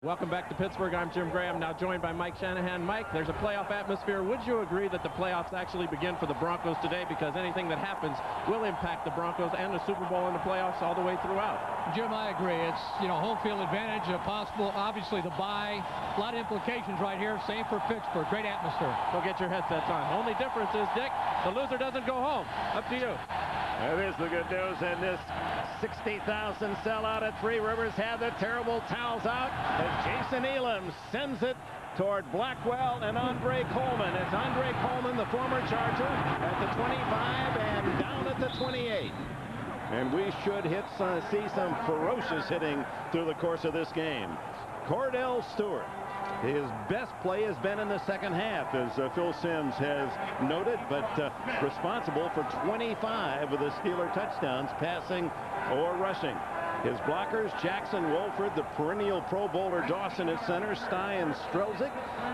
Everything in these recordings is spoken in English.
Welcome back to Pittsburgh. I'm Jim Graham, now joined by Mike Shanahan. Mike, there's a playoff atmosphere. Would you agree that the playoffs actually begin for the Broncos today, because anything that happens will impact the Broncos and the Super Bowl and the playoffs all the way throughout? Jim, I agree. It's, home field advantage, possible, obviously the bye. A lot of implications right here. Same for Pittsburgh. Great atmosphere. Go get your headsets on. Only difference is, Dick, the loser doesn't go home. Up to you. That is the good news, and this 60,000 sellout at Three Rivers had the terrible towels out as Jason Elam sends it toward Blackwell and Andre Coleman. It's Andre Coleman, the former Charger, at the 25 and down at the 28. And we should see some ferocious hitting through the course of this game. Cordell Stewart. His best play has been in the second half, as Phil Simms has noted, but responsible for 25 of the Steeler touchdowns, passing or rushing. His blockers, Jackson Wolford, the perennial Pro Bowler Dawson at center, Stye and Strelzik.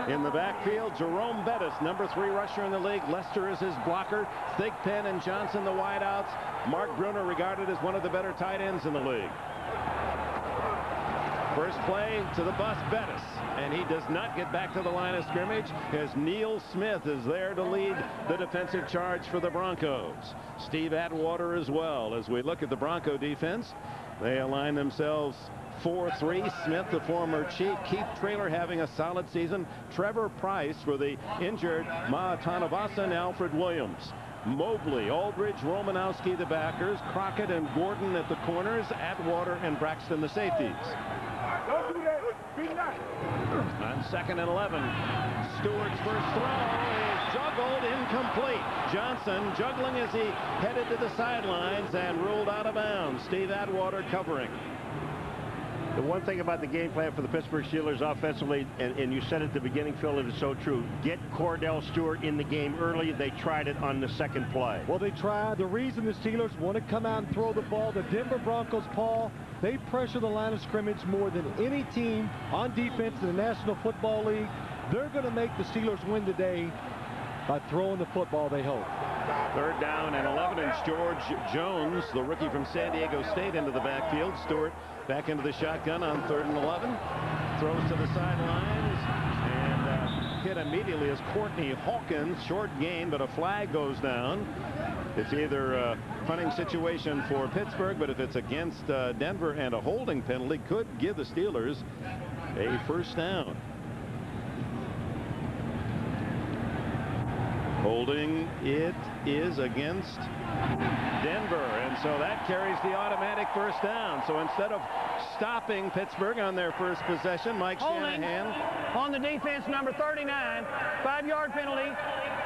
In the backfield, Jerome Bettis, number 3 rusher in the league. Lester is his blocker. Thigpen and Johnson, the wideouts. Mark Bruner, regarded as one of the better tight ends in the league. First play to the bus, Bettis, and he does not get back to the line of scrimmage, as Neil Smith is there to lead the defensive charge for the Broncos. Steve Atwater as well. As we look at the Bronco defense, they align themselves 4-3. Smith, the former chief. Keith Traylor having a solid season. Trevor Price for the injured Matanavasa and Alfred Williams. Mobley, Aldridge, Romanowski, the backers. Crockett and Gordon at the corners. Atwater and Braxton, the safeties. On 2nd and 11, Stewart's first throw is juggled, incomplete. Johnson juggling as he headed to the sidelines and ruled out of bounds. Steve Atwater covering. The one thing about the game plan for the Pittsburgh Steelers offensively, and you said at the beginning, Phil, it is so true. Get Cordell Stewart in the game early. They tried it on the second play. Well, they tried. The reason the Steelers want to come out and throw the ball, the Denver Broncos, Paul, they pressure the line of scrimmage more than any team on defense in the National Football League. They're going to make the Steelers win today by throwing the football, they hope. Third down and 11, and George Jones, the rookie from San Diego State, into the backfield. Stewart back into the shotgun on 3rd and 11. Throws to the sidelines and hit immediately as Courtney Hawkins. Short gain, but a flag goes down. It's either a punting situation for Pittsburgh, but if it's against Denver, and a holding penalty could give the Steelers a first down. Holding, it is against Denver, and so that carries the automatic first down. So instead of stopping Pittsburgh on their first possession, Mike Shanahan on the defense, number 39, 5-yard penalty,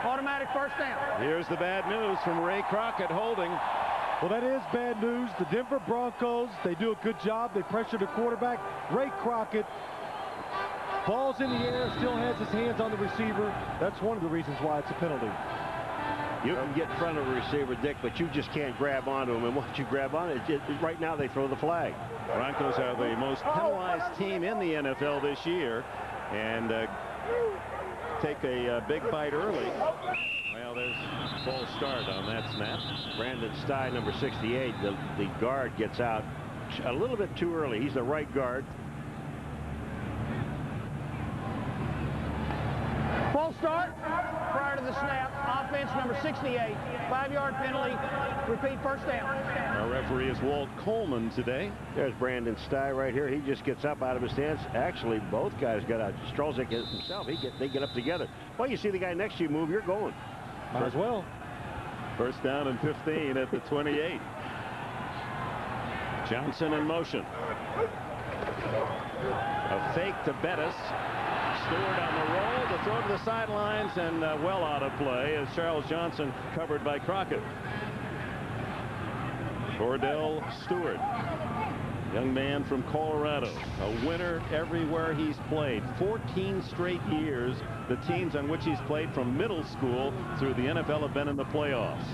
automatic first down. Here's the bad news from Ray Crockett. Holding. Well, that is bad news. The Denver Broncos, they do a good job. They pressure the quarterback. Ray Crockett, ball's in the air, still has his hands on the receiver. That's one of the reasons why it's a penalty. You can get in front of a receiver, Dick, but you just can't grab onto him. And once you grab on it, right now they throw the flag. Broncos are the most penalized team in the NFL this year, and take a big bite early. Well, there's a false start on that snap. Brandon Stye, number 68, the guard, gets out a little bit too early. He's the right guard. False start prior to the snap. Offense, number 68, 5-yard penalty. Repeat, first down. Our referee is Walt Coleman today. There's Brandon Stye right here. He just gets up out of his stance. Actually, both guys got out. Strelzik himself, they get up together. Well, you see the guy next to you move, you're going. Might as well. First down and 15 at the 28. Johnson in motion. A fake to Bettis. Stewart on the roll, the throw to the sidelines, and well out of play as Charles Johnson covered by Crockett. Cordell Stewart, young man from Colorado, a winner everywhere he's played. 14 straight years the teams on which he's played from middle school through the NFL have been in the playoffs.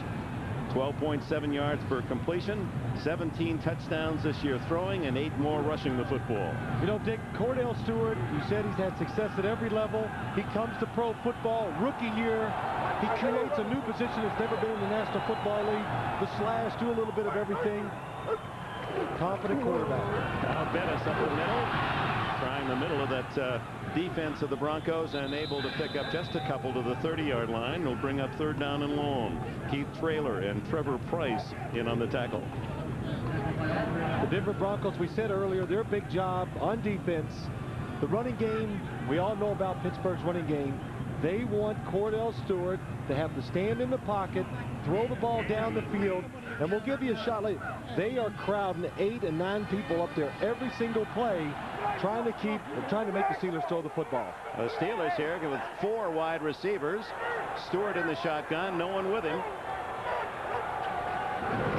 12.7 yards per completion, 17 touchdowns this year throwing, and 8 more rushing the football. You know, Dick, Cordell Stewart, you said he's had success at every level. He comes to pro football, rookie year. He creates a new position that's never been in the National Football League. The slash, do a little bit of everything. Confident quarterback. Now Bettis up the middle. Trying the middle of that defense of the Broncos and able to pick up just a couple to the 30-yard line. Will bring up 3rd down and long. Keith Traylor and Trevor Price in on the tackle. The Denver Broncos, we said earlier, their big job on defense, the running game, we all know about Pittsburgh's running game. They want Cordell Stewart to have to stand in the pocket, throw the ball down the field, and we'll give you a shot later. They are crowding 8 and 9 people up there every single play, trying to make the Steelers throw the football. The Steelers here with 4 wide receivers. Stewart in the shotgun, no one with him.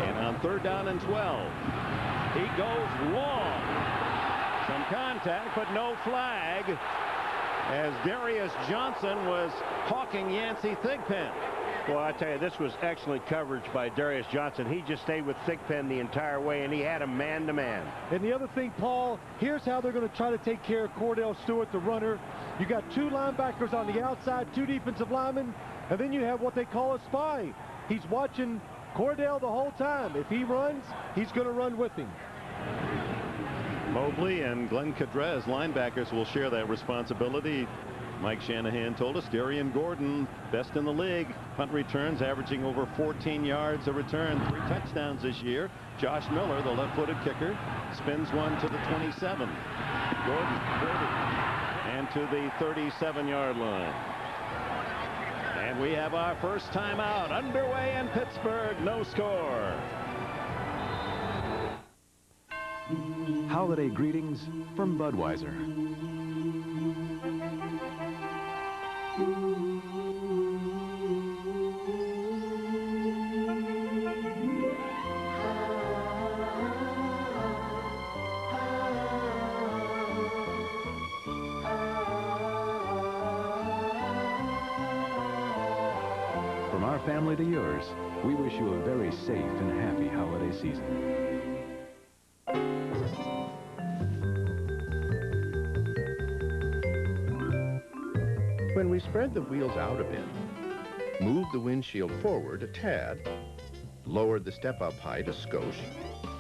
And on 3rd down and 12, he goes long. Some contact, but no flag, as Darius Johnson was hawking Yancey Thigpen. Well, I tell you, this was excellent coverage by Darius Johnson. He just stayed with Thigpen the entire way, and he had him man-to-man. And the other thing, Paul, here's how they're going to try to take care of Cordell Stewart, the runner. You got 2 linebackers on the outside, 2 defensive linemen, and then you have what they call a spy. He's watching Cordell the whole time. If he runs, he's going to run with him. Mobley and Glenn Cadrez, linebackers, will share that responsibility. Mike Shanahan told us Darian Gordon, best in the league. Punt returns, averaging over 14 yards a return, 3 touchdowns this year. Josh Miller, the left-footed kicker, spins one to the 27. Gordon, 30, and to the 37-yard line. And we have our first timeout underway in Pittsburgh. No score. Holiday greetings from Budweiser. From our family to yours, we wish you a very safe and happy holiday season. When we spread the wheels out a bit, moved the windshield forward a tad, lowered the step-up height a skosh,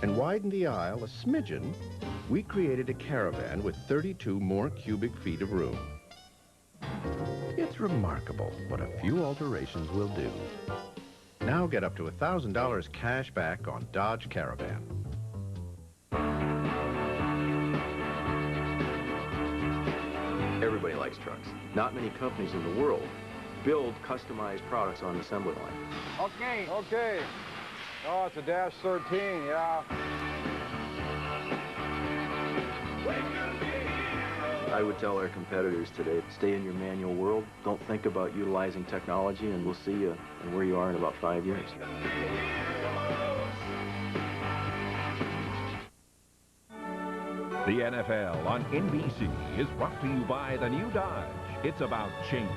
and widened the aisle a smidgen, we created a caravan with 32 more cubic feet of room. It's remarkable what a few alterations will do. Now get up to $1,000 cash back on Dodge Caravan. Everybody likes trucks. Not many companies in the world build customized products on the assembly line. Okay. Oh, it's a Dash 13, yeah. I would tell our competitors today, stay in your manual world. Don't think about utilizing technology, and we'll see you and where you are in about 5 years. The NFL on NBC is brought to you by the new Dodge. It's about change.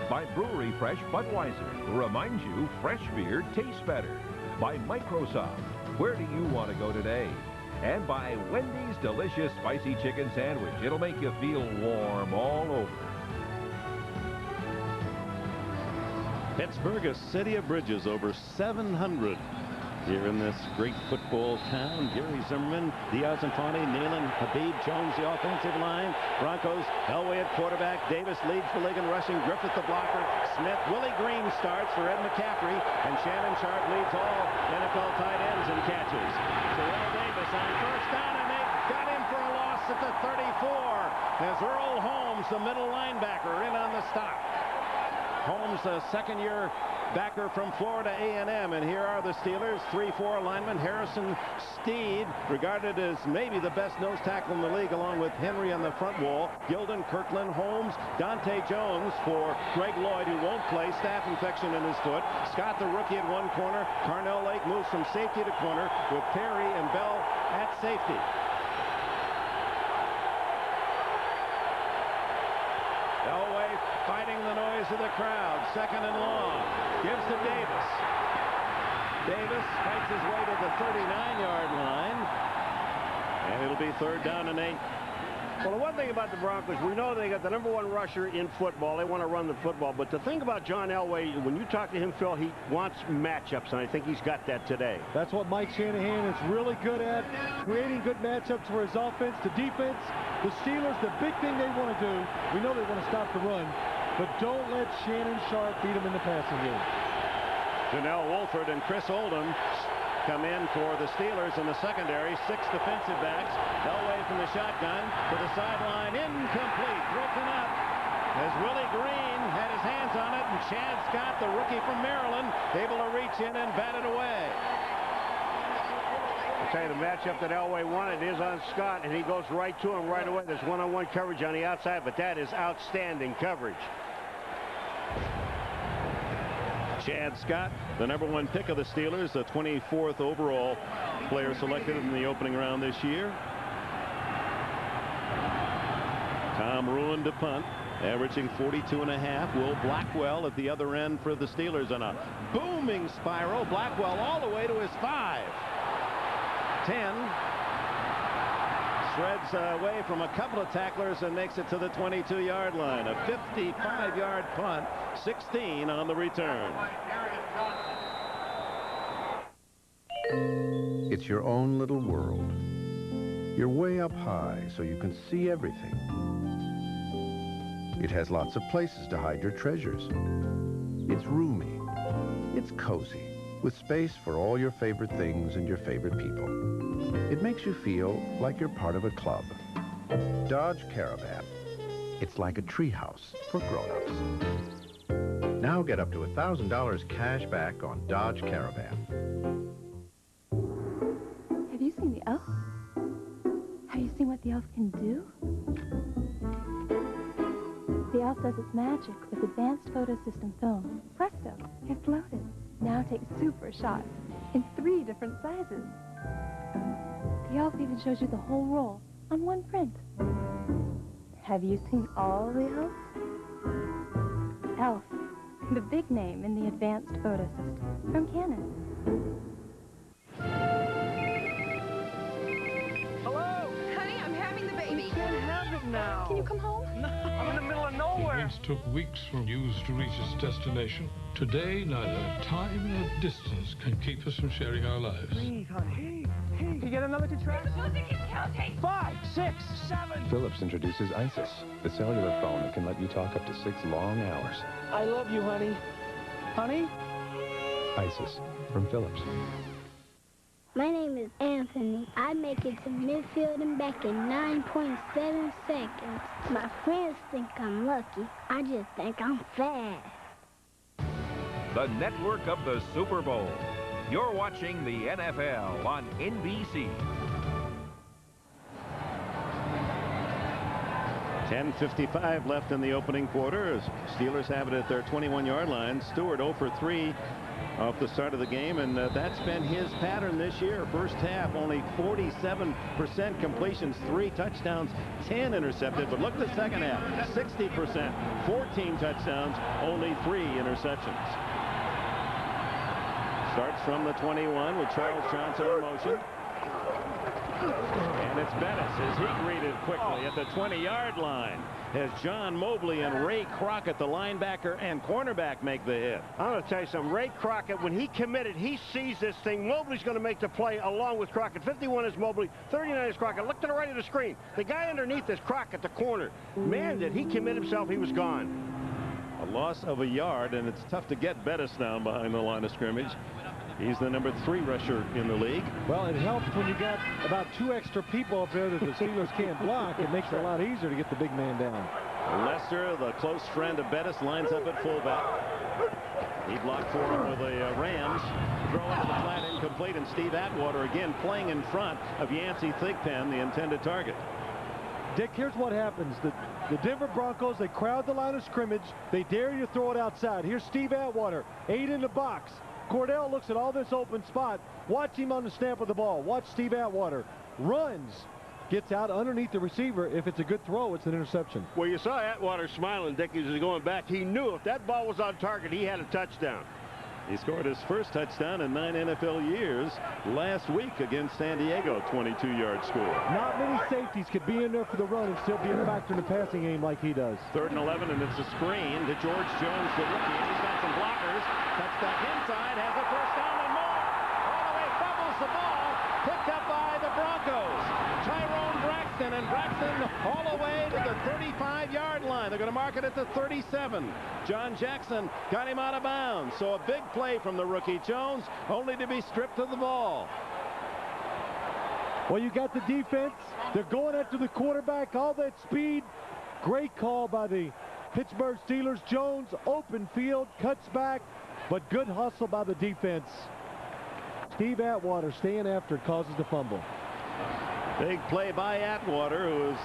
By Brewery Fresh Budweiser, who reminds you fresh beer tastes better. By Microsoft, where do you want to go today? And by Wendy's delicious spicy chicken sandwich. It'll make you feel warm all over. Pittsburgh, a city of bridges, over 700 here in this great football town. Gary Zimmerman, Diaz Infante, Nealon, Habib, Jones, the offensive line. Broncos, Elway at quarterback. Davis leads the league in rushing. Griffith the blocker. Smith, Willie Green starts for Ed McCaffrey. And Shannon Sharp leads all NFL tight ends in catches. Terrell Davis on 1st down, and they got him for a loss at the 34. As Earl Holmes, the middle linebacker, in on the stop. Holmes, a second-year backer from Florida A&M, and here are the Steelers. 3-4 linemen. Harrison Steed, regarded as maybe the best nose tackle in the league, along with Henry on the front wall. Gilden, Kirkland, Holmes, Dante Jones for Greg Lloyd, who won't play. Staph infection in his foot. Scott, the rookie, at one corner. Carnell Lake moves from safety to corner with Perry and Bell at safety. Elway fighting the noise of the crowd. 2nd and long. Gives to Davis. Davis fights his way to the 39-yard line. And it'll be 3rd down and 8. Well, the one thing about the Broncos, we know they got the #1 rusher in football. They want to run the football. But the thing about John Elway, when you talk to him, Phil, he wants matchups, and I think he's got that today. That's what Mike Shanahan is really good at, creating good matchups for his offense. The defense, The Steelers, the big thing they want to do, we know they want to stop the run, but don't let Shannon Sharp beat them in the passing game. Janelle Wolford and Chris Oldham come in for the Steelers in the secondary. 6 defensive backs. Elway from the shotgun to the sideline. Incomplete. Broken up as Willie Green had his hands on it, and Chad Scott, the rookie from Maryland, able to reach in and bat it away. I'll tell you, the matchup that Elway wanted is on Scott, and he goes right to him right away. There's one-on-one coverage on the outside, but that is outstanding coverage. Chad Scott, the #1 pick of the Steelers, the 24th overall player selected in the opening round this year. Tom Ruin to punt, averaging 42.5. Will Blackwell at the other end for the Steelers on a booming spiral. Blackwell all the way to his 5. 10. Shreds away from a couple of tacklers and makes it to the 22-yard line. A 55-yard punt, 16 on the return. It's your own little world. You're way up high, so you can see everything. It has lots of places to hide your treasures. It's roomy. It's cozy, with space for all your favorite things and your favorite people. It makes you feel like you're part of a club. Dodge Caravan. It's like a treehouse for grown-ups. Now get up to $1,000 cash back on Dodge Caravan. Have you seen the elf? Have you seen what the elf can do? The elf does its magic with advanced photo system film. Presto, it's loaded. Now take super shots in 3 different sizes. The elf even shows you the whole roll on one print. Have you seen all the elf? Elf, the big name in the advanced photo system from Canon. Hello? Honey, I'm having the baby. You can't have it now. Can you come home? No, I'm in the middle of nowhere. It took weeks for news to reach its destination. Today, neither time nor distance can keep us from sharing our lives. Breathe, honey. Hey, can you get another contraction? The music is counting. 5, 6, 7. Philips introduces ISIS, the cellular phone that can let you talk up to 6 long hours. I love you, honey. Honey? ISIS from Philips. My name is Anthony. I make it to midfield and back in 9.7 seconds. My friends think I'm lucky. I just think I'm fast. The network of the Super Bowl. You're watching the NFL on NBC. 10:55 left in the opening quarter. Steelers have it at their 21-yard line. Stewart 0 for 3 off the start of the game, and that's been his pattern this year. First half, only 47% completions, 3 touchdowns, 10 intercepted. But look at the second half, 60%, 14 touchdowns, only 3 interceptions. Starts from the 21 with Charles Johnson in motion. And it's Bettis as he greeted quickly at the 20-yard line as John Mobley and Ray Crockett, the linebacker and cornerback, make the hit. I'm going to tell you something. Ray Crockett, when he committed, he sees this thing. Mobley's going to make the play along with Crockett. 51 is Mobley, 39 is Crockett. Look to the right of the screen. The guy underneath is Crockett, the corner. Man, did he commit himself, he was gone. A loss of a yard, and it's tough to get Bettis down behind the line of scrimmage. He's the #3 rusher in the league. Well, it helps when you got about 2 extra people up there that the Steelers can't block. It makes it a lot easier to get the big man down. Lester, the close friend of Bettis, lines up at fullback. He blocked for him with the Rams. Throw into the flat, incomplete, and Steve Atwater again playing in front of Yancey Thigpen, the intended target. Dick, here's what happens. The Denver Broncos, they crowd the line of scrimmage. They dare you to throw it outside. Here's Steve Atwater, 8 in the box. Cordell looks at all this open spot. Watch him on the snap of the ball. Watch Steve Atwater. Runs. Gets out underneath the receiver. If it's a good throw, it's an interception. Well, you saw Atwater smiling, Dick, as he was going back. He knew if that ball was on target, he had a touchdown. He scored his first touchdown in 9 NFL years last week against San Diego, 22-yard score. Not many safeties could be in there for the run and still be a factor in the passing game like he does. 3rd and 11, and it's a screen to George Jones, the rookie. He's got some blockers. Cuts back inside, has a first down and more. All the way, fumbles the ball. Picked up by the Broncos. Tyrone Braxton Braxton, and Braxton all the way to the 35-yard line. They're going to mark it at the 37. John Jackson got him out of bounds. So a big play from the rookie Jones, only to be stripped of the ball. Well, you got the defense. They're going after the quarterback, all that speed. Great call by the Pittsburgh Steelers. Jones, open field, cuts back, but good hustle by the defense. Steve Atwater staying after, causes the fumble. Big play by Atwater, who is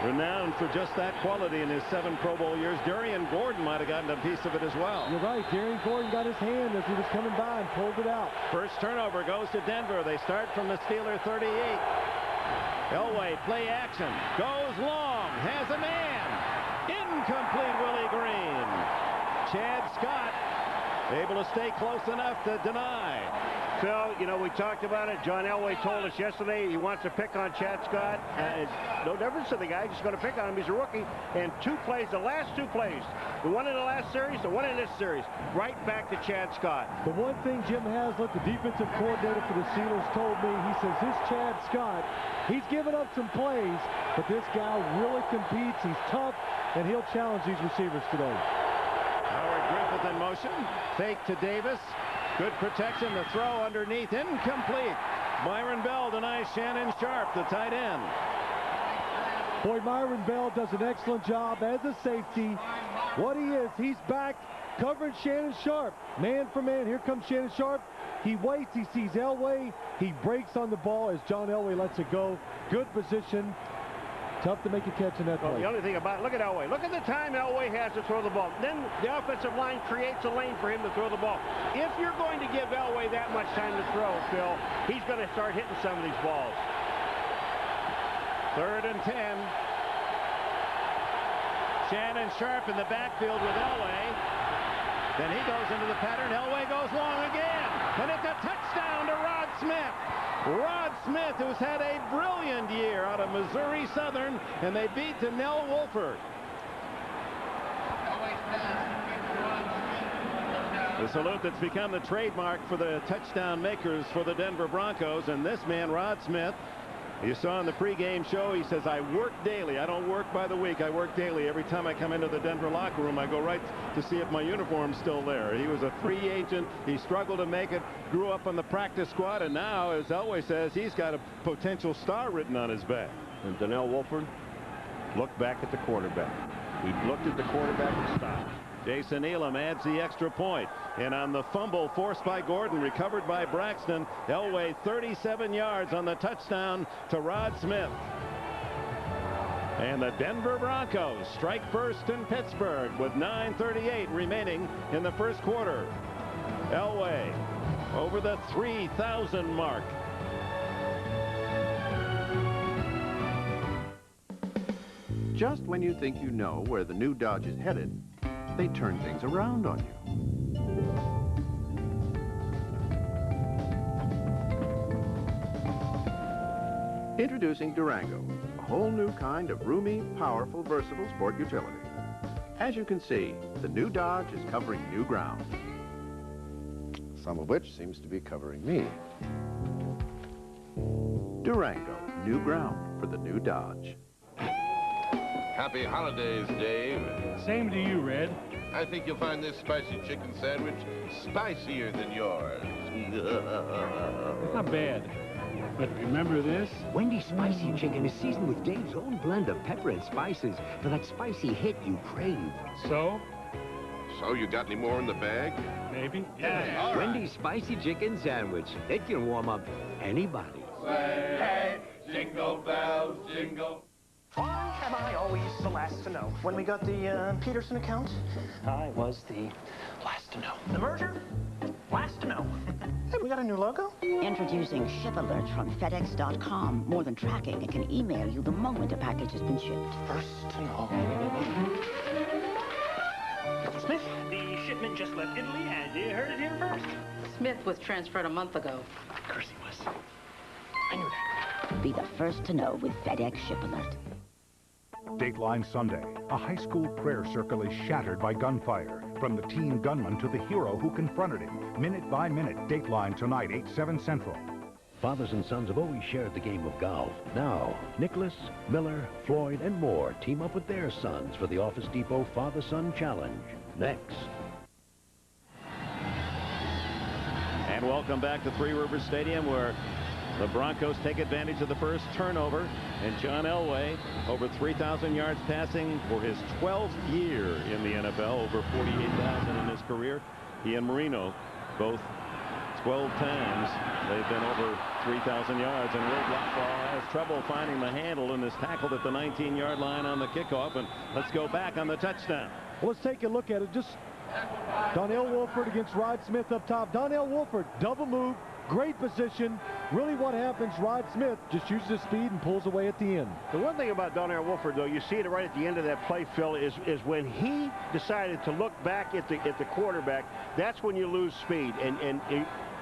renowned for just that quality in his 7 Pro Bowl years. Darian Gordon might have gotten a piece of it as well. You're right. Darian Gordon got his hand as he was coming by and pulled it out. First turnover goes to Denver. They start from the Steeler 38. Elway, play action. Goes long. Has a man. Incomplete, Willie Green. Chad Scott able to stay close enough to deny. Phil, you know, we talked about it. John Elway told us yesterday he wants to pick on Chad Scott. No difference to the guy. Just going to pick on him. He's a rookie. And 2 plays, the last 2 plays, the one in the last series, the one in this series, right back to Chad Scott. The one thing Jim Haslett, the defensive coordinator for the Steelers, told me, he says, this Chad Scott, he's given up some plays, but this guy really competes. He's tough, and he'll challenge these receivers today. Howard Griffith in motion. Fake to Davis. Good protection. The throw underneath. Incomplete. Myron Bell denies Shannon Sharp, the tight end. Boy, Myron Bell does an excellent job as a safety. What he is, he's back covering Shannon Sharp. Man for man. Here comes Shannon Sharp. He waits. He sees Elway. He breaks on the ball as John Elway lets it go. Good position. Tough to make a catch in that play. The only thing about it, look at Elway. Look at the time Elway has to throw the ball. Then the offensive line creates a lane for him to throw the ball. If you're going to give Elway that much time to throw, Phil, he's going to start hitting some of these balls. 3rd and 10. Shannon Sharp in the backfield with Elway. Then he goes into the pattern. Elway goes long again. And it's a touchdown to Rod Smith. Rod Smith, who's had a brilliant year out of Missouri Southern, and they beat Nell Wolford. The salute that's become the trademark for the touchdown makers for the Denver Broncos. And this man, Rod Smith, you saw in the pregame show, he says, I work daily. I don't work by the week. I work daily. Every time I come into the Denver locker room, I go right to see if my uniform's still there. He was a free agent. He struggled to make it, grew up on the practice squad, and now, as Elway says, he's got a potential star written on his back. And Donnell Wolford looked back at the quarterback. He looked at the quarterback and stopped. Jason Elam adds the extra point. And on the fumble forced by Gordon, recovered by Braxton, Elway 37 yards on the touchdown to Rod Smith. And the Denver Broncos strike first in Pittsburgh with 9:38 remaining in the first quarter. Elway over the 3,000 mark. Just when you think you know where the new Dodge is headed, they turn things around on you. Introducing Durango, a whole new kind of roomy, powerful, versatile sport utility. As you can see, the new Dodge is covering new ground, some of which seems to be covering me. Durango, new ground for the new Dodge. Happy holidays, Dave. Same to you, Red. I think you'll find this spicy chicken sandwich spicier than yours. Not bad. But remember this? Wendy's Spicy Chicken is seasoned with Dave's own blend of pepper and spices for that spicy hit you crave. So? So you got any more in the bag? Maybe. Yeah. Right. Wendy's Spicy Chicken Sandwich. It can warm up anybody. Say, hey, jingle bells, jingle. Why am I always the last to know? When we got the Peterson account, I was the last to know. The merger? Last to know. Hey, we got a new logo? Introducing Ship Alert from FedEx.com. More than tracking, it can email you the moment a package has been shipped. First to know. Smith, the shipment just left Italy, and you heard it here first. Smith was transferred a month ago. Of course he was. I knew that. Be the first to know with FedEx Ship Alert. Dateline Sunday. A high school prayer circle is shattered by gunfire. From the teen gunman to the hero who confronted him. Minute by minute. Dateline tonight, 8/7 Central. Fathers and sons have always shared the game of golf. Now, Nicholas, Miller, Floyd, and more team up with their sons for the Office Depot Father-Son Challenge. Next. And welcome back to Three Rivers Stadium, where the Broncos take advantage of the first turnover. And John Elway, over 3,000 yards passing for his 12th year in the NFL, over 48,000 in his career. He and Marino, both 12 times they've been over 3,000 yards, and Will Blackball has trouble finding the handle and is tackled at the 19-yard line on the kickoff. And let's go back on the touchdown. Well, let's take a look at it. Just Donnell Wolford against Rod Smith up top. Donnell Wolford, double move, great position. Really what happens, Rod Smith just uses his speed and pulls away at the end. The one thing about Donnell Wolford, though, you see it right at the end of that play, Phil, is when he decided to look back at the quarterback, that's when you lose speed. And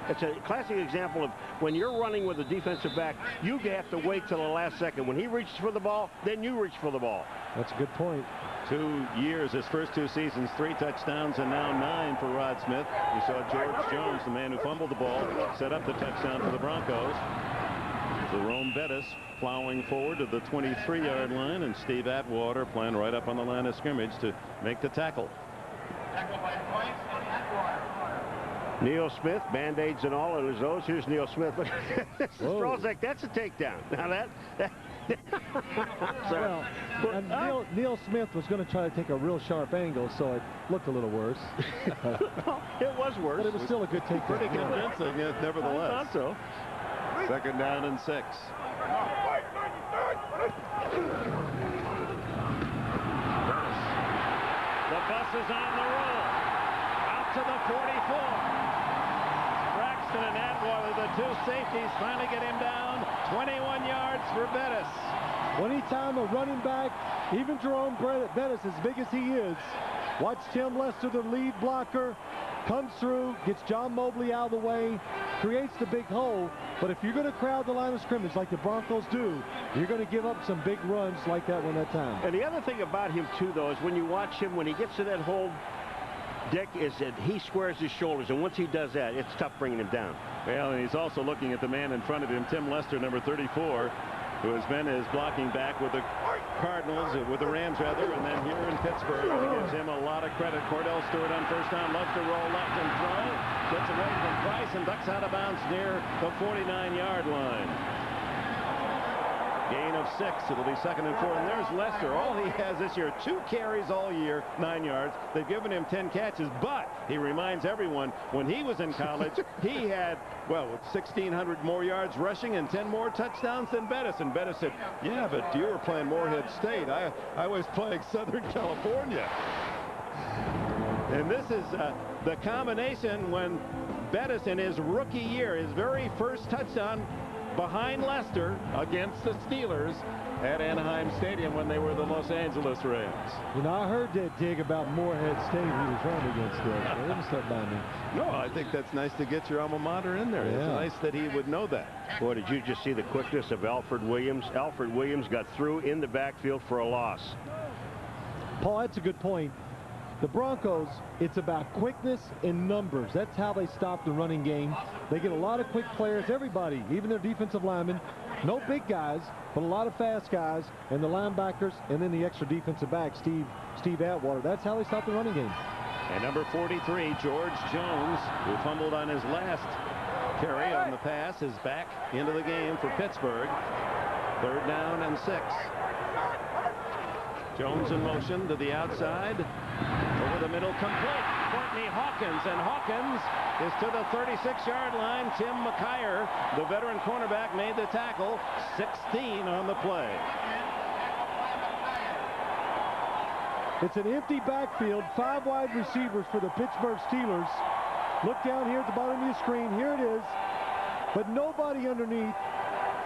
it's a classic example of when you're running with a defensive back, you have to wait till the last second. When he reaches for the ball, then you reach for the ball. That's a good point. 2 years, his first 2 seasons, 3 touchdowns, and now 9 for Rod Smith. You saw George Jones, the man who fumbled the ball, set up the touchdown for the Broncos. Jerome Bettis plowing forward to the 23-yard line, and Steve Atwater playing right up on the line of scrimmage to make the tackle. Neil Smith, Band-Aids and all, and those. Here's Neil Smith. Look at this. Strolzak, that's a takedown. Now that well, and Neil Smith was going to try to take a real sharp angle, so it looked a little worse. It was worse. But it was still a good takedown. Pretty convincing, nevertheless. I thought so. 2nd down and 6. The bus is on the roll. Out to the 44. Braxton and Atwater, the 2 safeties, finally get him down. 21 yards for Bettis. Anytime a running back, even Jerome Bettis, as big as he is, watch Tim Lester, the lead blocker, comes through, gets John Mobley out of the way, creates the big hole. But if you're going to crowd the line of scrimmage like the Broncos do, you're going to give up some big runs like that one that time. And the other thing about him, too, though, is when you watch him, when he gets to that hole, Dick, is that he squares his shoulders, and once he does that, it's tough bringing him down. Well, and he's also looking at the man in front of him, Tim Lester, number 34, who has been his blocking back with the Cardinals, with the Rams, rather, and then here in Pittsburgh. And he gives him a lot of credit. Cordell Stewart on first down, loves to roll left and throw. Gets away from Price and ducks out of bounds near the 49-yard line. Gain of 6. It'll be 2nd and 4. And there's Lester. All he has this year, 2 carries all year, 9 yards. They've given him 10 catches, but he reminds everyone when he was in college, he had, well, 1,600 more yards rushing and 10 more touchdowns than Bettis. And Bettis said, yeah, but you were playing Morehead State. I was playing Southern California. And this is the combination when Bettis in his rookie year, his very first touchdown, behind Lester against the Steelers at Anaheim Stadium when they were the Los Angeles Rams. You know, I heard that dig about Morehead State he was running against there. It didn't start by me. No, I think that's nice to get your alma mater in there. Yeah. It's nice that he would know that. Boy, did you just see the quickness of Alfred Williams? Alfred Williams got through in the backfield for a loss. Paul, that's a good point. The Broncos, it's about quickness and numbers. That's how they stop the running game. They get a lot of quick players, everybody, even their defensive linemen. No big guys, but a lot of fast guys, and the linebackers, and then the extra defensive back, Steve Atwater. That's how they stop the running game. And number 43, George Jones, who fumbled on his last carry on the pass, is back into the game for Pittsburgh. 3rd down and 6. Jones in motion to the outside. Over the middle, complete. Courtney Hawkins, and Hawkins is to the 36-yard line. Tim McKyer, the veteran cornerback, made the tackle. 16 on the play. It's an empty backfield, 5 wide receivers for the Pittsburgh Steelers. Look down here at the bottom of your screen. Here it is. But nobody underneath.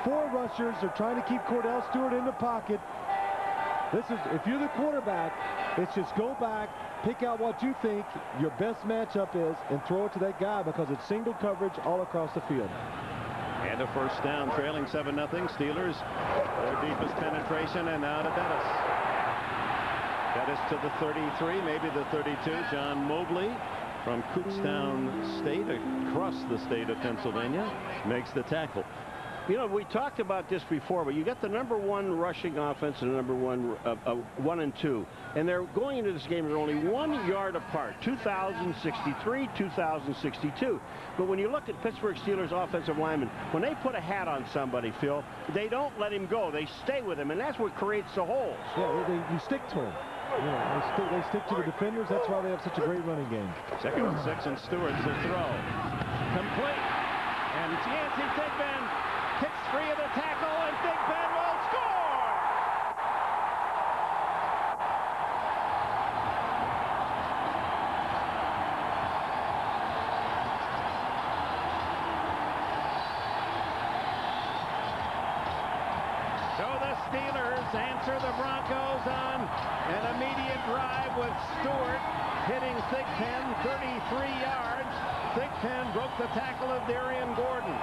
4 rushers are trying to keep Cordell Stewart in the pocket. This is, if you're the quarterback, it's just go back, pick out what you think your best matchup is, and throw it to that guy because it's single coverage all across the field. And a first down, trailing 7-0. Steelers, their deepest penetration, and now to Bettis. Bettis to the 33, maybe the 32. John Mobley from Kutztown State, across the state of Pennsylvania, makes the tackle. You know, we talked about this before, but you got the #1 rushing offense and the #1 1 and 2, and they're going into this game. They're only 1 yard apart, 2,063, 2,062. But when you look at Pittsburgh Steelers offensive linemen, when they put a hat on somebody, Phil, they don't let him go. They stay with him, and that's what creates the holes. Yeah, you stick to him. You know, they stick to the defenders. That's why they have such a great running game. 2nd and 6, and Stewart's the throw. Complete. And Yancey Thigpen kicks free of the tackle, and Thigpen will score! So the Steelers answer the Broncos on an immediate drive with Stewart hitting Thigpen 33 yards. Thigpen broke the tackle of Darian Gordon.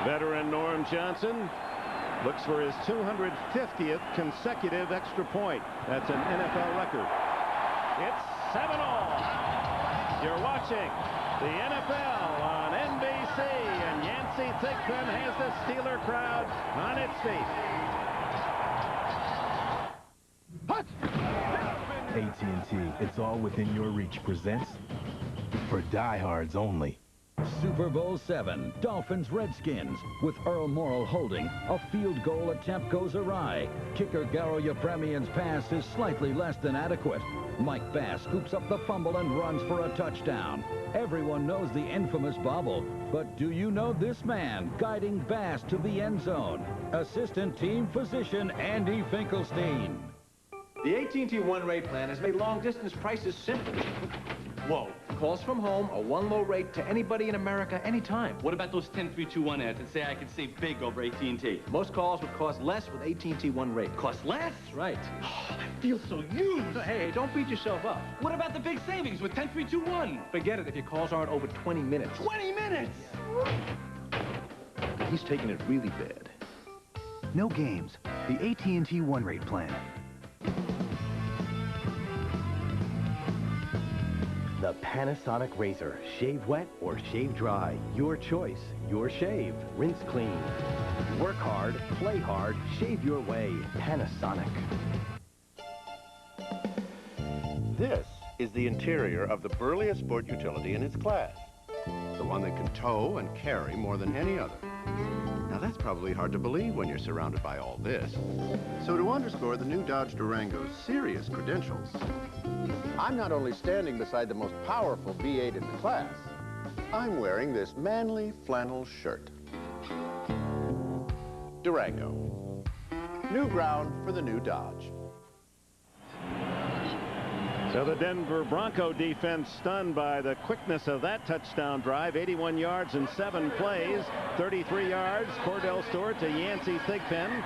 Veteran Norm Johnson looks for his 250th consecutive extra point. That's an NFL record. It's 7-all. You're watching the NFL on NBC, and Yancey Thigpen has the Steeler crowd on its feet. AT&T, it's all within your reach presents for diehards only. Super Bowl VII, Dolphins-Redskins. With Earl Morrall holding, a field goal attempt goes awry. Kicker Garo Yepremian's pass is slightly less than adequate. Mike Bass scoops up the fumble and runs for a touchdown. Everyone knows the infamous bobble, but do you know this man guiding Bass to the end zone? Assistant team physician Andy Finkelstein. The AT&T One Rate plan has made long-distance prices simple. Whoa. Calls from home, a one low rate to anybody in America anytime. What about those 10-3-2-1 ads that say I could save big over AT&T? Most calls would cost less with AT&T One Rate. Cost less? That's right. Oh, I feel so used. Hey, don't beat yourself up. What about the big savings with 10-3-2-1? Forget it if your calls aren't over 20 minutes. 20 minutes? He's taking it really bad. No games. The AT&T One Rate plan. The Panasonic Razor. Shave wet or shave dry. Your choice. Your shave. Rinse clean. Work hard. Play hard. Shave your way. Panasonic. This is the interior of the burliest sport utility in its class. The one that can tow and carry more than any other. Now that's probably hard to believe when you're surrounded by all this. So to underscore the new Dodge Durango's serious credentials, I'm not only standing beside the most powerful V8 in the class, I'm wearing this manly flannel shirt. Durango. New ground for the new Dodge. So the Denver Bronco defense stunned by the quickness of that touchdown drive. 81 yards in 7 plays. 33 yards. Cordell Stewart to Yancey Thigpen.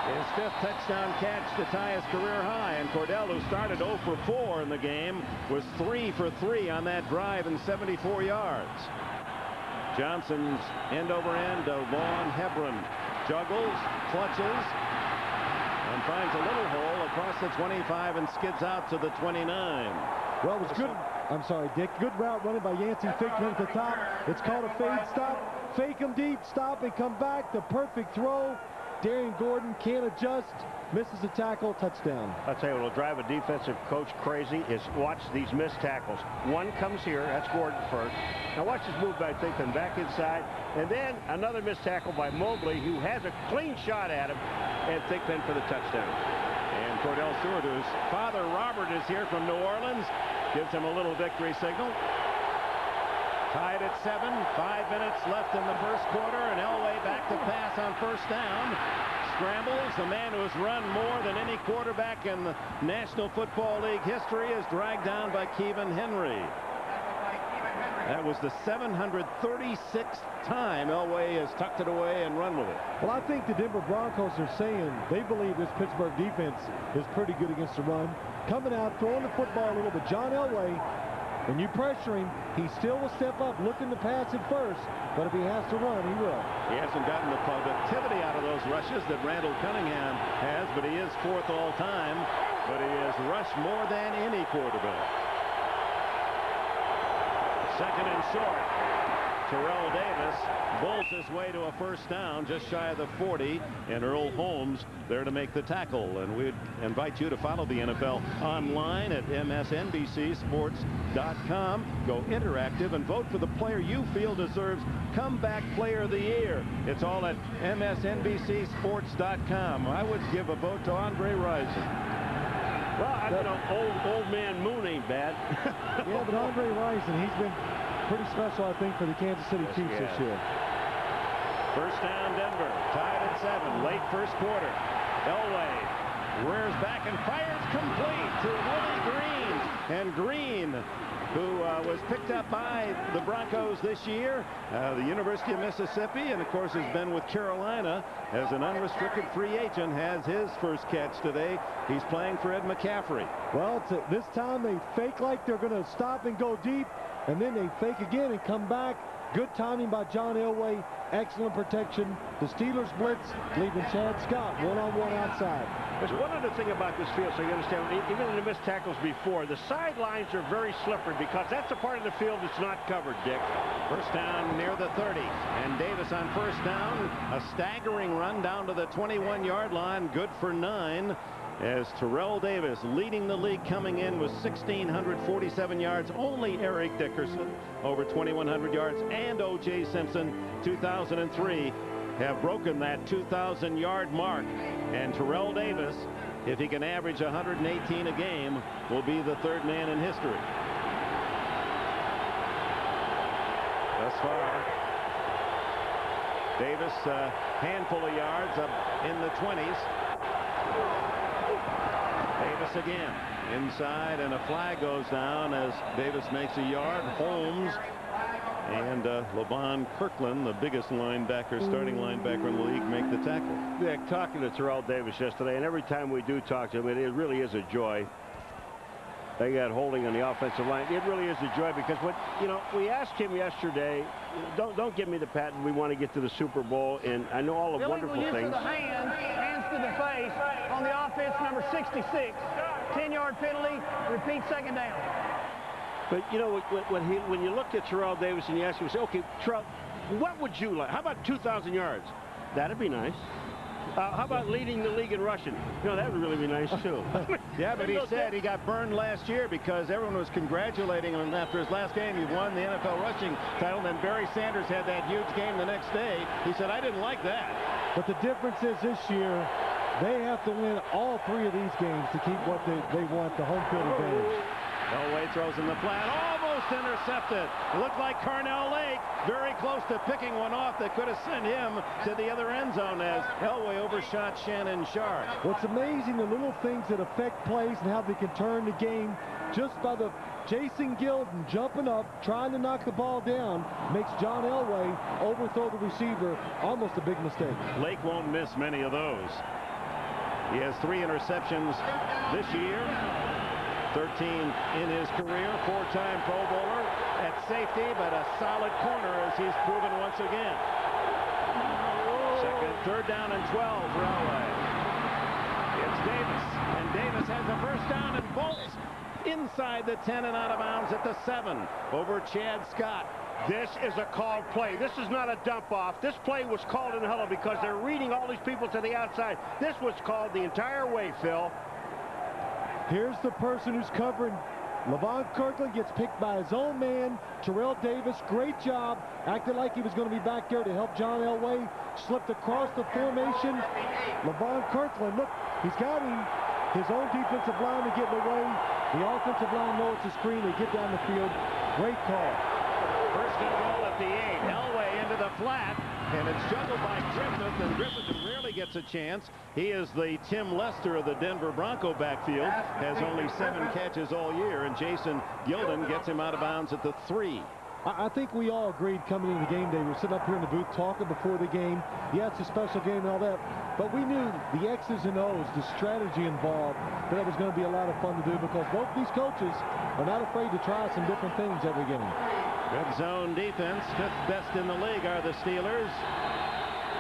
His 5th touchdown catch to tie his career high. And Cordell, who started 0 for 4 in the game, was 3 for 3 on that drive and 74 yards. Johnson's end over end of Vaughn Hebron. Juggles, clutches, and finds a little hole across the 25 and skids out to the 29. Well, it was good. I'm sorry, Dick. Good route running by Yancey Thigpen at the top. It's called a fade stop. Fake him deep, stop, and come back. The perfect throw. Darian Gordon can't adjust, misses a tackle, touchdown. I'll tell you what will drive a defensive coach crazy is watch these missed tackles. One comes here, that's Gordon first. Now watch this move by Thigpen back inside, and then another missed tackle by Mobley, who has a clean shot at him, and Thigpen for the touchdown. And Cordell Stewart, whose father Robert is here from New Orleans, gives him a little victory signal. Tied at 7, 5 minutes left in the first quarter, and Elway back to pass on first down. Scrambles. The man who has run more than any quarterback in the National Football League history is dragged down by Kevin Henry. That was the 736th time Elway has tucked it away and run with it. Well, I think the Denver Broncos are saying they believe this Pittsburgh defense is pretty good against the run. Coming out, throwing the football a little bit. John Elway When you pressure him, he still will step up, looking to pass it first. But if he has to run, he will. He hasn't gotten the productivity out of those rushes that Randall Cunningham has, but he is 4th all time. But he has rushed more than any quarterback. 2nd and short. Terrell Davis bulls his way to a first down just shy of the 40, and Earl Holmes there to make the tackle. And we'd invite you to follow the NFL online at msnbcsports.com. Go interactive and vote for the player you feel deserves Comeback Player of the Year. It's all at msnbcsports.com. I would give a vote to Andre Rison. Well, you know, old man Moon ain't bad. Yeah, but Andre Rison, he's been pretty special, I think, for the Kansas City Chiefs this year. First down, Denver. Tied at 7. Late first quarter. Elway rears back and fires complete to Willie Green. And Green, who was picked up by the Broncos this year, the University of Mississippi, and of course has been with Carolina as an unrestricted free agent, has his first catch today. He's playing for Ed McCaffrey. Well, this time they fake like they're going to stop and go deep, and then they fake again and come back. Good timing by John Elway. Excellent protection. The Steelers blitz, leaving Chad Scott one-on-one outside. There's one other thing about this field, so you understand, even in the missed tackles before, the sidelines are very slippery because that's a part of the field that's not covered, Dick. First down near the 30, and Davis on first down. A staggering run down to the 21-yard line, good for 9. As Terrell Davis leading the league coming in with 1,647 yards. Only Eric Dickerson over 2,100 yards and O.J. Simpson 2003 have broken that 2,000-yard mark. And Terrell Davis, if he can average 118 a game, will be the 3rd man in history. Thus far, Davis a handful of yards up in the 20s. Davis again inside, and a flag goes down as Davis makes a yard. Holmes and LeVon Kirkland, the biggest linebacker, starting linebacker in the league, make the tackle. Yeah, talking to Terrell Davis yesterday, and every time we do talk to him, it really is a joy. They got holding on the offensive line. It really is a joy because what we asked him yesterday. Don't give me the patent. We want to get to the Super Bowl, and I know all the wonderful things. Use of the hands to the face on the offense, number 66. 10-yard penalty. Repeat 2nd down. But you know when you look at Terrell Davis and you ask him, say, okay, Terrell, what would you like? How about 2,000 yards? That'd be nice. How about leading the league in rushing? You know, that would really be nice, too. Yeah, but he said he got burned last year because everyone was congratulating him after his last game. He won the NFL rushing title, and then Barry Sanders had that huge game the next day. He said, I didn't like that. But the difference is this year, they have to win all 3 of these games to keep what they want, the home field advantage. Elway throws in the flat, almost intercepted. Looked like Carnell Lake very close to picking one off that could have sent him to the other end zone as Elway overshot Shannon Sharp. What's amazing, the little things that affect plays and how they can turn the game just by the Jason Gilden jumping up, trying to knock the ball down, makes John Elway overthrow the receiver. Almost a big mistake. Lake won't miss many of those. He has 3 interceptions this year. 13 in his career, 4-time Pro Bowler at safety, but a solid corner as he's proven once again. 3rd down and 12 for Elway. It's Davis, and Davis has the first down and bolts inside the 10 and out of bounds at the 7 over Chad Scott. This is a called play. This is not a dump off. This play was called in the huddle because they're reading all these people to the outside. This was called the entire way, Phil. Here's the person who's covering. LeVon Kirkland gets picked by his own man. Terrell Davis, great job. Acted like he was going to be back there to help John Elway. Slipped across the formation. LeVon Kirkland, look, he's got him. His own defensive line to get in the way. The offensive line knows it's a screen. They get down the field. Great call. First and goal at the 8. Elway into the flat. And it's juggled by Griffith, and Griffith rarely gets a chance. He is the Tim Lester of the Denver Bronco backfield, has only 7 catches all year, and Jason Gilden gets him out of bounds at the 3. I think we all agreed coming into the game day. We were sitting up here in the booth talking before the game. Yeah, it's a special game and all that. But we knew the X's and O's, the strategy involved, that it was going to be a lot of fun to do because both these coaches are not afraid to try some different things every game. Red zone defense, 5th best in the league are the Steelers.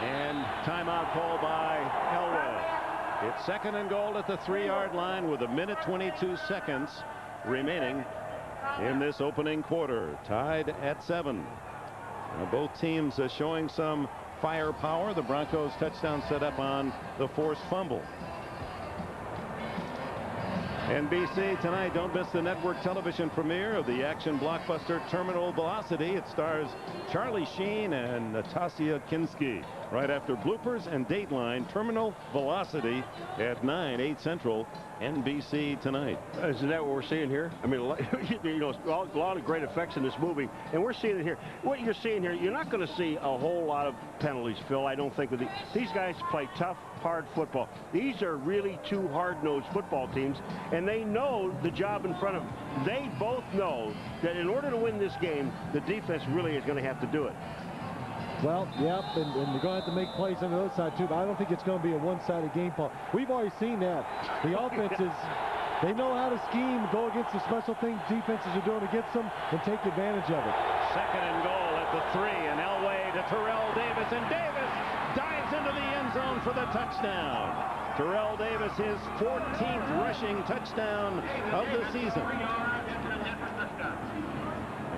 And timeout call by Elway. It's 2nd and goal at the 3-yard line with 1:22 remaining in this opening quarter. Tied at 7. Both teams are showing some firepower. The Broncos touchdown set up on the forced fumble. NBC tonight, don't miss the network television premiere of the action blockbuster Terminal Velocity. It stars Charlie Sheen and Natasha Kinski. Right after bloopers and Dateline, Terminal Velocity at 9, 8 Central, NBC tonight. Isn't that what we're seeing here? I mean, you know, a lot of great effects in this movie, and we're seeing it here. What you're seeing here, you're not going to see a whole lot of penalties, Phil, I don't think. With these guys play tough, hard football. These are really two hard-nosed football teams, and they know the job in front of them. They both know that in order to win this game, the defense really is going to have to do it. Well, yep, and they're going to have to make plays on the other side, too, but I don't think it's going to be a one-sided game, Paul. We've already seen that. The offenses, they know how to scheme, go against the special things defenses are doing against them, and take advantage of it. 2nd and goal at the 3, and Elway to Terrell Davis, and Davis dives into the end zone for the touchdown. Terrell Davis, his 14th rushing touchdown of the season.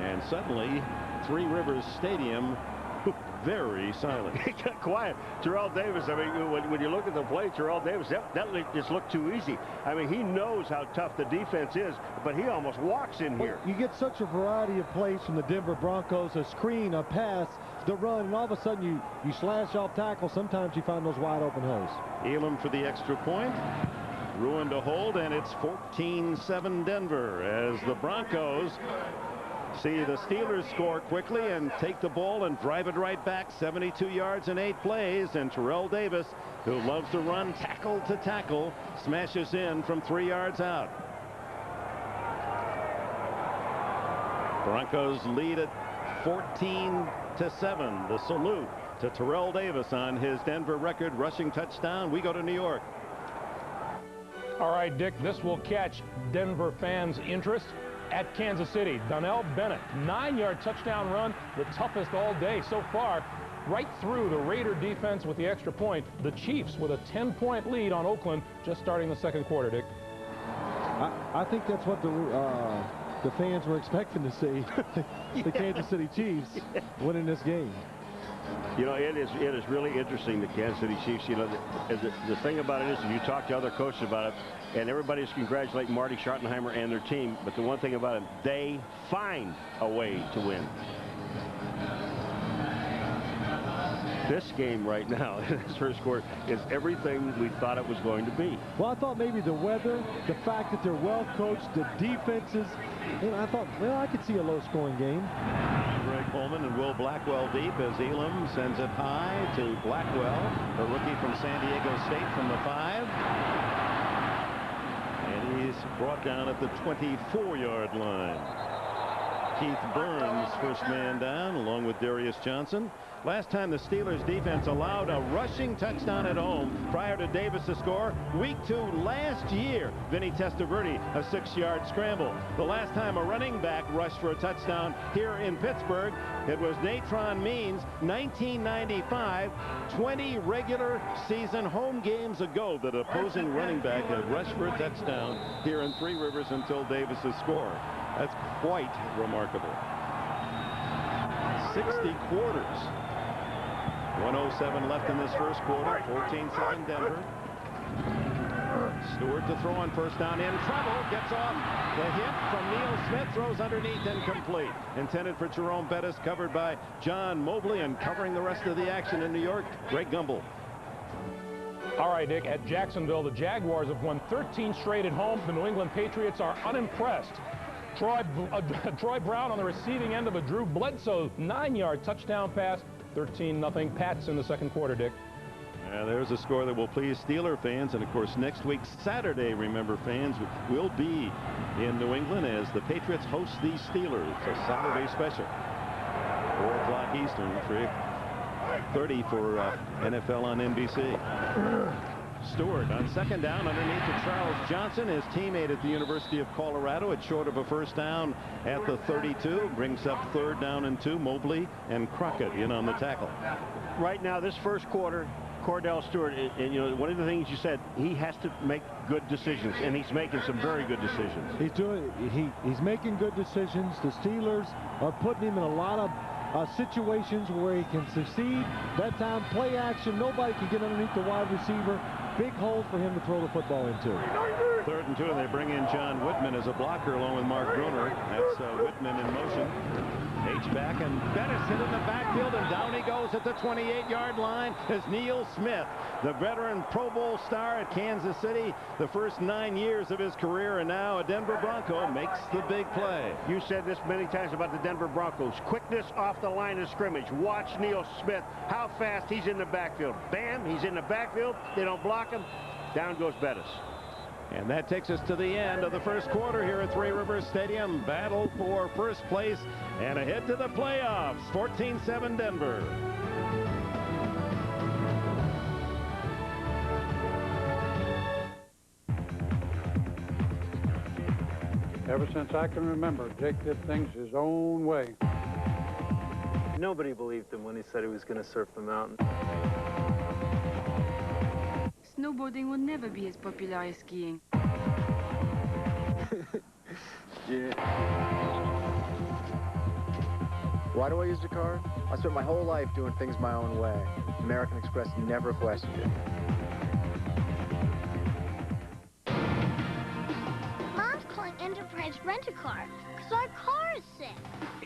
And suddenly, Three Rivers Stadium very silent. It got quiet. Terrell Davis, I mean, when you look at the play, Terrell Davis, that just looked too easy. I mean, he knows how tough the defense is, but he almost walks in here. You get such a variety of plays from the Denver Broncos, a screen, a pass, the run, and all of a sudden you slash off tackle. Sometimes you find those wide open holes. Elam for the extra point. Ruined a hold, and it's 14-7 Denver as the Broncos see the Steelers score quickly and take the ball and drive it right back. 72 yards in 8 plays, and Terrell Davis, who loves to run tackle to tackle, smashes in from 3 yards out. Broncos lead at 14-7. The salute to Terrell Davis on his Denver record rushing touchdown. We go to New York. All right, Dick, this will catch Denver fans' interest. At Kansas City, Donnell Bennett, 9-yard touchdown run, the toughest all day so far, right through the Raider defense with the extra point. The Chiefs with a 10-point lead on Oakland just starting the 2nd quarter, Dick. I think that's what the fans were expecting to see. The Kansas City Chiefs winning this game. You know, it is really interesting, the Kansas City Chiefs. You know, the thing about it is, if you talk to other coaches about it, and everybody's congratulating Marty Schottenheimer and their team, but the one thing about it, they find a way to win. This game right now, this first quarter, is everything we thought it was going to be. Well, I thought maybe the weather, the fact that they're well coached, the defenses, and I thought, well, I could see a low-scoring game. Greg Coleman and Will Blackwell deep as Elam sends it high to Blackwell, the rookie from San Diego State from the 5. And he's brought down at the 24-yard line. Keith Burns, first man down, along with Darius Johnson. Last time the Steelers defense allowed a rushing touchdown at home prior to Davis to score. Week 2 last year, Vinny Testaverde, a 6-yard scramble. The last time a running back rushed for a touchdown here in Pittsburgh, it was Natron Means, 1995, 20 regular season home games ago that opposing running back had rushed for a touchdown here in Three Rivers until Davis's score. That's quite remarkable. 60 quarters. 1:07 left in this first quarter. 14-7 Denver. Stewart to throw on first down, in trouble, gets off the hit from Neil Smith, throws underneath, incomplete. Intended for Jerome Bettis, covered by John Mobley, and covering the rest of the action in New York, Greg Gumbel. All right, Dick, at Jacksonville, the Jaguars have won 13 straight at home. The New England Patriots are unimpressed. Troy Brown on the receiving end of a Drew Bledsoe 9-yard touchdown pass. 13-0 Pats in the 2nd quarter, Dick. There's a score that will please Steeler fans. And, of course, next week, Saturday, remember, fans, will be in New England as the Patriots host the Steelers. A Saturday special. 4 o'clock Eastern, 3:30 for NFL on NBC. Stewart on second down underneath to Charles Johnson, his teammate at the University of Colorado. It's short of a first down at the 32. Brings up 3rd down and 2. Mobley and Crockett in on the tackle. Right now, this first quarter, Cordell Stewart, and you know, one of the things you said, he has to make good decisions, and he's making some very good decisions. He's making good decisions. The Steelers are putting him in a lot of situations where he can succeed. That time, play action, nobody can get underneath the wide receiver. Big holes for him to throw the football into. 3rd and 2, and they bring in John Whitman as a blocker along with Mark Bruner. That's Whitman in motion. H-back, and Bettis hit in the backfield, and down he goes at the 28-yard line as Neil Smith, the veteran Pro Bowl star at Kansas City, the first 9 years of his career, and now a Denver Bronco makes the big play. You said this many times about the Denver Broncos. Quickness off the line of scrimmage. Watch Neil Smith, how fast he's in the backfield. Bam, he's in the backfield. They don't block him. Down goes Bettis. And that takes us to the end of the first quarter here at Three Rivers Stadium. Battle for first place and ahead to the playoffs. 14-7 Denver. Ever since I can remember, Jake did things his own way. Nobody believed him when he said he was going to surf the mountain. Snowboarding will never be as popular as skiing. Yeah. Why do I use the car? I spent my whole life doing things my own way. American Express never questioned it. Mom's calling Enterprise Rent-A-Car because our car is sick.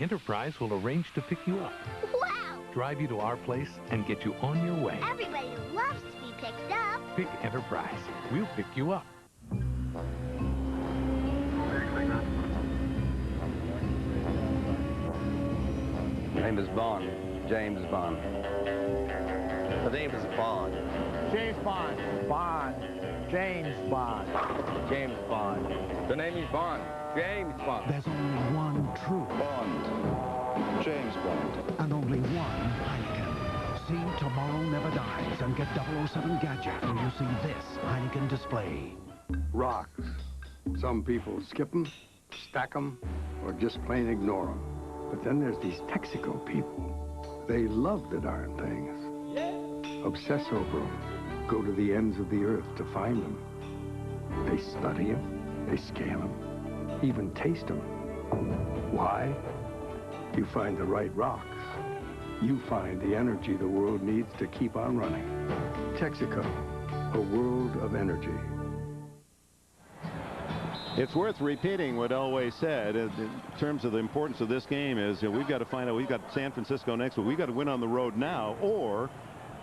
Enterprise will arrange to pick you up. Wow! Drive you to our place and get you on your way. Everybody loves to be picked up. Pick Enterprise. We'll pick you up. My name is Bond. James Bond. The name is Bond. James Bond. Bond. James Bond. James Bond. The name is Bond. James Bond. There's only one true Bond. James Bond. And only one Heineken. See Tomorrow Never Dies and get 007 Gadget when you see this Heineken display. Rocks. Some people skip them, stack them, or just plain ignore them. But then there's these Texaco people. They love the darn things. Obsess over them. Go to the ends of the earth to find them. They study them. They scale them. Even taste them. Why? You find the right rocks. You find the energy the world needs to keep on running. Texaco, a world of energy. It's worth repeating what Elway said in terms of the importance of this game is we've got to find out. We've got San Francisco next, but we've got to win on the road now, or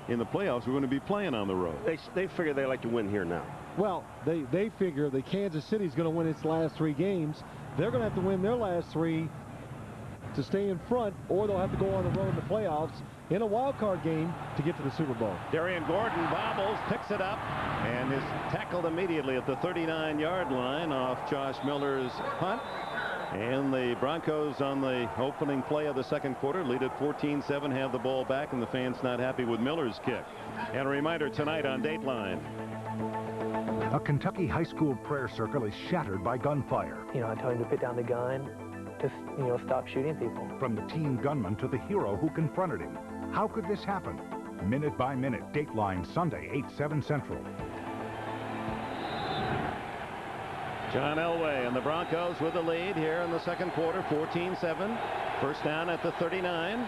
in the playoffs we're going to be playing on the road. They figure they like to win here now. Well, they figure that Kansas City's going to win its last 3 games. They're going to have to win their last 3 to stay in front, or they'll have to go on the road in the playoffs in a wild card game to get to the Super Bowl. Darian Gordon bobbles, picks it up, and is tackled immediately at the 39-yard line off Josh Miller's punt. And the Broncos on the opening play of the second quarter lead at 14-7, have the ball back, and the fans not happy with Miller's kick. And a reminder tonight on Dateline. A Kentucky high school prayer circle is shattered by gunfire. You know, I told him to put down the gun, to, stop shooting people. From the teen gunman to the hero who confronted him. How could this happen? Minute by minute, Dateline Sunday, 8/7 Central. John Elway and the Broncos with the lead here in the second quarter, 14-7. First down at the 39.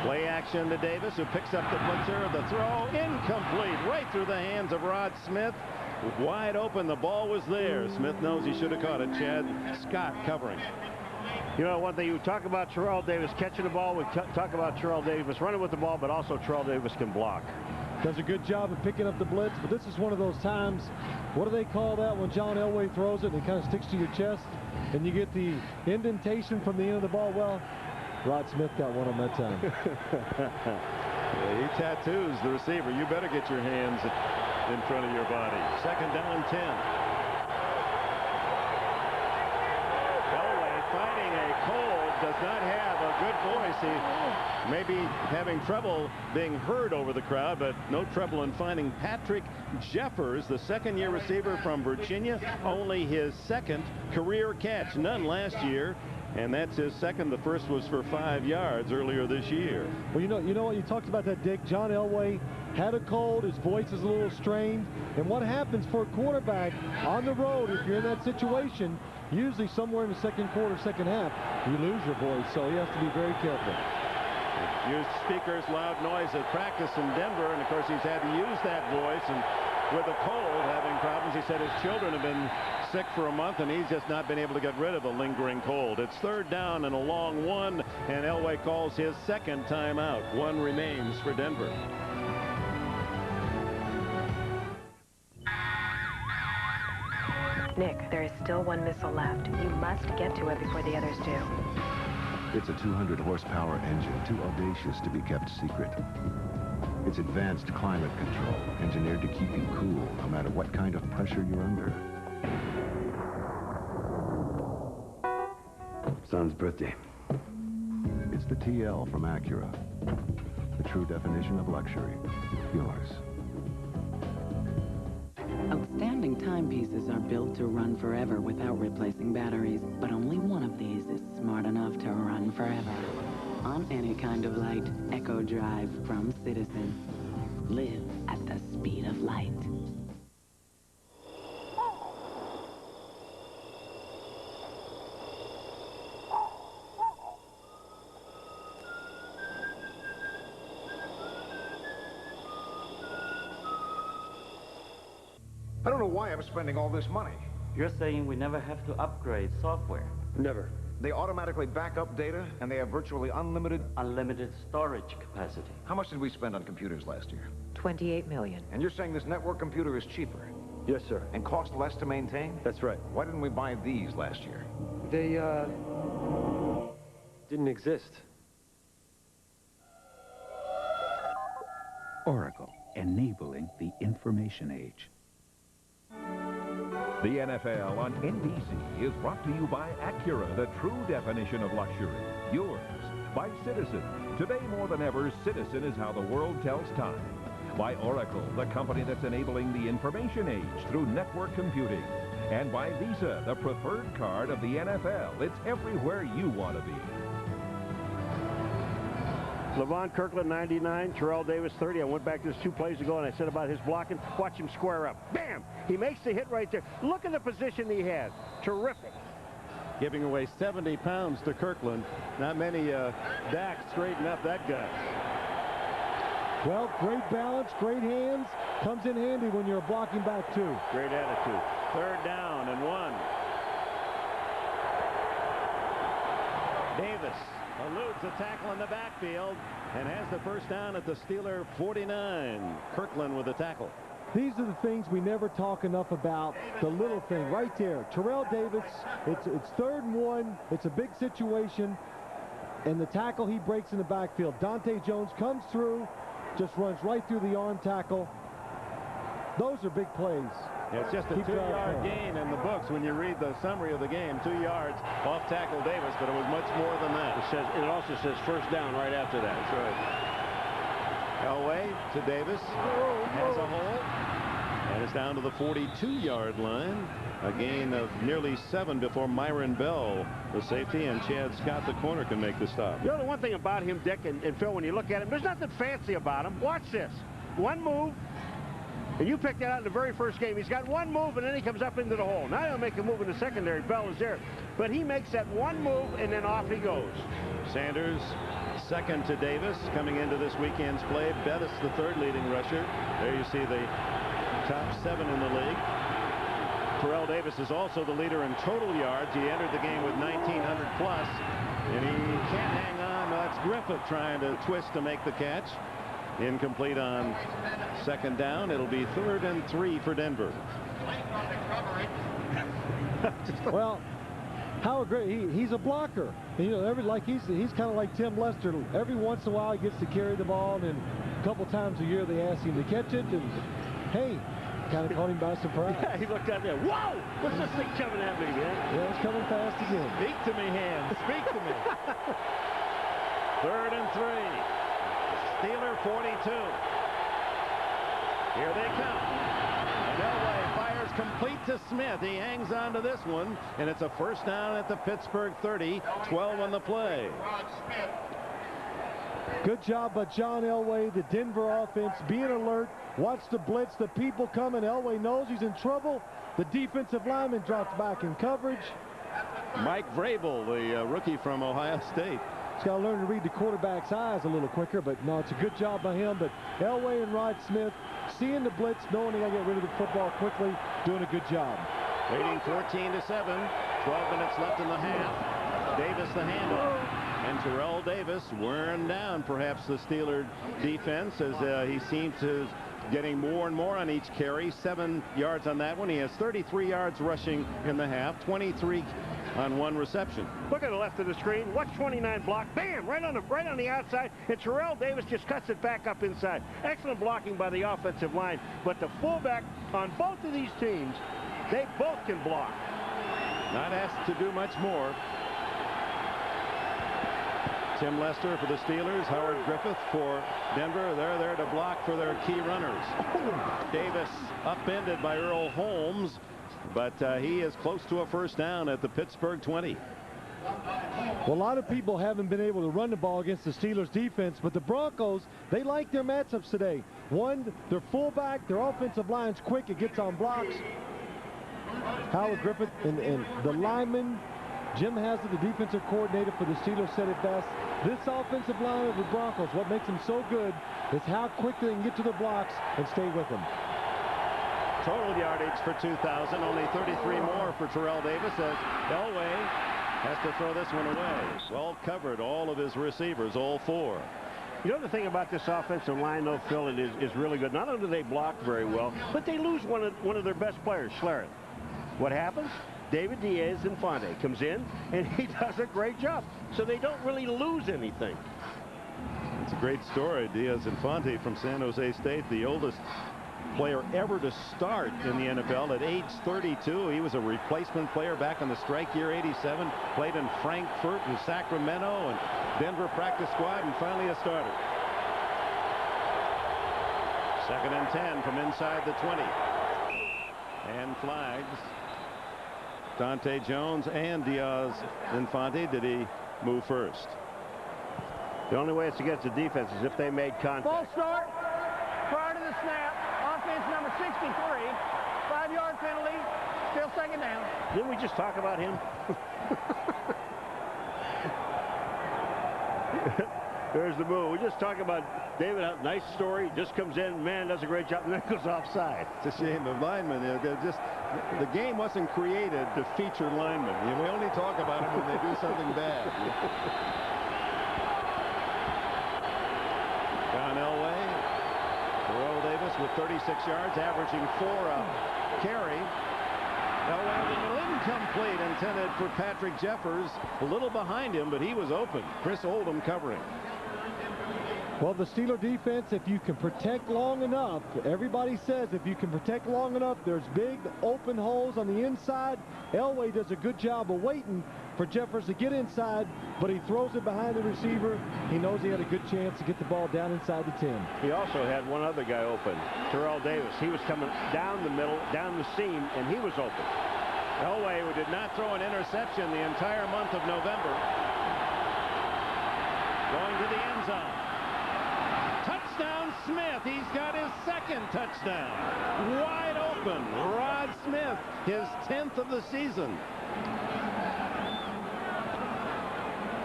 Play action to Davis, who picks up the blitzer. The throw incomplete, right through the hands of Rod Smith. Wide open, the ball was there. Smith knows he should have caught it. Chad Scott covering. You know, one thing, you talk about Terrell Davis catching the ball. We talk about Terrell Davis running with the ball, but also Terrell Davis can block. Does a good job of picking up the blitz, but this is one of those times, what do they call that when John Elway throws it and it kind of sticks to your chest and you get the indentation from the end of the ball? Well, Rod Smith got one on that time. Yeah, he tattoos the receiver. You better get your hands in front of your body. Second down, 10. Elway fighting a cold, does not have a good voice. He may be having trouble being heard over the crowd, but no trouble in finding Patrick Jeffers, the second-year receiver from Virginia. Only his second career catch, none last year. And that's his second. The first was for 5 yards earlier this year. Well, you know what? You talked about that, Dick. John Elway had a cold. His voice is a little strained. And what happens for a quarterback on the road, if you're in that situation, usually somewhere in the second quarter, second half, you lose your voice. So he has to be very careful. Used speakers, loud noise at practice in Denver. And, of course, he's had to use that voice. And with a cold, having problems, he said his children have been sick for a month, and he's just not been able to get rid of a lingering cold. It's third down and a long one, and Elway calls his second timeout. One remains for Denver. Nick, there is still one missile left. You must get to it before the others do. It's a 200 horsepower engine, too audacious to be kept secret. It's advanced climate control, engineered to keep you cool no matter what kind of pressure you're under. Son's birthday. It's the TL from Acura. The true definition of luxury. Yours. Outstanding timepieces are built to run forever without replacing batteries, but only one of these is smart enough to run forever. On any kind of light, Echo Drive from Citizen. Live at the speed of light. I don't know why I'm spending all this money. You're saying we never have to upgrade software? Never. They automatically back up data, and they have virtually unlimited storage capacity. How much did we spend on computers last year? $28 million. And you're saying this network computer is cheaper? Yes, sir. And cost less to maintain? That's right. Why didn't we buy these last year? They, didn't exist. Oracle, enabling the information age. The NFL on NBC is brought to you by Acura, the true definition of luxury. Yours by Citizen. Today more than ever, Citizen is how the world tells time. By Oracle, the company that's enabling the information age through network computing. And by Visa, the preferred card of the NFL. It's everywhere you want to be. Levon Kirkland, 99. Terrell Davis, 30. I went back to this 2 plays ago, and I said about his blocking, watch him square up. Bam! He makes the hit right there. Look at the position he had. Terrific. Giving away 70 pounds to Kirkland. Not many Dak straighten up that guy. Well, great balance, great hands. Comes in handy when you're blocking back, too. Great attitude. Third down and 1. Davis eludes the tackle in the backfield and has the first down at the Steeler 49. Kirkland with the tackle. These are the things we never talk enough about. The little thing right there. Terrell Davis, it's third and 1. It's a big situation. And the tackle he breaks in the backfield. Dante Jones comes through, just runs right through the arm tackle. Those are big plays. It's just a 2-yard gain in the books when you read the summary of the game. 2 yards off tackle Davis, but it was much more than that. It also says first down right after that. That's right. Elway to Davis. Has a hole. And it's down to the 42-yard line. A gain of nearly 7 before Myron Bell, the safety, and Chad Scott, the corner, can make the stop. You know, the one thing about him, Dick and Phil, when you look at him, there's nothing fancy about him. Watch this. One move. And you picked that out in the very first game. He's got one move, and then he comes up into the hole. Now he'll make a move in the secondary. Bell is there. But he makes that one move, and then off he goes. Sanders, second to Davis, coming into this weekend's play. Bettis, the third leading rusher. There you see the top 7 in the league. Terrell Davis is also the leader in total yards. He entered the game with 1,900 plus, and he can't hang on. That's Griffith trying to twist to make the catch. Incomplete on second down. It'll be 3rd and 3 for Denver. Well, Howard Griffith, he's a blocker. And, you know, he's kind of like Tim Lester. Every once in a while he gets to carry the ball, and then a couple times a year they ask him to catch it. And hey, kind of caught him by surprise. Yeah, he looked out there. Whoa! What's this thing coming at me, man? Yeah, it's coming fast again. Speak to me, hands. Speak to me. 3rd and 3. Steeler 42. Here they come. And Elway fires complete to Smith. He hangs on to this one, and it's a first down at the Pittsburgh 30. 12 on the play. Good job by John Elway, the Denver offense, being alert. Watch the blitz, the people coming. Elway knows he's in trouble. The defensive lineman drops back in coverage. Mike Vrabel, the rookie from Ohio State. He's got to learn to read the quarterback's eyes a little quicker, but no, it's a good job by him. But Elway and Rod Smith, seeing the blitz, knowing they got to get rid of the football quickly, doing a good job. Leading 14-7, 12 minutes left in the half. Davis the handoff. And Terrell Davis wearing down perhaps the Steeler defense as he seems to getting more and more on each carry. 7 yards on that one. He has 33 yards rushing in the half, 23 on 1 reception. Look at the left of the screen. Watch 29 block. Bam! Right on the outside. And Terrell Davis just cuts it back up inside. Excellent blocking by the offensive line. But the fullback on both of these teams, they both can block. Not asked to do much more. Tim Lester for the Steelers, Howard Griffith for Denver. They're there to block for their key runners. Davis upended by Earl Holmes, but he is close to a first down at the Pittsburgh 20. Well, a lot of people haven't been able to run the ball against the Steelers defense, but the Broncos, they like their matchups today. One, their fullback, their offensive line's quick, it gets on blocks. Howard Griffith and the lineman, Jim Haslett, the defensive coordinator for the Steelers, said it best. This offensive line of the Broncos, what makes them so good is how quickly they can get to the blocks and stay with them. Total yardage for 2,000, only 33 more for Terrell Davis as Elway has to throw this one away. Well covered, all of his receivers, all 4. You know the thing about this offensive line, though, Phil, it is really good. Not only do they block very well, but they lose one of their best players, Schlereth. What happens? David Diaz-Infante comes in, and he does a great job. So they don't really lose anything. It's a great story. Diaz-Infante from San Jose State, the oldest player ever to start in the NFL at age 32. He was a replacement player back in the strike year 87. Played in Frankfurt and Sacramento and Denver practice squad, and finally a starter. 2nd and 10 from inside the 20. And flags. Dante Jones and Diaz-Infante. Did he move first? The only way it's against the defense is if they made contact. Ball start prior to the snap. Offense number 63. 5-yard penalty. Still 2nd down. Didn't we just talk about him? There's the move. We just talked about David. Nice story. Just comes in, man, does a great job, and then goes offside. It's a shame of linemen. The game wasn't created to feature linemen. We only talk about them when they do something bad. John Elway, Terrell Davis with 36 yards, averaging 4 a carry. Elway with an incomplete intended for Patrick Jeffers. A little behind him, but he was open. Chris Oldham covering. Well, the Steeler defense, if you can protect long enough, everybody says if you can protect long enough, there's big open holes on the inside. Elway does a good job of waiting for Jeffers to get inside, but he throws it behind the receiver. He knows he had a good chance to get the ball down inside the 10. He also had one other guy open, Terrell Davis. He was coming down the middle, down the seam, and he was open. Elway, who did not throw an interception the entire month of November, going to the end zone. Touchdown Smith. He's got his 2nd touchdown. Wide open. Rod Smith, his 10th of the season.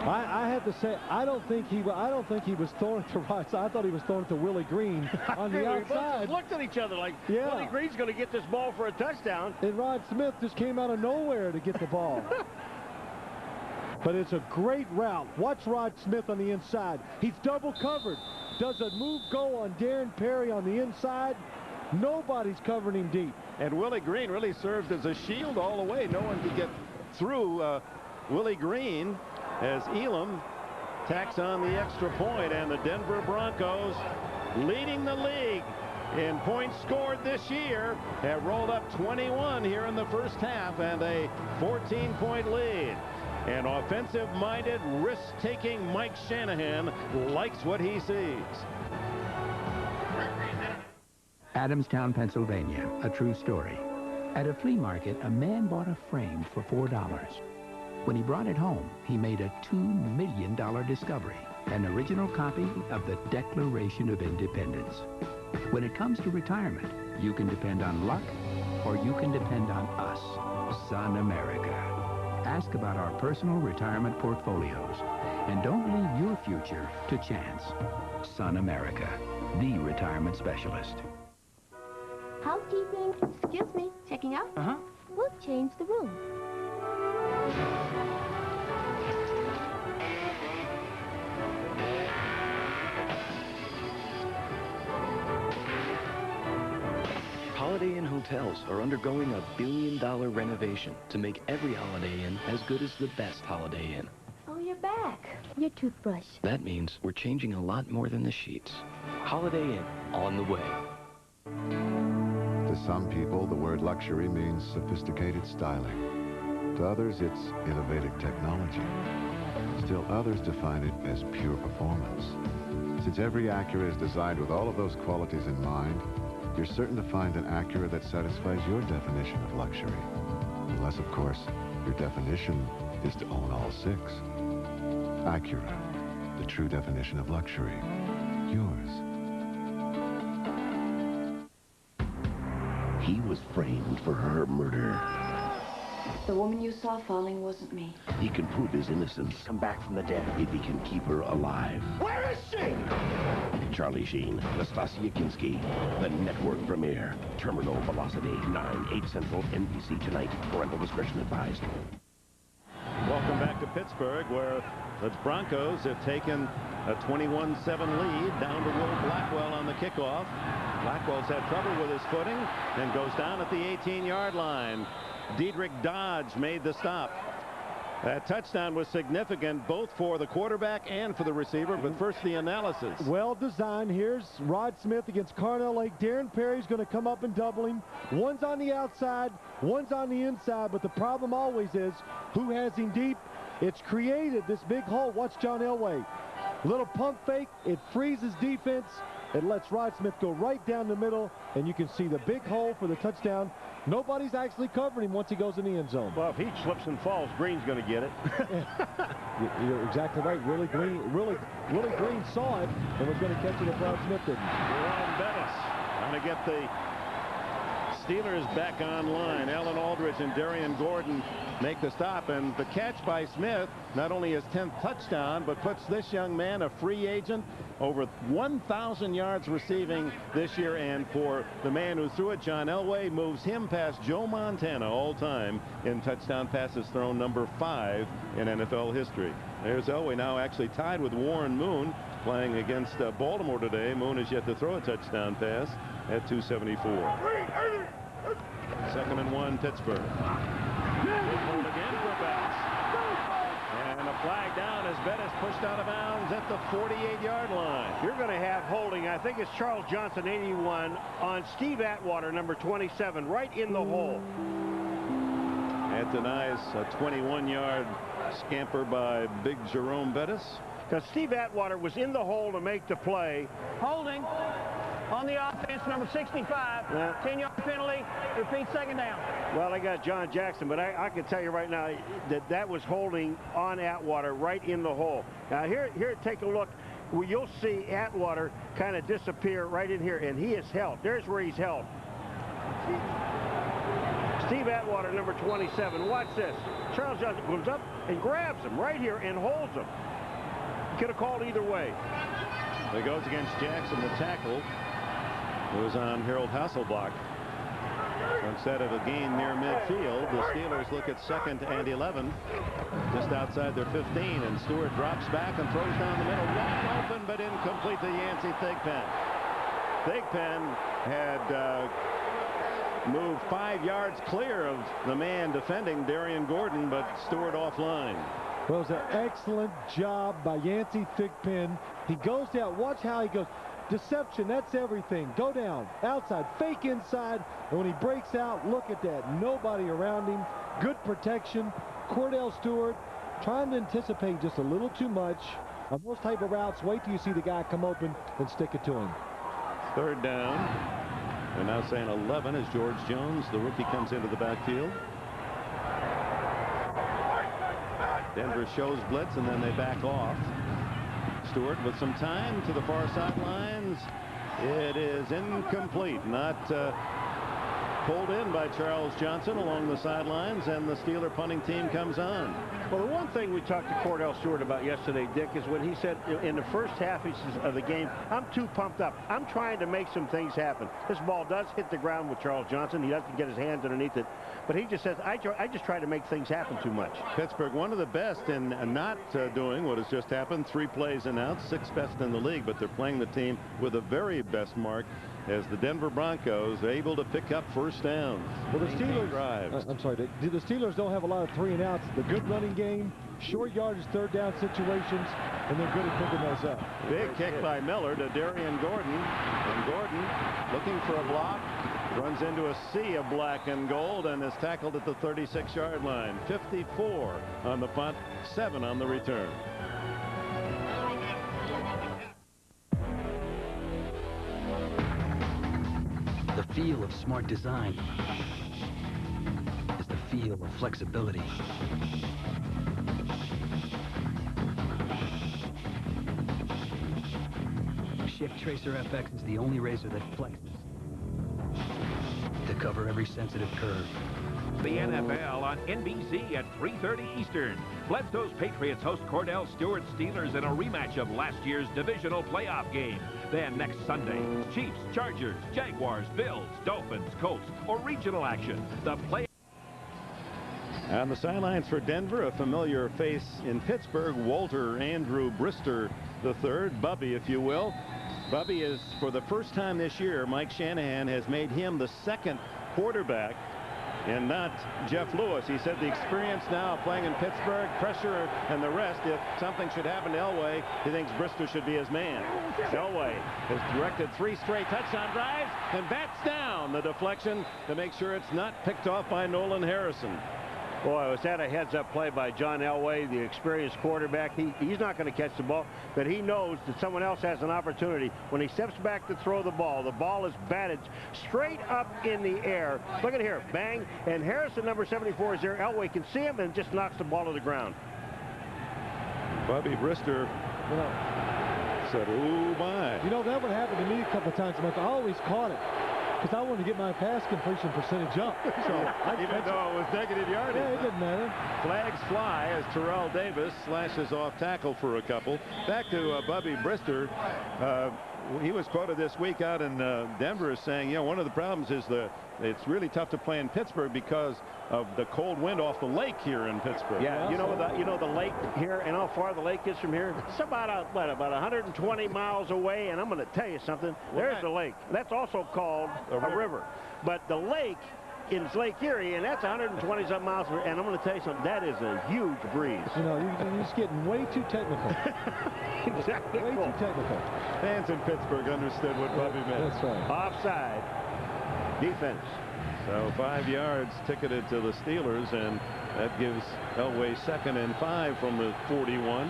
I have to say, I don't think he was throwing it to Rod. I thought he was throwing it to Willie Green on the outside. We looked at each other like, yeah, Willie Green's going to get this ball for a touchdown. And Rod Smith just came out of nowhere to get the ball. But it's a great route. Watch Rod Smith on the inside. He's double covered. Does a move go on Darren Perry on the inside? Nobody's covering him deep. And Willie Green really served as a shield all the way. No one could get through Willie Green as Elam tacks on the extra point, and the Denver Broncos, leading the league in points scored this year, have rolled up 21 here in the first half and a 14-point lead. An offensive-minded, risk-taking Mike Shanahan likes what he sees. Adamstown, Pennsylvania, a true story. At a flea market, a man bought a frame for $4. When he brought it home, he made a $2 million discovery, an original copy of the Declaration of Independence. When it comes to retirement, you can depend on luck, or you can depend on us, Sun America. Ask about our personal retirement portfolios, and don't leave your future to chance. Sun America, the retirement specialist. Housekeeping. Excuse me. Checking out? Uh-huh. We'll change the room. Holiday Inn hotels are undergoing a billion-dollar renovation to make every Holiday Inn as good as the best Holiday Inn. Oh, you're back. Your toothbrush. That means we're changing a lot more than the sheets. Holiday Inn, on the way. To some people, the word luxury means sophisticated styling. To others, it's innovative technology. Still others define it as pure performance. Since every Acura is designed with all of those qualities in mind, you're certain to find an Acura that satisfies your definition of luxury. Unless, of course, your definition is to own all six. Acura, the true definition of luxury. Yours. He was framed for her murder. The woman you saw falling wasn't me. He can prove his innocence. Come back from the dead. If he can keep her alive. Where is she? Charlie Sheen, Nastasia Kinski, the network premiere. Terminal Velocity, 9/8 Central, NBC tonight. Parental discretion advised. Welcome back to Pittsburgh, where the Broncos have taken a 21-7 lead down to Will Blackwell on the kickoff. Blackwell's had trouble with his footing and goes down at the 18-yard line. Diedrich Dodge made the stop. That touchdown was significant both for the quarterback and for the receiver, but first the analysis. Well designed. Here's Rod Smith against Carnell Lake. Darren Perry's going to come up and double him. One's on the outside, one's on the inside, but the problem always is who has him deep. It's created this big hole. Watch John Elway. Little pump fake. It freezes defense. It lets Rod Smith go right down the middle, and you can see the big hole for the touchdown. Nobody's actually covering him once he goes in the end zone. Well, if he slips and falls, Green's going to get it. You're exactly right. Willie Green saw it and was going to catch it if Rod Smith didn't. Jerome Bettis trying to get the Steelers back online. Alan Aldrich and Darian Gordon make the stop, and the catch by Smith, not only his 10th touchdown, but puts this young man, a free agent, over 1,000 yards receiving this year. And for the man who threw it, John Elway, moves him past Joe Montana all time in touchdown passes thrown, number 5 in NFL history. There's Elway now actually tied with Warren Moon, playing against Baltimore today. Moon has yet to throw a touchdown pass at 274. 2nd and 1, Pittsburgh. Hold again for Bettis. And a flag down as Bettis pushed out of bounds at the 48-yard line. You're going to have holding, I think it's Charles Johnson, 81, on Steve Atwater, number 27, right in the hole. That denies a 21-yard scamper by big Jerome Bettis. Because Steve Atwater was in the hole to make the play. Holding on the offense, number 65. 10-yard penalty. Repeat, 2nd down. Well, they got John Jackson, but I can tell you right now that was holding on Atwater right in the hole. Now, here, take a look. You'll see Atwater kind of disappear right in here, and he is held. There's where he's held. Steve Atwater, number 27. Watch this. Charles Johnson comes up and grabs him right here and holds him. Could have called either way. It goes against Jackson, the tackle. It was on Harold Hasselbach. Instead of a gain near midfield, the Steelers look at 2nd and 11, just outside their 15, and Stewart drops back and throws down the middle, wide open, but incomplete to Yancey Thigpen. Thigpen had moved 5 yards clear of the man defending Darian Gordon, but Stewart offline. Well, it was an excellent job by Yancey Thigpen. He goes down. Watch how he goes. Deception, that's everything. Go down, outside, fake inside, and when he breaks out, look at that. Nobody around him. Good protection. Cordell Stewart trying to anticipate just a little too much. On those type of routes, wait till you see the guy come open and stick it to him. 3rd down. They're now saying 11 as George Jones, the rookie, comes into the backfield. Denver shows blitz, and then they back off. Stewart with some time to the far sidelines. It is incomplete. Not pulled in by Charles Johnson along the sidelines, and the Steeler punting team comes on. Well, the one thing we talked to Cordell Stewart about yesterday, Dick, is when he said in the first half of the game, I'm too pumped up. I'm trying to make some things happen. This ball does hit the ground with Charles Johnson. He doesn't get his hands underneath it. But he just says, I just try to make things happen too much. Pittsburgh, one of the best in not doing what has just happened. 3 plays announced, 6th best in the league, but they're playing the team with the very best mark as the Denver Broncos are able to pick up first downs. Well, the Steelers, I'm sorry, the Steelers don't have a lot of 3 and outs. The good running game, short yardage, 3rd down situations, and they're good at picking those up. Big kick by Miller to Darian Gordon, and Gordon looking for a block, runs into a sea of black and gold and is tackled at the 36-yard line. 54 on the punt, 7 on the return. The feel of smart design is the feel of flexibility. Shift Tracer FX is the only razor that flexes to cover every sensitive curve. The NFL on NBC at 3:30 Eastern. Bledsoe's Patriots host Cordell Stewart's Steelers in a rematch of last year's divisional playoff game. Then next Sunday, Chiefs, Chargers, Jaguars, Bills, Dolphins, Colts, or regional action. The play. On the sidelines for Denver, a familiar face in Pittsburgh, Walter Andrew Brister III, Bubby, if you will. Bubby is, for the first time this year, Mike Shanahan has made him the 2nd quarterback and not Jeff Lewis. He said the experience now of playing in Pittsburgh, pressure and the rest, if something should happen to Elway, he thinks Brister should be his man. Elway has directed 3 straight touchdown drives and bats down the deflection to make sure it's not picked off by Nolan Harrison. Boy, was that a heads-up play by John Elway, the experienced quarterback. He's not going to catch the ball, but he knows that someone else has an opportunity. When he steps back to throw the ball is batted straight up in the air. Look at here, bang, and Harrison, number 74, is there. Elway can see him and just knocks the ball to the ground. Bobby Brister said, "Oh my." You know, that would happen to me a couple of times. I always caught it, because I wanted to get my pass completion percentage up. So even though it was negative yardage. Yeah, it didn't matter. Flags fly as Terrell Davis slashes off tackle for a couple. Back to Bubby Brister. He was quoted this week out in Denver as saying, you know, one of the problems is it's really tough to play in Pittsburgh because of the cold wind off the lake here in Pittsburgh. Yeah, you know the lake here, and how far the lake is from here? It's about 120 miles away, and I'm going to tell you something. There's the lake. That's also called a river. But the lake is Lake Erie, and that's 120-something miles, and I'm going to tell you something. That is a huge breeze. You know, you're just getting way too technical. Exactly. Way too technical. Fans in Pittsburgh understood what Bubby meant. That's right. Offside. Defense. So 5 yards ticketed to the Steelers, and that gives Elway 2nd and 5 from the 41.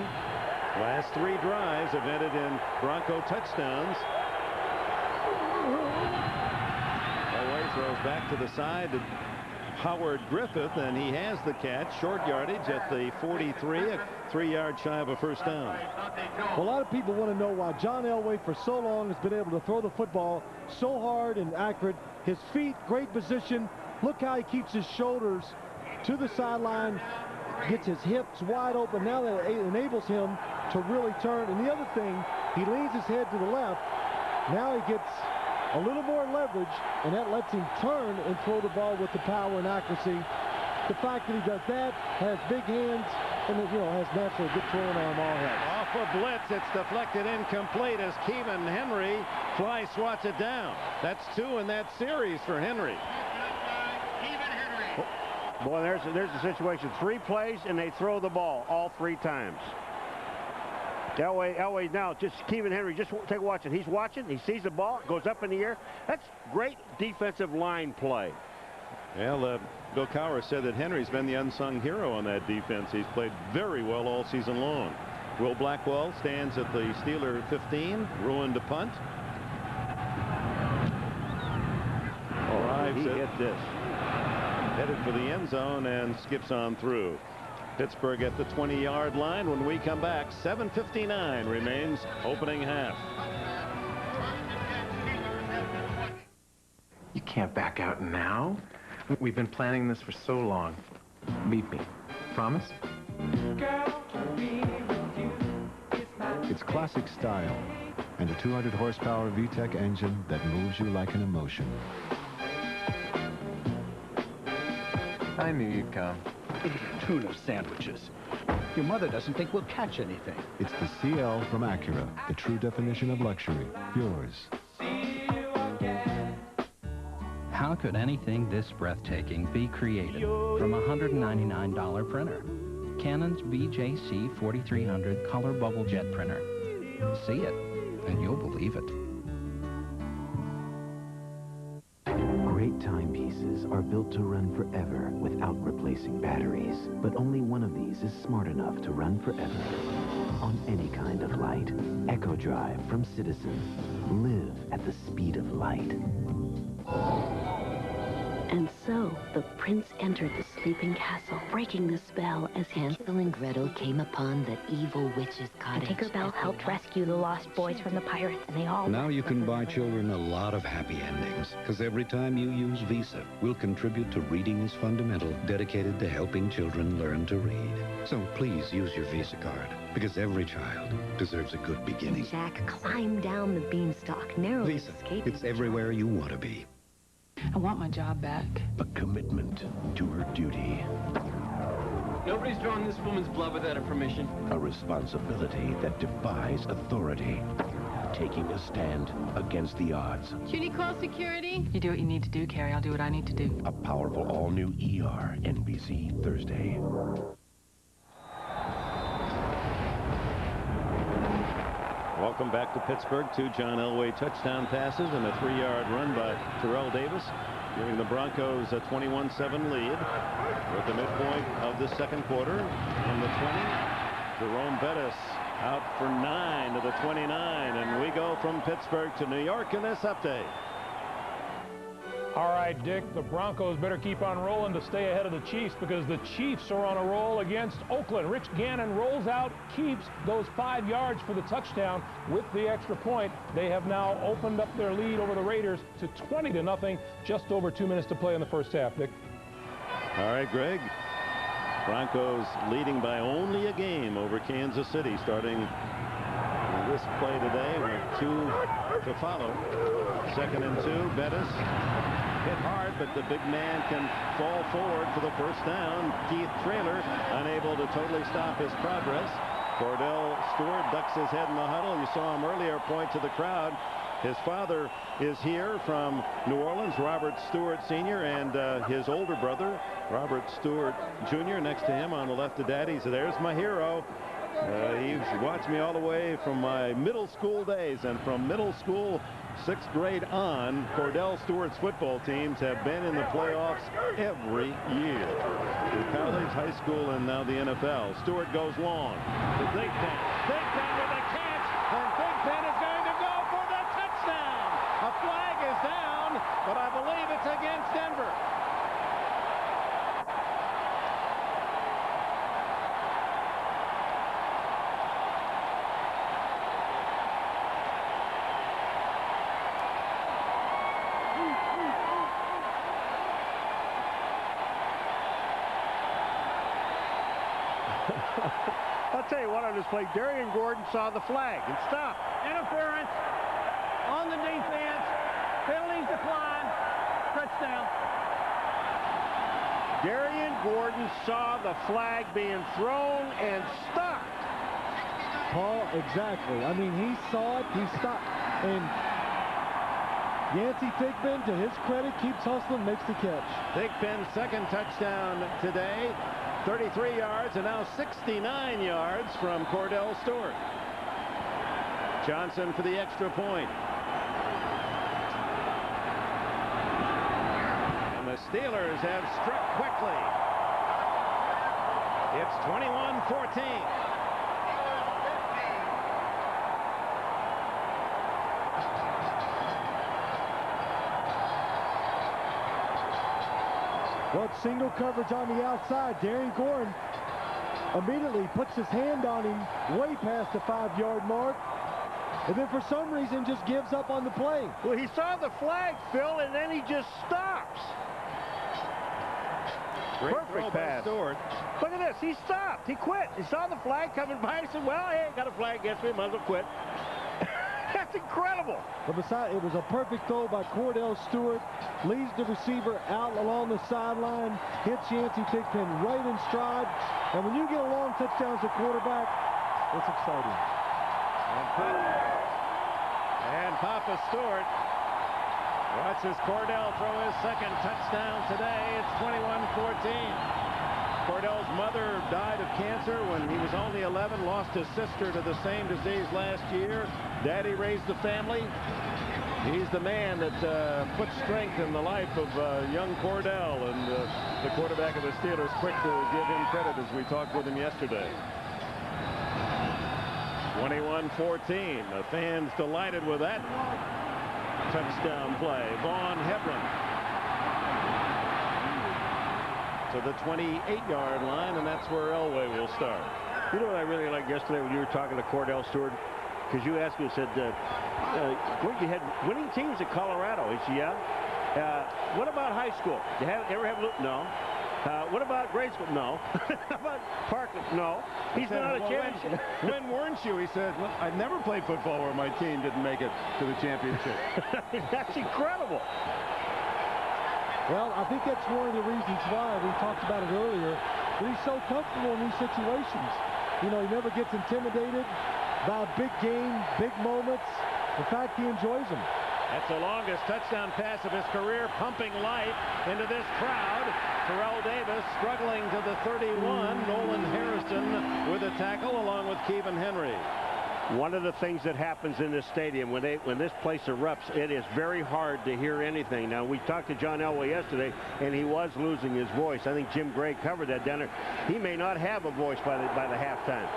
Last 3 drives have ended in Bronco touchdowns. Elway throws back to the side to Howard Griffith, and he has the catch. Short yardage at the 43, a 3-yard shy of a first down. Well, a lot of people want to know why John Elway for so long has been able to throw the football so hard and accurate. His feet, great position. Look how he keeps his shoulders to the sideline, gets his hips wide open. Now that enables him to really turn. And the other thing, he leans his head to the left. Now he gets a little more leverage, and that lets him turn and throw the ball with the power and accuracy. The fact that he does that, has big hands, and has naturally a good throwing arm all has. Off a blitz, it's deflected incomplete as Kevin Henry fly swats it down. That's 2 in that series for Henry. Boy, there's the situation. 3 plays, and they throw the ball all 3 times. Elway now, just Keevan Henry, just take a watch it. He's watching. He sees the ball, goes up in the air. That's great defensive line play. Well, Bill Cowher said that Henry's been the unsung hero on that defense. He's played very well all season long. Will Blackwell stands at the Steeler 15, ruined a punt. He hit this. Headed for the end zone and skips on through. Pittsburgh at the 20-yard line. When we come back, 7:59 remains opening half. You can't back out now. We've been planning this for so long. Meet me. Promise? It's classic style and a 200 horsepower VTEC engine that moves you like an emotion. I knew you'd come. Tuna sandwiches. Your mother doesn't think we'll catch anything. It's the CL from Acura, the true definition of luxury. Yours. How could anything this breathtaking be created from a $199 printer? Canon's BJC 4300 color bubble jet printer. See it, and you'll believe it. Great timepieces are built to run forever without replacing batteries. But only one of these is smart enough to run forever on any kind of light. Echo Drive from Citizen. Live at the speed of light. And so, the prince entered the sleeping castle, breaking the spell as Hansel and Gretel came upon the evil witch's cottage. And Tinkerbell helped rescue the lost boys from the pirates, and they all... Now you can buy children a lot of happy endings, because every time you use Visa, we'll contribute to Reading is Fundamental, dedicated to helping children learn to read. So please use your Visa card, because every child deserves a good beginning. Jack climbed down the beanstalk, narrowly Visa, escaping. it's everywhere you want to be. I want my job back. A commitment to her duty. Nobody's drawing this woman's blood without her permission. A responsibility that defies authority. Taking a stand against the odds. Do you need call security? You do what you need to do, Carrie. I'll do what I need to do. A powerful all-new ER, NBC, Thursday. Welcome back to Pittsburgh. 2 John Elway touchdown passes and a 3-yard run by Terrell Davis, giving the Broncos a 21-7 lead. We're at the midpoint of the second quarter. From the 20, Jerome Bettis out for 9 to the 29, and we go from Pittsburgh to New York in this update. All right, Dick, the Broncos better keep on rolling to stay ahead of the Chiefs, because the Chiefs are on a roll against Oakland. Rich Gannon rolls out, keeps, goes 5 yards for the touchdown with the extra point. They have now opened up their lead over the Raiders to 20-0, just over 2 minutes to play in the first half, Dick. All right, Greg. Broncos leading by only a game over Kansas City, starting this play today with 2 to follow. 2nd and 2, Bettis hit hard, but the big man can fall forward for the first down. Keith Traylor unable to totally stop his progress. Cordell Stewart ducks his head in the huddle. You saw him earlier point to the crowd. His father is here from New Orleans, Robert Stewart Sr., and his older brother, Robert Stewart Jr., next to him on the left of Daddy. So there's my hero. He's watched me all the way from my middle school days, and from middle school, 6th grade on, Cordell Stewart's football teams have been in the playoffs every year. Through college, high school, and now the NFL. Stewart goes long to Big Ten. Big Ten with a catch, and Big Ten is going to go for the touchdown. A flag is down, but I believe it's against Denver. I'll tell you what, on this play, Darian Gordon saw the flag and stopped. Interference on the defense. Penalties decline. Touchdown. Darian Gordon saw the flag being thrown and stopped. Paul, exactly. I mean, he saw it, he stopped. And Yancey Thigpen, to his credit, keeps hustling, makes the catch. Thigpen's second touchdown today, 33 yards, and now 69 yards from Cordell Stewart. Johnson for the extra point. And the Steelers have struck quickly. It's 21-14. Well, single coverage on the outside. Darren Gordon immediately puts his hand on him way past the 5-yard mark. And then for some reason just gives up on the play. Well, he saw the flag, Phil, and then he just stops. Great Perfect pass. Look at this. He stopped. He quit. He saw the flag coming by. He said, well, hey, got a flag against me. Might as well quit. That's incredible. But besides, it was a perfect throw by Cordell Stewart. Leads the receiver out along the sideline. Hits Yancey Thigpen right in stride. And when you get a long touchdown as a quarterback, it's exciting. And Papa Stewart watches Cordell throw his second touchdown today. It's 21-14. Cordell's mother died of cancer when he was only 11, lost his sister to the same disease last year. Daddy raised the family. He's the man that put strength in the life of young Cordell, and the quarterback of the Steelers quick to give him credit as we talked with him yesterday. 21-14. The fans delighted with that touchdown play. Vaughn Hebron to the 28-yard line, and that's where Elway will start. You know what I really liked yesterday when you were talking to Cordell Stewart? Because you asked me, said, you had winning teams at Colorado. He said, yeah. What about high school? Ever have no? What about grade school? No. How about Parkland? No. He's not a championship. When weren't you? He said, well, I've never played football where my team didn't make it to the championship. That's incredible. Well, I think that's one of the reasons why we talked about it earlier. He's so comfortable in these situations. You know, he never gets intimidated by a big game, big moments. In fact, he enjoys them. That's the longest touchdown pass of his career, pumping life into this crowd. Terrell Davis struggling to the 31. Nolan Harrison with a tackle along with Kevin Henry. One of the things that happens in this stadium when this place erupts, it is very hard to hear anything. Now, we talked to John Elway yesterday, and he was losing his voice. I think Jim Gray covered that down there. He may not have a voice by the halftime.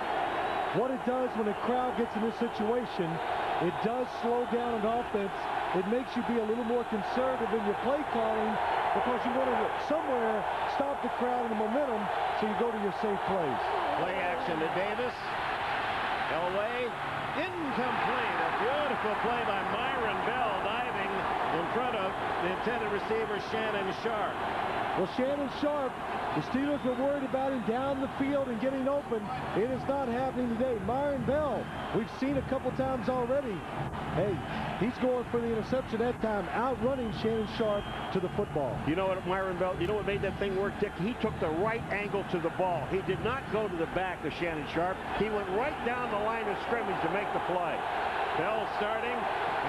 What it does when a crowd gets in this situation, it does slow down an offense. It makes you be a little more conservative in your play calling because you want to somewhere stop the crowd and the momentum, so you go to your safe plays. Play action to Davis. Elway, incomplete. A beautiful play by Myron Bell, diving in front of the intended receiver, Shannon Sharp. Well, Shannon Sharp, the Steelers were worried about him down the field and getting open. It is not happening today. Myron Bell, we've seen a couple times already. Hey, he's going for the interception that time, outrunning Shannon Sharp to the football. You know what, Myron Bell, you know what made that thing work, Dick? He took the right angle to the ball. He did not go to the back of Shannon Sharp. He went right down the line of scrimmage to make the play. Bell starting,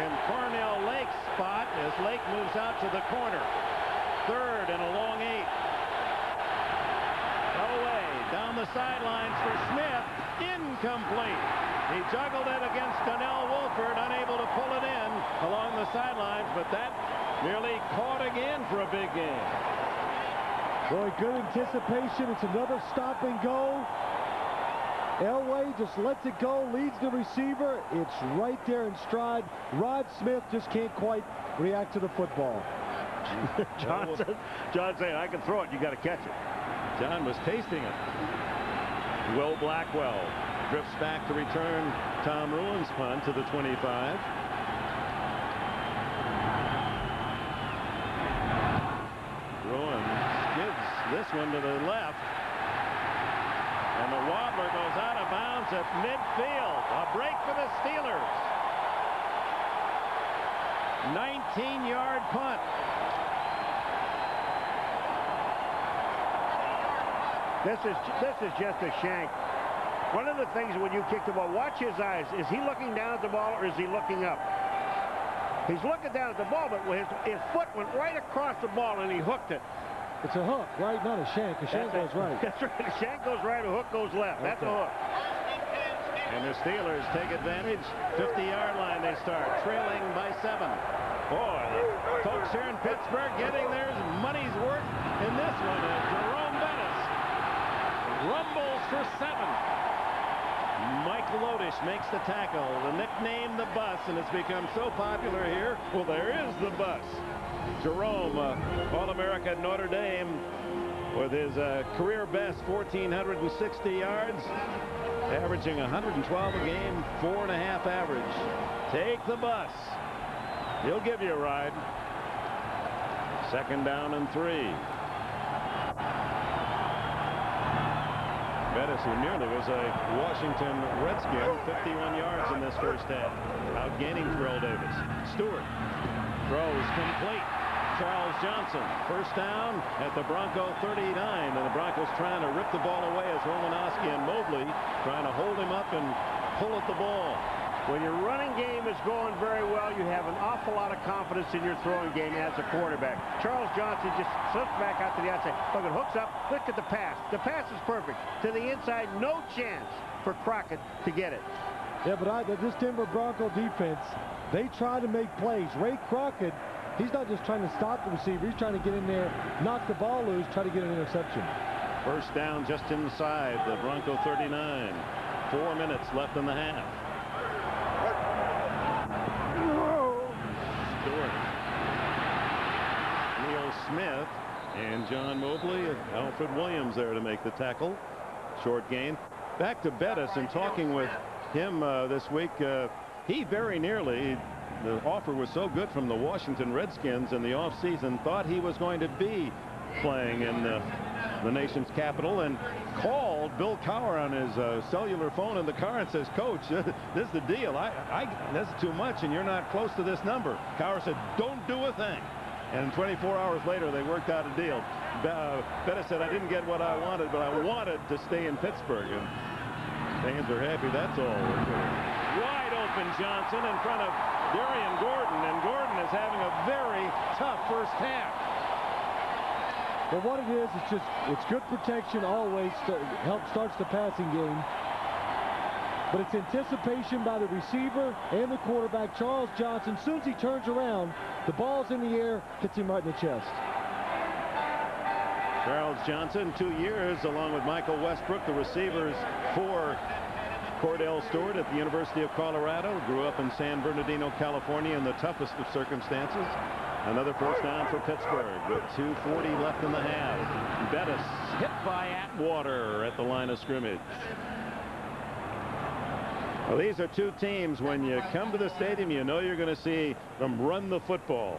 and Cornell Lake's spot as Lake moves out to the corner. Third and a long 8. Elway down the sidelines for Smith. Incomplete. He juggled it against Donnell Wolford, unable to pull it in along the sidelines, but that nearly caught again for a big game. Boy, good anticipation. It's another stop and go. Elway just lets it go, leads the receiver. It's right there in stride. Rod Smith just can't quite react to the football. John saying, I can throw it, you got to catch it. John was tasting it. Will Blackwell drifts back to return Tom Ruin's punt to the 25. Ruin gives this one to the left. And the wobbler goes out of bounds at midfield. A break for the Steelers. 19-yard punt. This is just a shank. One of the things when you kick the ball, watch his eyes. Is he looking down at the ball or is he looking up? He's looking down at the ball, but his foot went right across the ball, and he hooked it. It's a hook, right? Not a shank. A shank goes right. That's right. A shank goes right, a hook goes left. Okay. That's a hook. And the Steelers take advantage. 50-yard line they start, trailing by 7. Boy, the folks here in Pittsburgh getting their money's worth in this one. Jerome Bettis rumbles for 7. Mike Lodish makes the tackle. The nickname the Bus, and it's become so popular here. Well, there is the Bus. Jerome, All-America Notre Dame, with his career best 1,460 yards, averaging 112 a game, 4.5 average. Take the Bus. He'll give you a ride. 2nd down and 3. Bettis, who nearly was a Washington Redskin, 51 yards in this first half. Outgaining Terrell Davis. Stewart throws complete. Charles Johnson, 1st down at the Bronco 39, and the Broncos trying to rip the ball away as Romanowski and Mobley trying to hold him up and pull at the ball. When your running game is going very well, you have an awful lot of confidence in your throwing game as a quarterback. Charles Johnson just slips back out to the outside. Look, it hooks up. Look at the pass. The pass is perfect. To the inside, no chance for Crockett to get it. Yeah, but this Denver Bronco defense, they try to make plays. Ray Crockett, he's not just trying to stop the receiver. He's trying to get in there, knock the ball loose, try to get an interception. 1st down just inside the Bronco 39. 4 minutes left in the half. Stewart, Leo Smith, and John Mobley and Alfred Williams there to make the tackle. Short gain. Back to Bettis, and talking with him this week, he very nearly, the offer was so good from the Washington Redskins in the offseason, thought he was going to be playing in the nation's capital, and called Bill Cowher on his cellular phone in the car and says, "Coach, this is the deal. This is too much, and you're not close to this number." Cowher said, "Don't do a thing." And 24 hours later, they worked out a deal. Bettis said, "I didn't get what I wanted, but I wanted to stay in Pittsburgh." And fans are happy. That's all. Wide open Johnson in front of Darian Gordon, and Gordon is having a very tough first half. Well, what it is, it's good protection always, starts the passing game. But it's anticipation by the receiver and the quarterback, Charles Johnson. As soon as he turns around, the ball's in the air, hits him right in the chest. Charles Johnson, 2 years, along with Michael Westbrook, the receivers for Cordell Stewart at the University of Colorado. Grew up in San Bernardino, California, in the toughest of circumstances. Another 1st down for Pittsburgh with 2:40 left in the half. Bettis hit by Atwater at the line of scrimmage. Well, these are two teams, when you come to the stadium, you know you're going to see them run the football.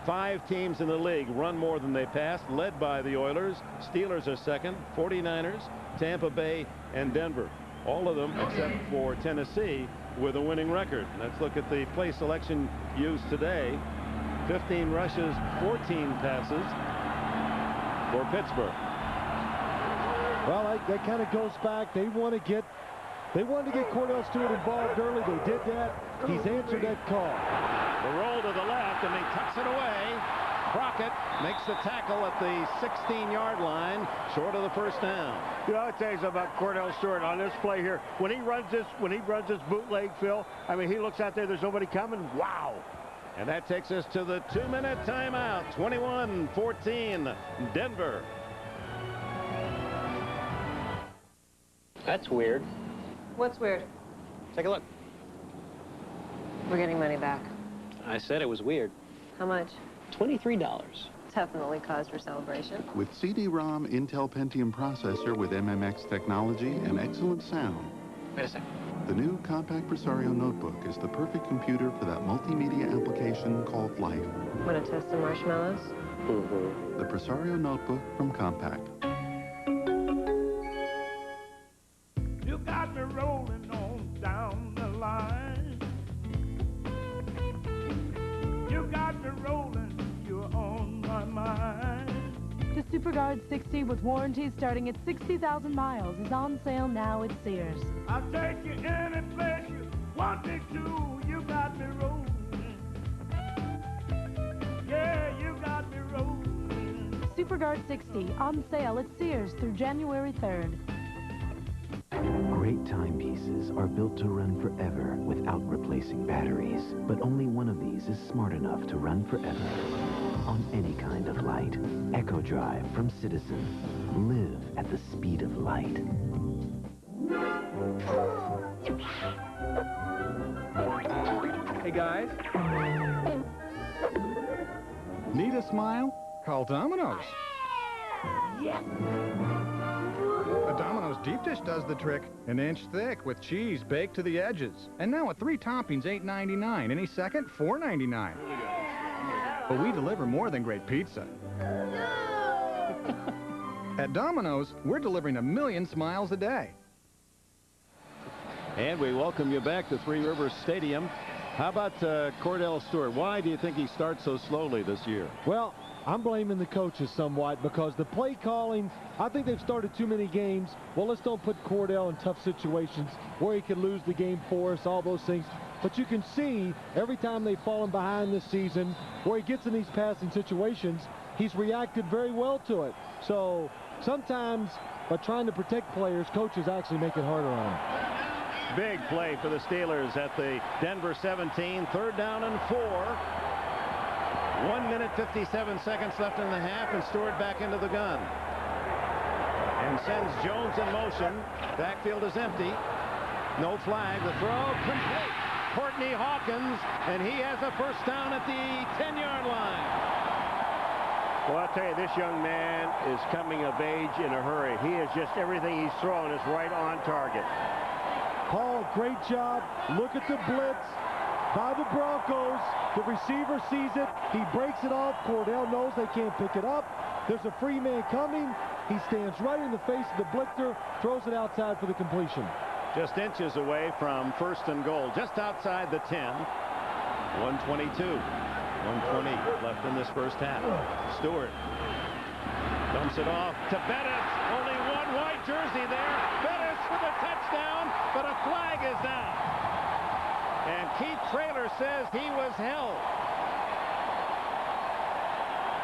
5 teams in the league run more than they pass, led by the Oilers. Steelers are 2nd, 49ers, Tampa Bay, and Denver. All of them, except for Tennessee, with a winning record. Let's look at the play selection used today. 15 rushes, 14 passes for Pittsburgh. Well, that kind of goes back. They wanted to get Cordell Stewart involved early. They did that. He's answered that call. The roll to the left, and he tucks it away. Crockett makes the tackle at the 16-yard line, short of the 1st down. You know, I'll tell you something about Cordell Stewart on this play here. When he runs this bootleg, Phil, I mean, he looks out there, there's nobody coming. Wow. And that takes us to the 2-minute timeout. 21-14, Denver. That's weird. What's weird? Take a look. We're getting money back. I said it was weird. How much? $23. Definitely cause for celebration. With CD-ROM Intel Pentium processor with MMX technology and excellent sound. Wait a second. The new compact Presario notebook is the perfect computer for that multimedia application called life. Want to test some marshmallows? Mm-hmm. The Presario notebook from Compaq. You got me rolling on down the line. You got me rolling, you're on my mind. The SuperGuard 60 with warranty starting at 60,000 miles is on sale now at Sears. I'll take you any place you want me to. You got me rolling. SuperGuard 60 on sale at Sears through January 3rd. Great timepieces are built to run forever without replacing batteries. But only one of these is smart enough to run forever on any kind of light. Echo Drive from Citizen. Live at the speed of light. Hey, guys. Need a smile? Call Domino's. Yes! A Domino's deep dish does the trick. An inch thick with cheese baked to the edges. And now with 3 toppings, $8.99. Any second, $4.99. But we deliver more than great pizza. At Domino's, we're delivering 1 million smiles a day. And we welcome you back to Three Rivers Stadium. How about Cordell Stewart? Why do you think he starts so slowly this year? Well, I'm blaming the coaches somewhat because the play calling, I think they've started too many games. Well, let's don't put Cordell in tough situations where he could lose the game for us, all those things. But you can see every time they've fallen behind this season, where he gets in these passing situations, he's reacted very well to it. So sometimes by trying to protect players, coaches actually make it harder on them. Big play for the Steelers at the Denver 17, 3rd down and 4. 1 minute, 57 seconds left in the half, and Stewart back into the gun. And sends Jones in motion. Backfield is empty. No flag. The throw complete. Courtney Hawkins, and he has a first down at the 10-yard line. Well, I'll tell you, this young man is coming of age in a hurry. He is just, everything he's throwing is right on target. Paul, great job. Look at the blitz by the Broncos. The receiver sees it. He breaks it off. Cordell knows they can't pick it up. There's a free man coming. He stands right in the face of the blitzer, throws it outside for the completion. Just inches away from 1st and goal, just outside the 10. 122. 120 left in this first half. Stewart dumps it off to Bettis. Only one white jersey there. Bettis for the touchdown, but a flag is down. And Keith Traylor says he was held.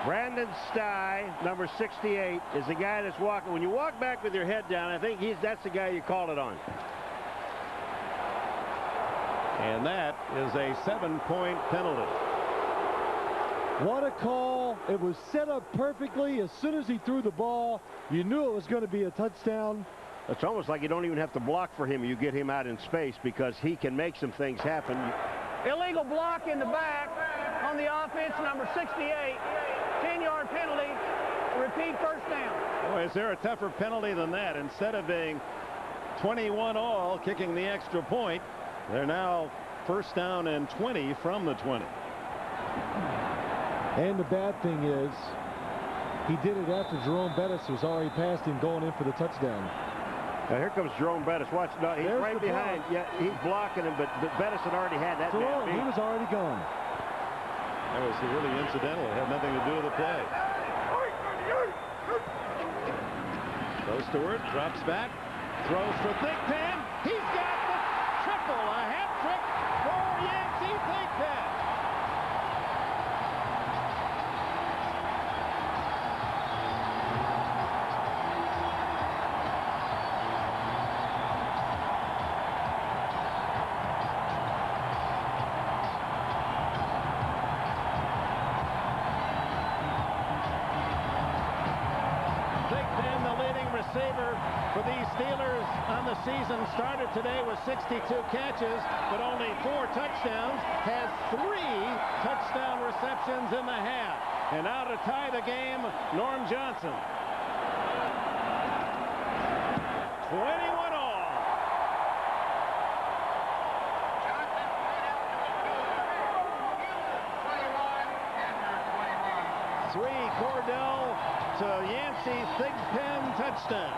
Brandon Stye, number 68, is the guy that's walking. When you walk back with your head down, I think that's the guy you called it on. And that is a 7-point penalty. What a call. It was set up perfectly. As soon as he threw the ball, you knew it was going to be a touchdown. It's almost like you don't even have to block for him. You get him out in space because he can make some things happen. Illegal block in the back on the offense, number 68. 10-yard penalty. Repeat first down. Boy, is there a tougher penalty than that? Instead of being 21-all, kicking the extra point, they're now first down and 20 from the 20. And the bad thing is, he did it after Jerome Bettis was already past him going in for the touchdown. Now here comes Jerome Bettis. Watch, no, he's There's right behind. block. Yeah, he's blocking him, but Bettis had already had that man beat. He was already gone. That was really incidental. It had nothing to do with the play. So Stewart drops back, throws for Thigpen. He's got the triple, a hat trick for Yancey Thigpen. Receiver for these Steelers on the season, started today with 62 catches, but only 4 touchdowns, has 3 touchdown receptions in the half. And now to tie the game, Norm Johnson. 21 all. Three Cordell to Yancey Thigpen touchdown.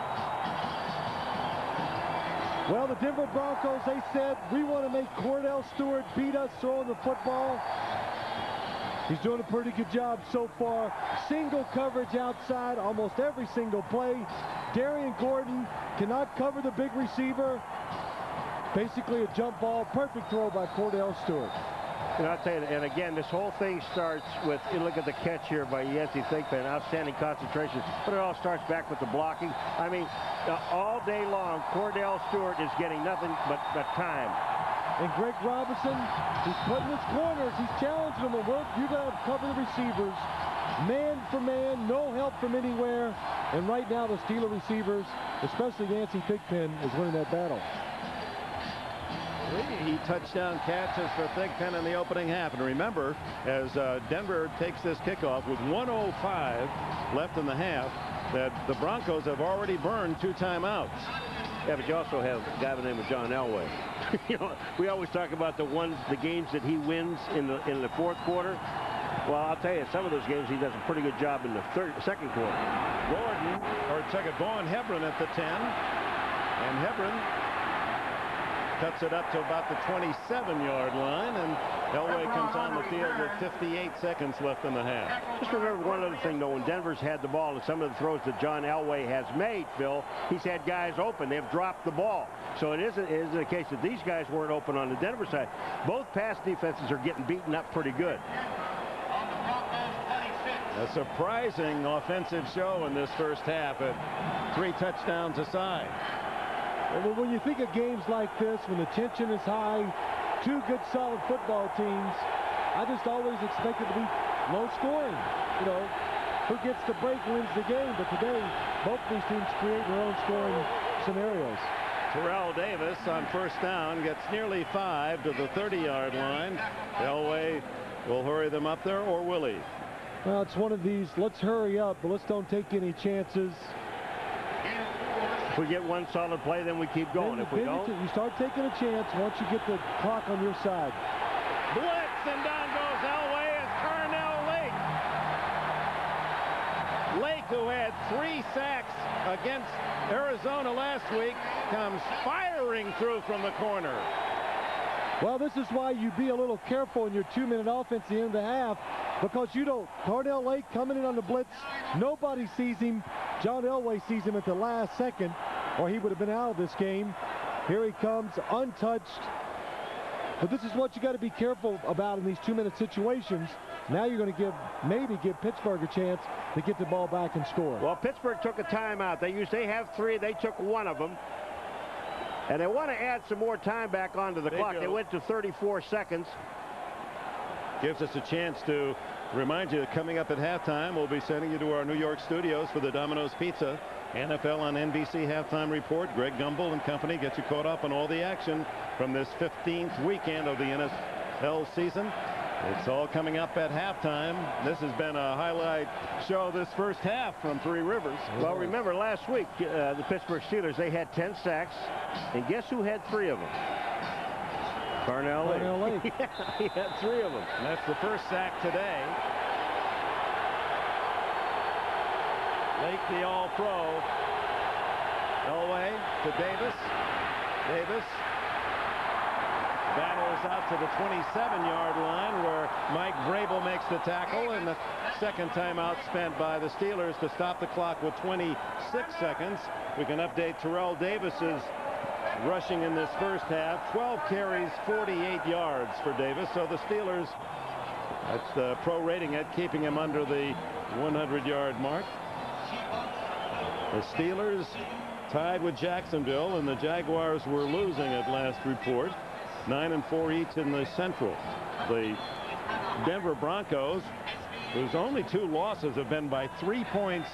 Well, the Denver Broncos, they said, we want to make Cordell Stewart beat us throwing the football. He's doing a pretty good job so far. Single coverage outside almost every single play. Darian Gordon cannot cover the big receiver. Basically a jump ball. Perfect throw by Cordell Stewart. And I'll tell you, and again, this whole thing starts with, you look at the catch here by Yancey Thigpen, outstanding concentration, but it all starts back with the blocking. I mean, all day long, Cordell Stewart is getting nothing but time. And Greg Robinson, he's putting his corners, he's challenging them. Well, you got to cover the receivers, man for man, no help from anywhere. And right now, the Steeler receivers, especially Yancey Thigpen, is winning that battle. 3 touchdown catches for Thigpen in the opening half. And remember, as Denver takes this kickoff with 1:05 left in the half, that the Broncos have already burned 2 timeouts. Yeah, but you also have a guy by the name of John Elway. You know, we always talk about the games that he wins in the fourth quarter. Well, I'll tell you, some of those games he does a pretty good job in the second quarter. Vaughn Hebron at the 10, and Hebron cuts it up to about the 27-yard line, and Elway comes on the field with 58 seconds left in the half. Just remember one other thing, though. When Denver's had the ball, and some of the throws that John Elway has made, Phil, he's had guys open. They've dropped the ball. So it isn't a case that these guys weren't open on the Denver side. Both pass defenses are getting beaten up pretty good. A surprising offensive show in this first half at 3 touchdowns aside. Well, when you think of games like this, when the tension is high, 2 good solid football teams, I just always expect it to be low scoring. You know, who gets the break wins the game. But today, both these teams create their own scoring scenarios. Terrell Davis on first down gets nearly 5 to the 30-yard line. Elway will hurry them up there, or will he? Well, it's one of these, let's hurry up, but let's don't take any chances. If we get one solid play, then we keep going. If we don't, you start taking a chance once you get the clock on your side. Blitz, and down goes Elway as Carnell Lake. Lake, who had 3 sacks against Arizona last week, comes firing through from the corner. Well, this is why you be a little careful in your 2-minute offense at the end of the half, because you don't. Carnell Lake coming in on the blitz. Nobody sees him. John Elway sees him at the last second, or he would have been out of this game. Here he comes, untouched. But this is what you got to be careful about in these 2-minute situations. Now you're going to maybe give Pittsburgh a chance to get the ball back and score. Well, Pittsburgh took a timeout. They have 3. They took one of them. And they want to add some more time back onto the clock. They went to 34 seconds. Gives us a chance to remind you that coming up at halftime, we'll be sending you to our New York studios for the Domino's Pizza NFL on NBC halftime report. Greg Gumbel and company get you caught up on all the action from this 15th weekend of the NFL season. It's all coming up at halftime. This has been a highlight show this first half from Three Rivers. Well, remember last week, the Pittsburgh Steelers, they had 10 sacks. And guess who had 3 of them? Carnell Lake. Yeah, he had 3 of them. And that's the first sack today. Lake, the All-Pro. Elway to Davis. Davis battles out to the 27-yard line, where Mike Vrabel makes the tackle, and the second timeout spent by the Steelers to stop the clock with 26 seconds. We can update Terrell Davis's rushing in this first half. 12 carries, 48 yards for Davis. So the Steelers, that's the pro rating it, keeping him under the 100-yard mark. The Steelers tied with Jacksonville, and the Jaguars were losing at last report. 9-4 each in the Central. The Denver Broncos, whose only 2 losses have been by 3 points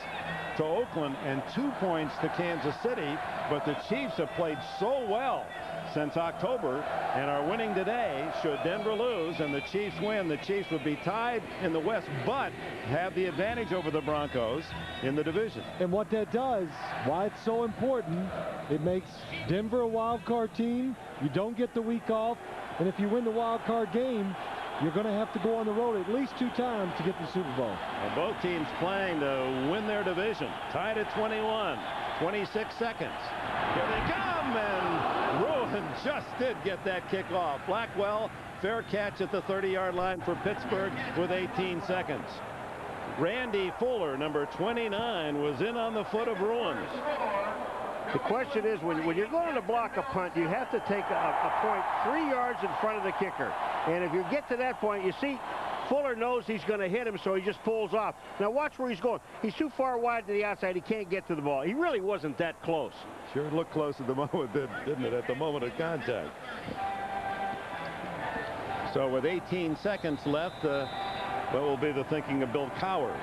to Oakland and 2 points to Kansas City, but the Chiefs have played so well since October and are winning today. Should Denver lose and the Chiefs win, the Chiefs would be tied in the West, but have the advantage over the Broncos in the division. And what that does, why it's so important, it makes Denver a wild card team. You don't get the week off, and if you win the wild card game, you're going to have to go on the road at least 2 times to get the Super Bowl. Well, both teams playing to win their division. Tied at 21. 26 seconds. Here they come, and Ruin just did get that kick off. Blackwell, fair catch at the 30-yard line for Pittsburgh with 18 seconds. Randy Fuller, number 29, was in on the foot of Ruins. The question is, when you're going to block a punt, you have to take a point 3 yards in front of the kicker. And if you get to that point, you see Fuller knows he's going to hit him, so he just pulls off. Now watch where he's going. He's too far wide to the outside. He can't get to the ball. He really wasn't that close. Sure looked close at the moment, didn't it, at the moment of contact. So with 18 seconds left, what will be the thinking of Bill Cowher?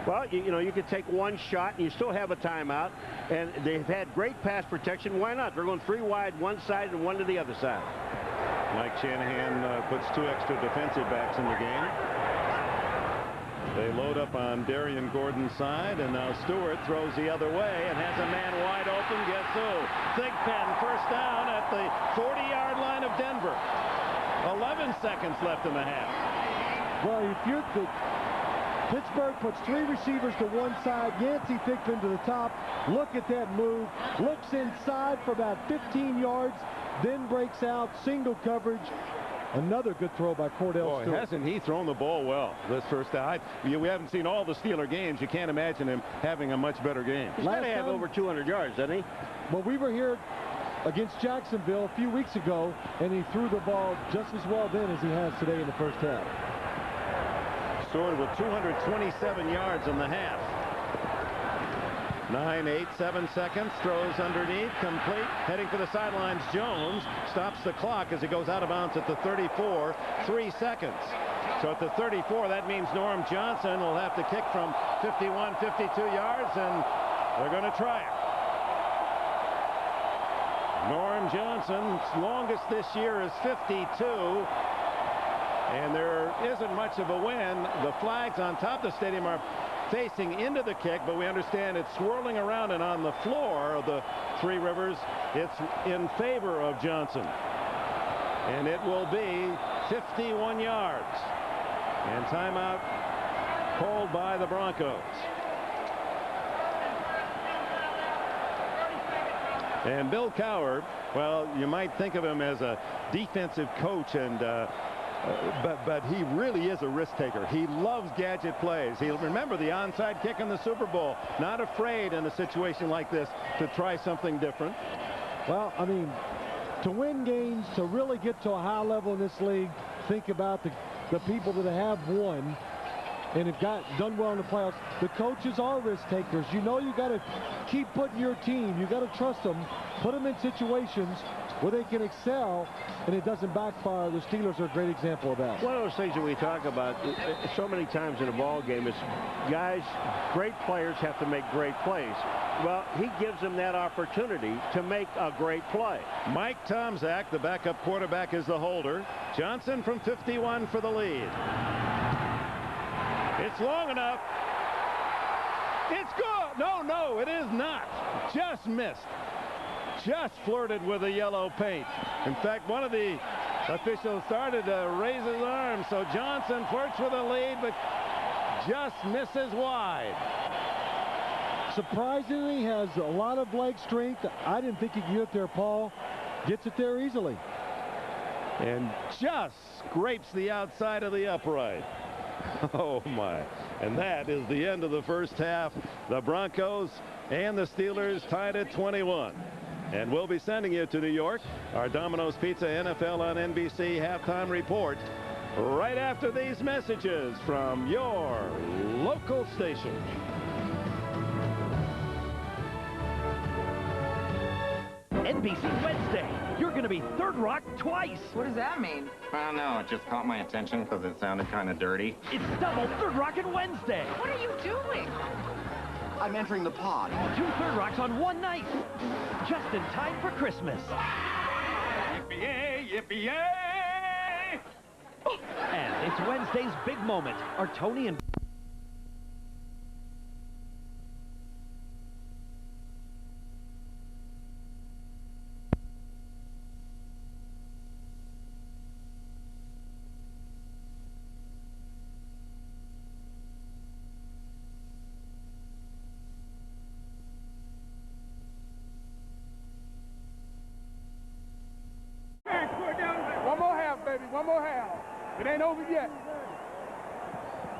Well, you know, you could take one shot and you still have a timeout, and they've had great pass protection. Why not? They're going 3 wide, one side and one to the other side. Mike Shanahan puts 2 extra defensive backs in the game. They load up on Darian Gordon's side, and now Stewart throws the other way and has a man wide open. Guess who? Thigpen, first down at the 40-yard line of Denver. 11 seconds left in the half. Well, if you're the Pittsburgh puts 3 receivers to one side, Yancey Thigpen to the top. Look at that move. Looks inside for about 15 yards, then breaks out, single coverage. Another good throw by Cordell Stewart. Hasn't he thrown the ball well this first half? We haven't seen all the Steeler games. You can't imagine him having a much better game. He's got to have over 200 yards, doesn't he? Well, we were here against Jacksonville a few weeks ago, and he threw the ball just as well then as he has today in the first half. Stewart with 227 yards in the half. 9, 8, 7 seconds. Throws underneath. Complete. Heading for the sidelines. Jones stops the clock as he goes out of bounds at the 34. 3 seconds. So at the 34, that means Norm Johnson will have to kick from 51, 52 yards, and they're going to try it. Norm Johnson's longest this year is 52. And there isn't much of a wind. The flags on top of the stadium are facing into the kick, but we understand it's swirling around, and on the floor of the Three Rivers, it's in favor of Johnson. And it will be 51 yards. And timeout called by the Broncos. And Bill Cowher, well, you might think of him as a defensive coach, and but he really is a risk taker. He loves gadget plays. He'll remember the onside kick in the Super Bowl. Not afraid in a situation like this to try something different. Well, I mean, to win games, to really get to a high level in this league, think about the people that have won and have done well in the playoffs. The coaches are risk takers. You know, you got to keep putting your team. You got to trust them. Put them in situations where they can excel, and it doesn't backfire. The Steelers are a great example of that. One of those things that we talk about so many times in a ball game is guys, great players have to make great plays. Well, he gives them that opportunity to make a great play. Mike Tomczak, the backup quarterback, is the holder. Johnson from 51 for the lead. It's long enough. It's good. No, it is not. Just missed. Just flirted with the yellow paint. In fact, one of the officials started to raise his arm, so Johnson flirts with the lead, but just misses wide. Surprisingly, has a lot of leg strength. I didn't think he could get there, Paul. Gets it there easily. And just scrapes the outside of the upright. Oh, my. And that is the end of the first half. The Broncos and the Steelers tied at 21. And we'll be sending you to New York, our Domino's Pizza NFL on NBC halftime report, right after these messages from your local station. NBC Wednesday. You're going to be Third Rock twice. What does that mean? I don't know. It just caught my attention because it sounded kind of dirty. It's double Third Rockin' Wednesday. What are you doing? I'm entering the pod. 2 Third Rocks on one night. Just in time for Christmas. Yippee-yay, yippee-yay! And it's Wednesday's big moment. Are Tony and... One more half, baby. One more half. It ain't over yet.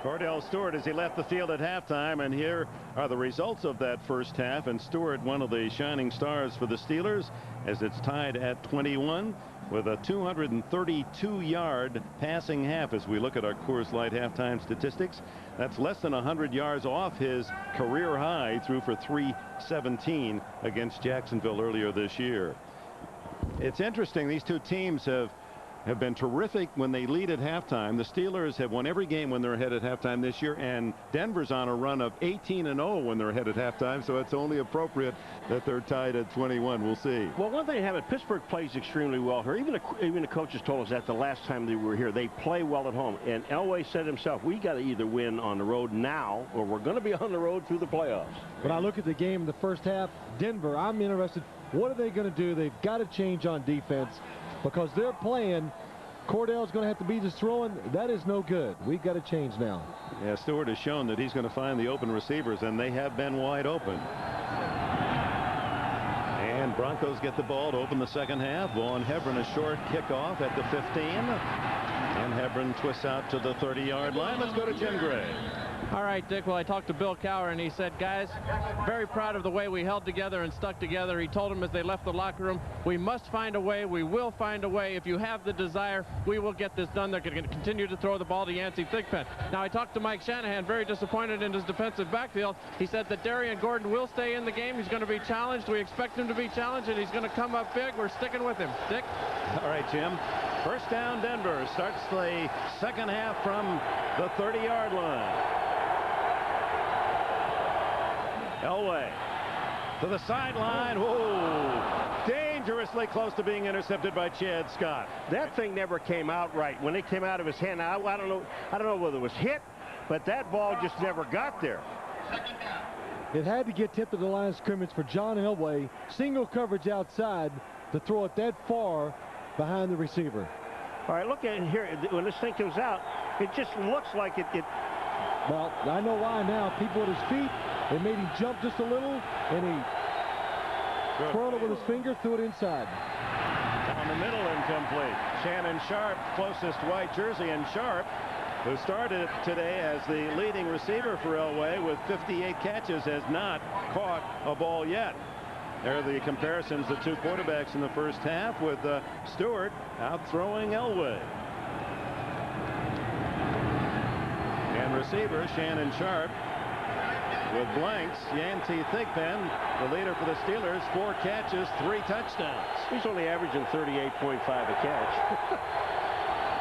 Cordell Stewart as he left the field at halftime, and here are the results of that first half. And Stewart, one of the shining stars for the Steelers, as it's tied at 21 with a 232-yard passing half. As we look at our Coors Light halftime statistics, that's less than 100 yards off his career high. Threw for 317 against Jacksonville earlier this year. It's interesting, these two teams have been terrific when they lead at halftime. The Steelers have won every game when they're ahead at halftime this year, and Denver's on a run of 18-0 when they're ahead at halftime, so it's only appropriate that they're tied at 21. We'll see. Well, one thing to have it, Pittsburgh plays extremely well here. Even the coaches told us that the last time they were here, they play well at home. And Elway said himself, we got to either win on the road now, or we're going to be on the road through the playoffs. When I look at the game in the first half, Denver, I'm interested. What are they going to do? They've got to change on defense, because they're playing. Cordell's going to have to be just throwing. That is no good. We've got to change now. Yeah, Stewart has shown that he's going to find the open receivers, and they have been wide open. And Broncos get the ball to open the second half. Vaughn Hebron, a short kickoff at the 15. And Hebron twists out to the 30-yard line. Let's go to Jim Gray. All right, Dick. Well, I talked to Bill Cowher, and he said, guys, very proud of the way we held together and stuck together. He told them as they left the locker room, we must find a way. We will find a way. If you have the desire, we will get this done. They're going to continue to throw the ball to Yancey Thigpen. Now, I talked to Mike Shanahan, very disappointed in his defensive backfield. He said that Darian Gordon will stay in the game. He's going to be challenged. We expect him to be challenged, and he's going to come up big. We're sticking with him. Dick? All right, Jim. First down, Denver. Starts the second half from the 30-yard line. Elway to the sideline. Whoa! Dangerously close to being intercepted by Chad Scott. That thing never came out right. When it came out of his hand, I don't know whether it was hit, but that ball just never got there. It had to get tipped to the line of scrimmage for John Elway. Single coverage outside to throw it that far behind the receiver. All right, look at it here. When this thing comes out, it just looks like it. Well, I know why now. People at his feet. They made him jump just a little, and he twirled it with his finger, threw it inside. Down the middle, incomplete. Shannon Sharp, closest white jersey, and Sharp, who started today as the leading receiver for Elway with 58 catches, has not caught a ball yet. There are the comparisons, the two quarterbacks in the first half, with Stewart out throwing Elway. And receiver Shannon Sharp. With blanks, Yancey Thigpen, the leader for the Steelers, 4 catches, 3 touchdowns. He's only averaging 38.5 a catch.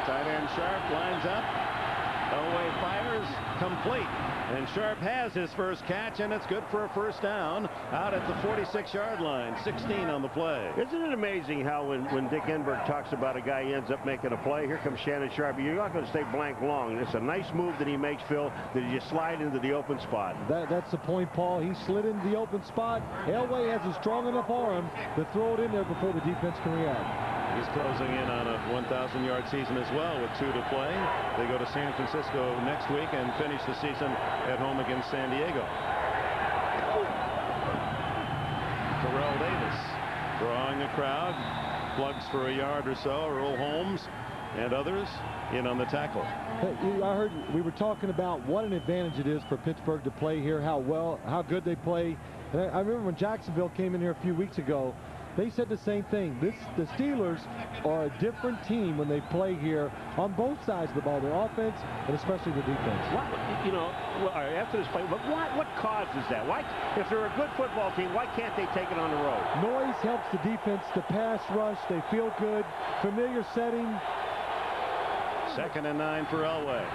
Tight end Sharp lines up. Elway fires, complete. And Sharp has his first catch, and it's good for a first down out at the 46-yard line. 16 on the play. Isn't it amazing how when Dick Enberg talks about a guy, he ends up making a play? Here comes Shannon Sharp. You're not going to stay blank long. And it's a nice move that he makes, Phil, that he just slide into the open spot. That's the point, Paul. He slid into the open spot. Elway has a strong enough arm to throw it in there before the defense can react. He's closing in on a 1,000-yard season as well with 2 to play. They go to San Francisco next week and finish the season at home against San Diego. Terrell Davis drawing the crowd. Plugs for a yard or so. Earl Holmes and others in on the tackle. Hey, I heard we were talking about what an advantage it is for Pittsburgh to play here, how good they play. And I remember when Jacksonville came in here a few weeks ago, they said the same thing. The Steelers are a different team when they play here on both sides of the ball, their offense and especially the defense. After this play, but what causes that? Why, if they're a good football team, why can't they take it on the road? Noise helps the defense to pass rush. They feel good. Familiar setting. 2nd and 9 for Elway.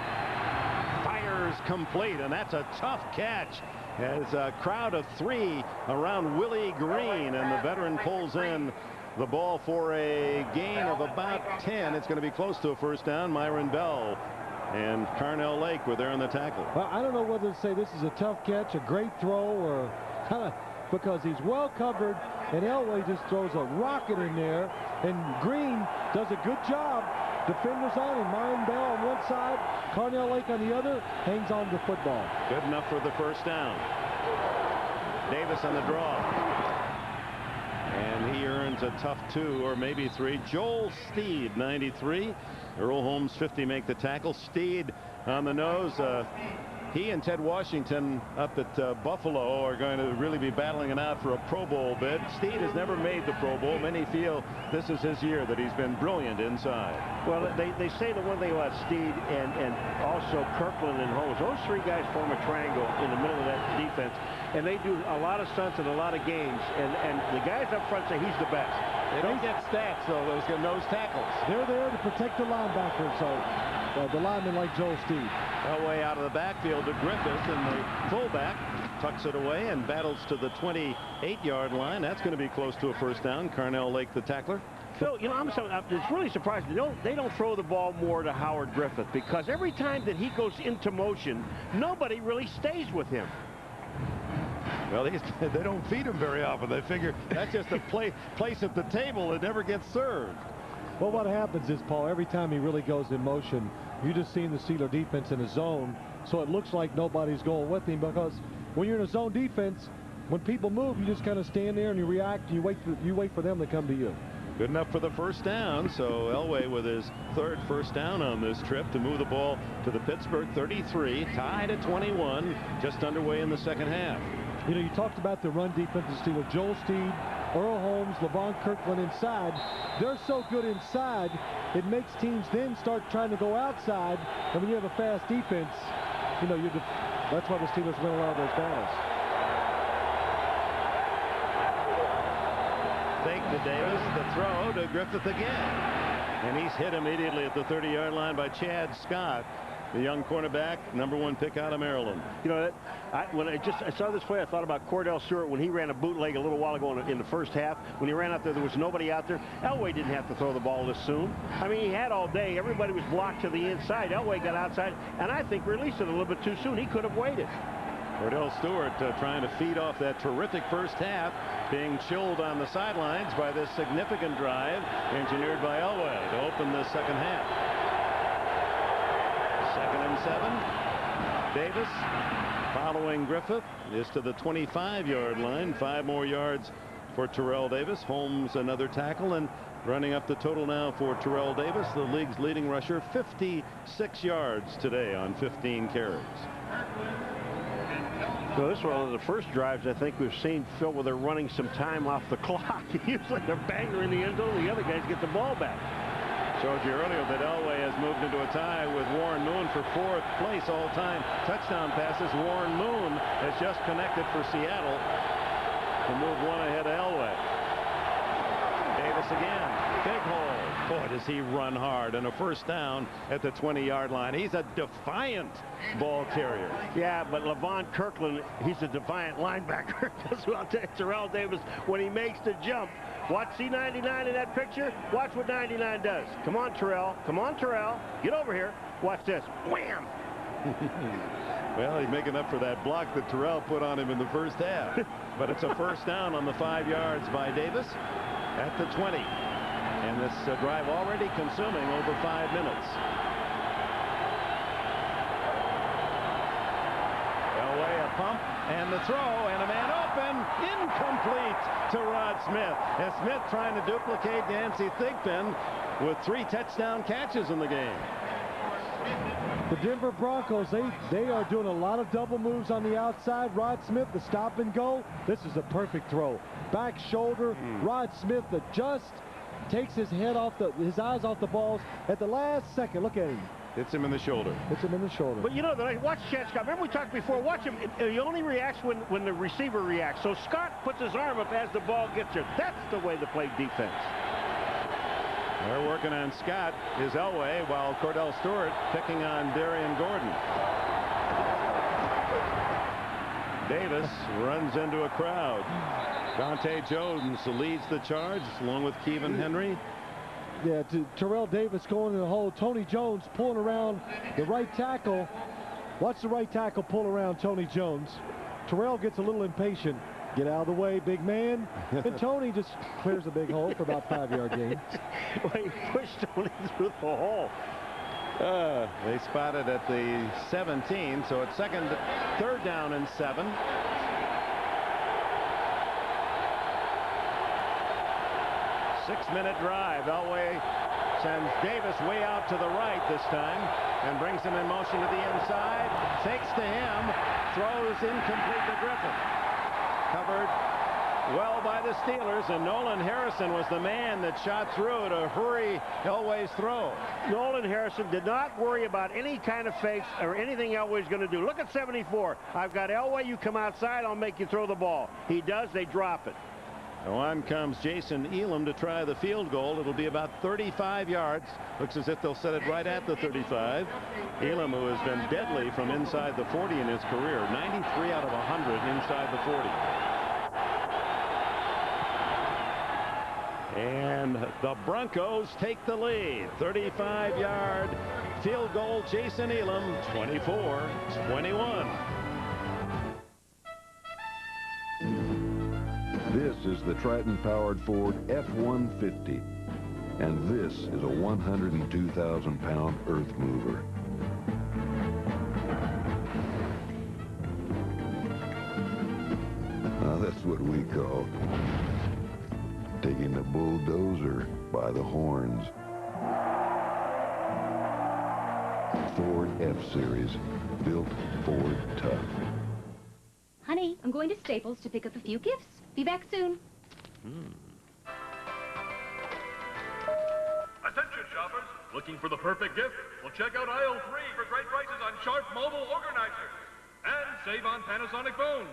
Fires complete, and that's a tough catch. As a crowd of 3 around Willie Green, and the veteran pulls in the ball for a gain of about 10. It's going to be close to a first down. Myron Bell and Carnell Lake were there on the tackle. Well, I don't know whether to say this is a tough catch, a great throw, or because he's well covered, and Elway just throws a rocket in there, and Green does a good job. Defenders on him. Myron Bell on one side, Carnell Lake on the other, hangs on to the football. Good enough for the first down. Davis on the draw. And he earns a tough 2 or maybe 3. Joel Steed, 93. Earl Holmes, 50, make the tackle. Steed on the nose. He and Ted Washington up at Buffalo are going to really be battling it out for a Pro Bowl bid. Steed has never made the Pro Bowl. Many feel this is his year, that he's been brilliant inside. Well, they say the one thing about Steed and also Kirkland and Holmes, those three guys form a triangle in the middle of that defense, and they do a lot of stunts in a lot of games, and the guys up front say he's the best. They don't get stats, though, those nose tackles. They're there to protect the linebackers, so the linemen like Joel Steed. Elway out of the backfield to Griffith, and the fullback tucks it away and battles to the 28-yard line. That's going to be close to a first down. Carnell Lake, the tackler. Phil, you know, it's really surprising. They don't throw the ball more to Howard Griffith, because every time that he goes into motion, nobody really stays with him. Well, they don't feed him very often. They figure that's just a place at the table that never gets served. Well, what happens is, Paul, every time he really goes in motion, you just seen the Steeler defense in a zone, so it looks like nobody's going with him, because when you're in a zone defense, when people move, you just kind of stand there and you react, and you wait for them to come to you. Good enough for the first down, so Elway with his third first down on this trip to move the ball to the Pittsburgh 33, tied at 21, just underway in the second half. You know, you talked about the run defense of the Steelers. Joel Steed, Earl Holmes, Levon Kirkland inside. They're so good inside, it makes teams then start trying to go outside. And when you have a fast defense, you know, that's why the Steelers win a lot of those battles. Fake to Davis, the throw to Griffith again. And he's hit immediately at the 30-yard line by Chad Scott, the young cornerback, #1 pick out of Maryland. You know, when I saw this play, I thought about Cordell Stewart when he ran a bootleg a little while ago in the first half. When he ran out there was nobody out there. Elway didn't have to throw the ball this soon. I mean, he had all day. Everybody was blocked to the inside. Elway got outside, and I think released it a little bit too soon. He could have waited. Cordell Stewart trying to feed off that terrific first half, being chilled on the sidelines by this significant drive engineered by Elway to open the second half. 2nd and 7. Davis following Griffith is to the 25-yard line. 5 more yards for Terrell Davis. Holmes another tackle, and running up the total now for Terrell Davis, the league's leading rusher, 56 yards today on 15 carries. So this is one of the first drives I think we've seen, Phil, where they're running some time off the clock. Usually they're banger in the end zone, the other guys get the ball back. Showed you earlier that Elway has moved into a tie with Warren Moon for 4th place all-time touchdown passes. Warren Moon has just connected for Seattle to move one ahead of Elway. Davis again. Big hole. Boy, does he run hard, and a first down at the 20-yard line. He's a defiant ball carrier. Yeah, but Levon Kirkland, he's a defiant linebacker. That's what I'll tell you, Terrell Davis, when he makes the jump. Watch C99 in that picture. Watch what 99 does. Come on, Terrell. Come on, Terrell. Get over here. Watch this. Wham! Well, he's making up for that block that Terrell put on him in the first half. But it's a first down on the 5 yards by Davis at the 20. And this drive already consuming over 5 minutes. Elway a pump and the throw, and a man open, incomplete to Rod Smith. And Smith trying to duplicate Yancey Thigpen with 3 touchdown catches in the game. The Denver Broncos, they are doing a lot of double moves on the outside. Rod Smith, the stop and go. This is a perfect throw. Back shoulder. Rod Smith that just takes his head off his eyes off the balls at the last second. Look at him. Hits him in the shoulder. Hits him in the shoulder. But you know, watch Chad Scott. Remember we talked before, watch him. He only reacts when the receiver reacts. So Scott puts his arm up as the ball gets there. That's the way to play defense. They're working on Scott, is Elway, while Cordell Stewart picking on Darian Gordon. Davis runs into a crowd. Dante Jones leads the charge along with Kevin Henry. Yeah, Terrell Davis going in the hole. Tony Jones pulling around the right tackle. Watch the right tackle pull around Tony Jones. Terrell gets a little impatient. Get out of the way, big man. And Tony just clears a big hole for about 5-yard gain. Well, he pushed Tony through the hole. They spotted at the 17, so it's 3rd down and 7. Six-minute drive. Elway Sends Davis way out to the right this time and brings him in motion to the inside. Takes to him. Throws incomplete to Griffin. Covered well by the Steelers, and Nolan Harrison was the man that shot through to hurry Elway's throw. Nolan Harrison did not worry about any kind of fakes or anything Elway's going to do. Look at 74. I've got Elway. You come outside, I'll make you throw the ball. He does. They drop it. On comes Jason Elam to try the field goal. It'll be about 35 yards. Looks as if they'll set it right at the 35. Elam, who has been deadly from inside the 40 in his career, 93 out of 100 inside the 40. And the Broncos take the lead. 35-yard field goal. Jason Elam, 24-21. This is the Triton-powered Ford F-150, and this is a 102,000-pound earth mover. Now that's what we call taking the bulldozer by the horns. Ford F-Series, built Ford tough. Honey, I'm going to Staples to pick up a few gifts. Be back soon. Attention shoppers, looking for the perfect gift? Well, check out aisle 3 for great prices on Sharp mobile organizers. And save on Panasonic phones.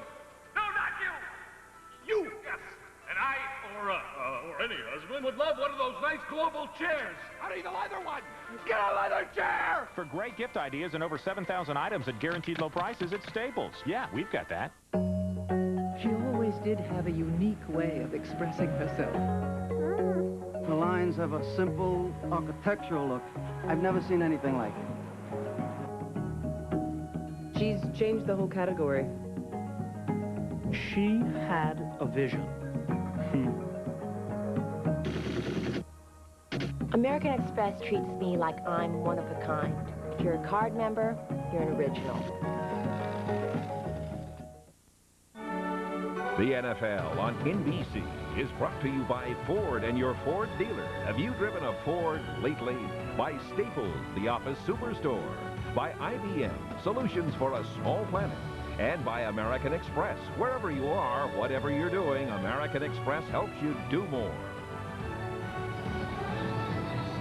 No, not you! You! Yes! And I, or any husband, would love one of those nice global chairs. I need a leather one! Get a leather chair! For great gift ideas and over 7,000 items at guaranteed low prices at Staples. Yeah, we've got that. She always did have a unique way of expressing herself. The lines have a simple, architectural look. I've never seen anything like it. She's changed the whole category. She had a vision. American Express treats me like I'm one of a kind. If you're a card member, you're an original. The NFL on NBC is brought to you by Ford and your Ford dealer. Have you driven a Ford lately? By Staples, the office superstore. By IBM, solutions for a small planet. And by American Express. Wherever you are, whatever you're doing, American Express helps you do more.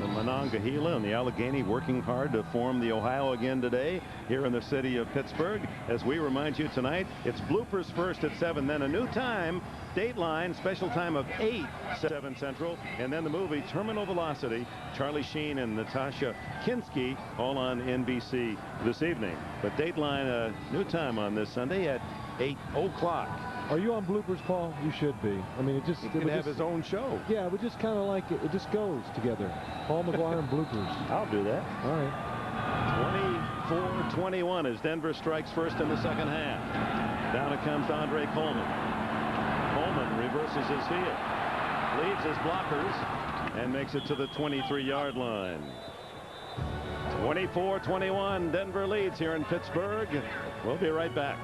The Monongahela and the Allegheny working hard to form the Ohio again today here in the city of Pittsburgh. As we remind you tonight, it's bloopers first at 7, then a new time, Dateline, special time of 8, 7 Central, and then the movie Terminal Velocity, Charlie Sheen and Natasha Kinski, all on NBC this evening. But Dateline, a new time on this Sunday at 8 o'clock. Are you on bloopers, Paul? You should be. I mean, it just... He can have his own show. Yeah, we just kind of like it. It just goes together. Paul McGuire and bloopers. I'll do that. All right. 24-21 as Denver strikes first in the second half. Down it comes to Andre Coleman. Coleman reverses his field. Leads his blockers and makes it to the 23-yard line. 24-21, Denver leads here in Pittsburgh. We'll be right back.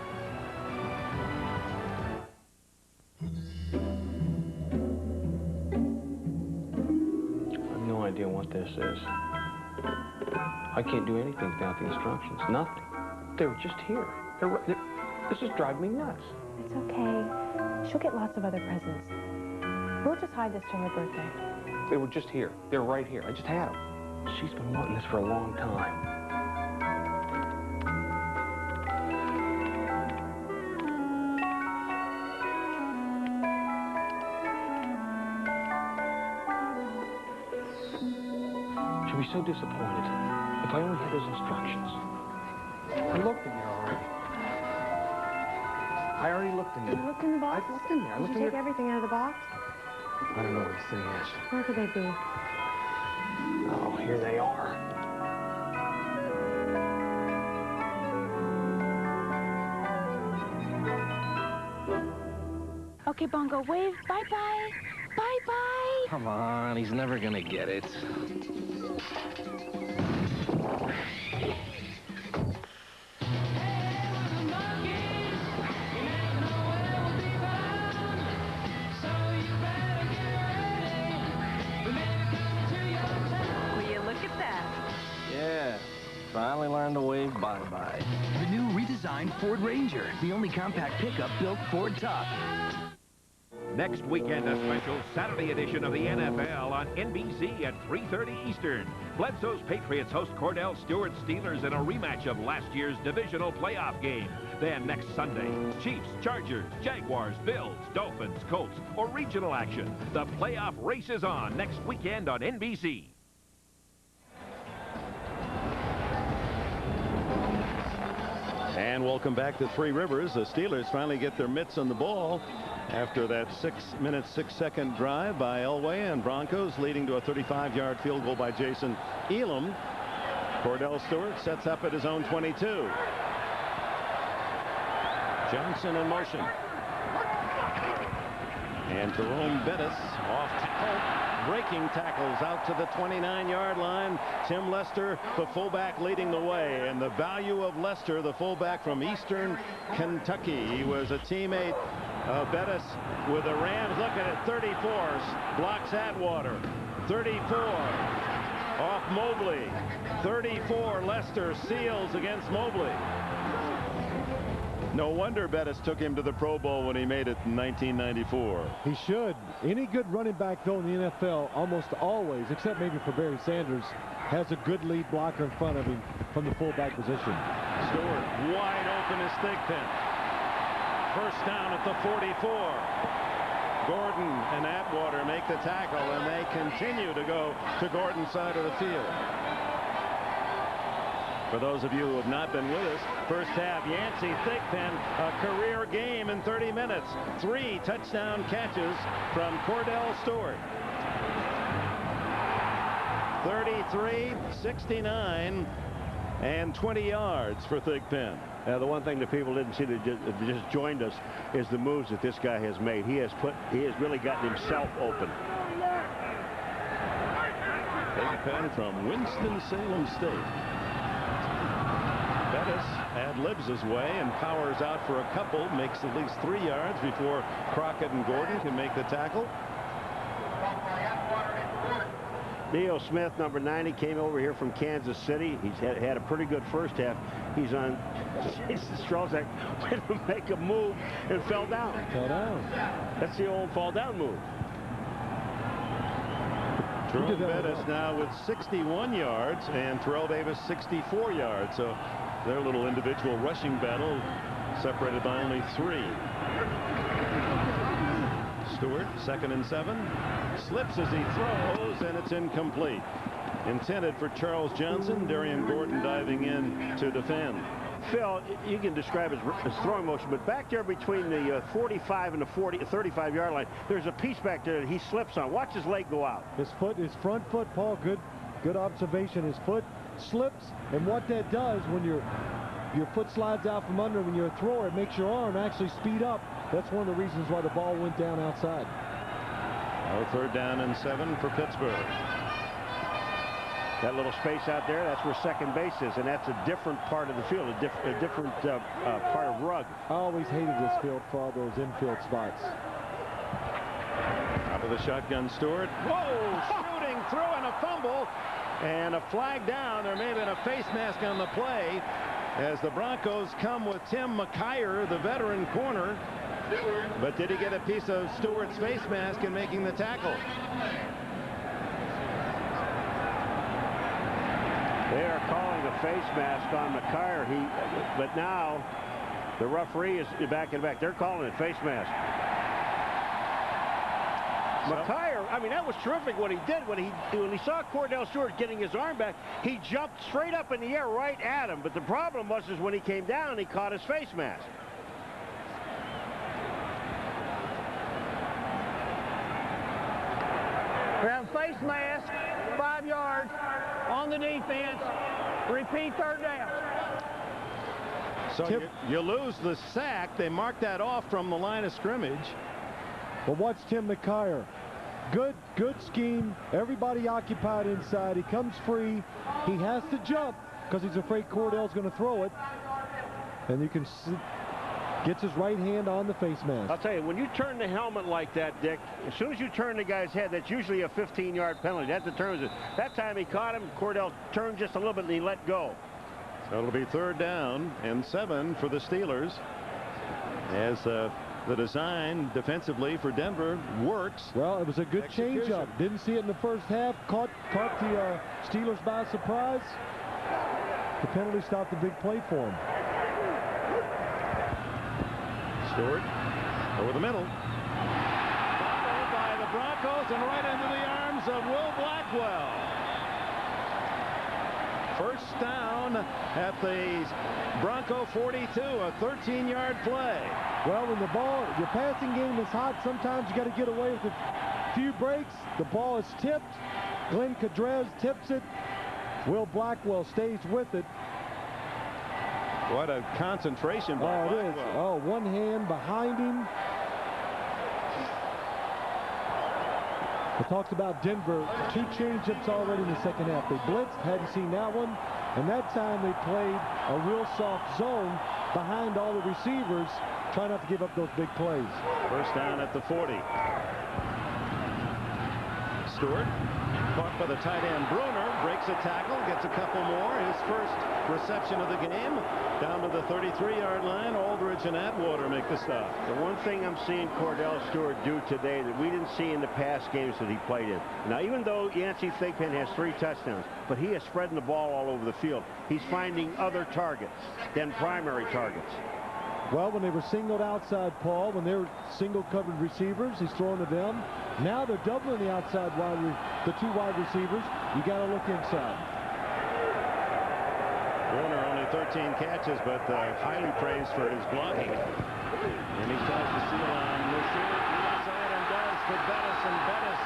No idea what this is. I can't do anything without the instructions. Nothing. They were just here. This is driving me nuts. It's okay. She'll get lots of other presents. We'll just hide this till her birthday. They were just here. They're right here. I just had them. She's been wanting this for a long time. She'll be so disappointed if I only had those instructions. I looked in there already. I already looked in there. You looked in the box? I looked in there. Did you take everything out of the box? I don't know where this thing is. Where could they be? Oh, here they are. Okay, Bongo, wave. Bye-bye. Bye-bye. Come on, he's never gonna get it. finally learned to wave bye-bye. The new redesigned Ford Ranger, the only compact pickup built Ford tough. Next weekend, a special Saturday edition of the NFL on NBC at 3:30 Eastern. Bledsoe's Patriots host Cordell Stewart's Steelers in a rematch of last year's divisional playoff game. Then next Sunday, Chiefs, Chargers, Jaguars, Bills, Dolphins, Colts, or regional action. The playoff race is on next weekend on NBC. And welcome back to Three Rivers. The Steelers finally get their mitts on the ball after that 6-minute, 6-second drive by Elway, and Broncos leading to a 35-yard field goal by Jason Elam. Cordell Stewart sets up at his own 22. Johnson in motion. And Jerome Bettis off tackle. Breaking tackles out to the 29-yard line. Tim Lester, the fullback, leading the way. And the value of Lester, the fullback from Eastern Kentucky. He was a teammate of Bettis with the Rams. Look at it, 34. Blocks Atwater. 34. Off Mobley. 34. Lester seals against Mobley. No wonder Bettis took him to the Pro Bowl when he made it in 1994. He should. Any good running back, though, in the NFL, almost always, except maybe for Barry Sanders, has a good lead blocker in front of him from the fullback position. Stewart wide open as Thigpen. First down at the 44. Gordon and Atwater make the tackle, and they continue to go to Gordon's side of the field. For those of you who have not been with us, first half, Yancey Thigpen, a career game in 30 minutes. 3 touchdown catches from Cordell Stewart. 33, 69, and 20 yards for Thigpen. The one thing that people didn't see that just joined us is the moves that this guy has made. He has really gotten himself open. Thigpen from Winston-Salem State. Bettis ad-libs his way and powers out for a couple, makes at least 3 yards before Crockett and Gordon can make the tackle. Neo Smith, number 90, came over here from Kansas City. He's had a pretty good first half. He's on Jason Strelzak, went to make a move and fell down. Fell down. That's the old fall down move. Jerome Bettis now with 61 yards and Terrell Davis 64 yards. So their little individual rushing battle separated by only 3. Stewart, 2nd and 7. Slips as he throws, and it's incomplete. Intended for Charles Johnson. Darian Gordon diving in to defend. Phil, you can describe his throwing motion, but back there between the 45 and the 35-yard line, there's a piece back there that he slips on. Watch his leg go out. His front foot, Paul, good observation. His foot slips, and what that does when your foot slides out from under when you're a thrower, it makes your arm actually speed up. That's one of the reasons why the ball went down outside. Oh, 3rd down and 7 for Pittsburgh. That little space out there, that's where second base is, and that's a different part of the field, a different part of rug. I always hated this field for all those infield spots. Out of the shotgun, Stewart. Whoa, shooting through and a fumble, and a flag down. There may have been a face mask on the play as the Broncos come with Tim McKyer, the veteran corner. But did he get a piece of Stewart's face mask in making the tackle? They are calling a face mask on McKyer. But now the referee is back and back. They're calling it face mask. McKyer, I mean, that was terrific what he did. When he saw Cordell Stewart getting his arm back, he jumped straight up in the air right at him. But the problem was when he came down, he caught his face mask. We have face mask, 5 yards on the defense. Repeat, 3rd down. So you lose the sack. They mark that off from the line of scrimmage. But watch Tim McKyer. Good scheme. Everybody occupied inside. He comes free. He has to jump because he's afraid Cordell's going to throw it. And you can see, gets his right hand on the face mask. I'll tell you, when you turn the helmet like that, Dick, as soon as you turn the guy's head, that's usually a 15-yard penalty. That determines it. That time he caught him. Cordell turned just a little bit and he let go. It'll be 3rd down and 7 for the Steelers as the design defensively for Denver works. Well, it was a good change-up. Didn't see it in the first half. Caught the Steelers by surprise. The penalty stopped the big play for him. Stewart over the middle. Followed by the Broncos and right into the arms of Will Blackwell. First down at the Bronco 42, a 13-yard play. Well, when your passing game is hot, sometimes you got to get away with a few breaks. The ball is tipped. Glenn Cadrez tips it. Will Blackwell stays with it. What a concentration by Blackwell. It is. Oh, one hand behind him. I talked about Denver, 2 change-ups already in the second half. They blitzed, hadn't seen that one, and that time they played a real soft zone behind all the receivers, trying not to give up those big plays. First down at the 40. Stewart, caught by the tight end Bruner, breaks a tackle, gets a couple more. His first reception of the game, down to the 33-yard line. Aldridge and Atwater make the stop. The one thing I'm seeing Cordell Stewart do today that we didn't see in the past games that he played in. Now, even though Yancey Thigpen has 3 touchdowns, but he is spreading the ball all over the field. He's finding other targets than primary targets. Well, when they were singled outside, Paul, when they were single-covered receivers, he's throwing to them. Now they're doubling the outside the 2 wide receivers. You got to look inside. Warner only 13 catches, but highly praised for his blocking. And he tries to seal on Lucier to the inside and does to Bettis, and Bettis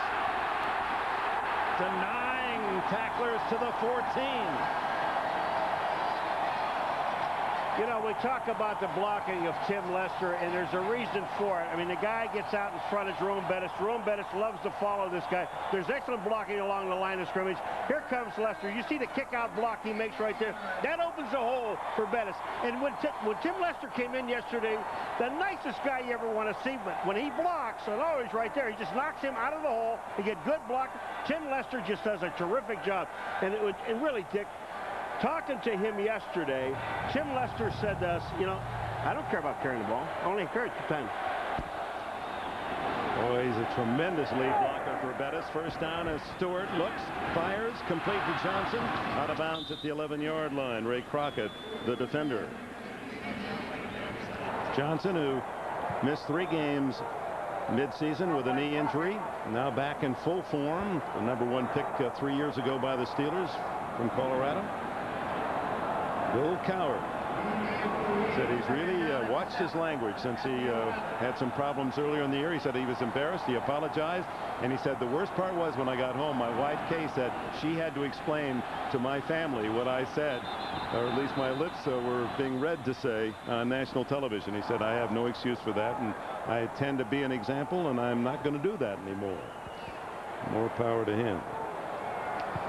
denying tacklers to the 14. You know, we talk about the blocking of Tim Lester, and there's a reason for it. I mean, the guy gets out in front of Jerome Bettis. Jerome Bettis loves to follow this guy. There's excellent blocking along the line of scrimmage. Here comes Lester. You see the kick-out block he makes right there. That opens a hole for Bettis. And when Tim Lester came in yesterday, the nicest guy you ever want to see, but when he blocks, and he's right there, he just knocks him out of the hole. He get good block. Tim Lester just does a terrific job. And really, Dick, talking to him yesterday, Tim Lester said to us, you know, I don't care about carrying the ball. I only carry it 2 times. Oh, he's a tremendous lead blocker for Bettis. First down as Stewart looks, fires, complete to Johnson. Out of bounds at the 11-yard line. Ray Crockett, the defender. Johnson, who missed 3 games mid-season with a knee injury, now back in full form. The #1 pick 3 years ago by the Steelers from Colorado. Bill Cowher said he's really watched his language since he had some problems earlier in the year. He said he was embarrassed. He apologized. And he said the worst part was when I got home, my wife, Kay, said she had to explain to my family what I said, or at least my lips were being read to say on national television. He said, I have no excuse for that, and I tend to be an example, and I'm not going to do that anymore. More power to him.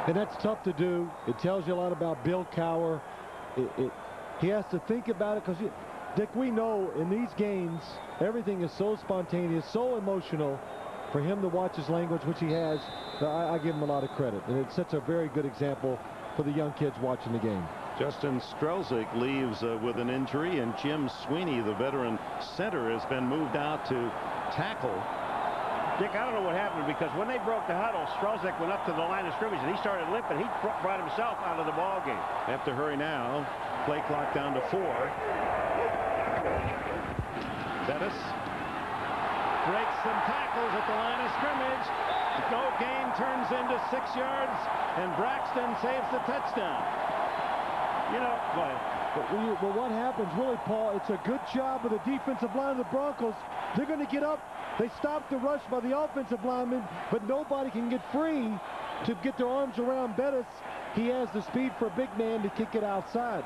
And that's tough to do. It tells you a lot about Bill Cowher. He has to think about it because, Dick, we know in these games, everything is so spontaneous, so emotional. For him to watch his language, which he has, I give him a lot of credit. And it sets a very good example for the young kids watching the game. Justin Strelzik leaves with an injury, and Jim Sweeney, the veteran center, has been moved out to tackle. Dick, I don't know what happened, because when they broke the huddle, Strelzik went up to the line of scrimmage and he started limping. He brought himself out of the ball game. Have to hurry now. Play clock down to 4. Bettis breaks some tackles at the line of scrimmage. No gain turns into 6 yards, and Braxton saves the touchdown. You know, go ahead. But what happens, really, Paul, it's a good job of the defensive line of the Broncos. They're going to get up. They stop the rush by the offensive lineman, but nobody can get free to get their arms around Bettis. He has the speed for a big man to kick it outside.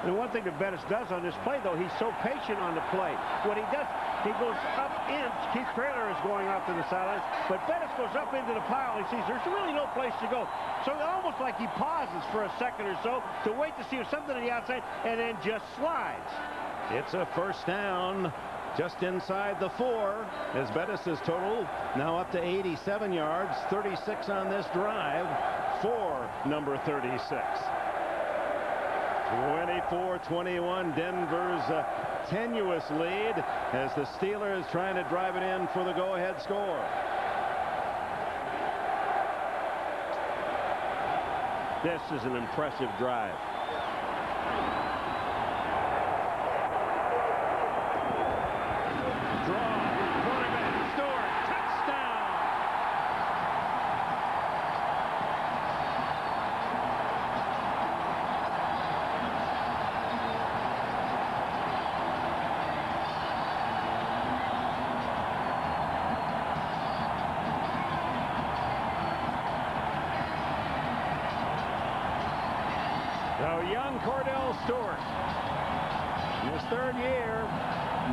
And one thing that Bettis does on this play, though, he's so patient on the play. What he does, he goes up in. Keith Traylor is going off to the sidelines, but Bettis goes up into the pile. He sees there's really no place to go. So almost like he pauses for a second or so to wait to see if something on the outside, and then just slides. It's a first down just inside the 4 as Bettis' total now up to 87 yards, 36 on this drive for number 36. 24-21, Denver's tenuous lead as the Steelers trying to drive it in for the go-ahead score. This is an impressive drive. So young Cordell Stewart, in his third year,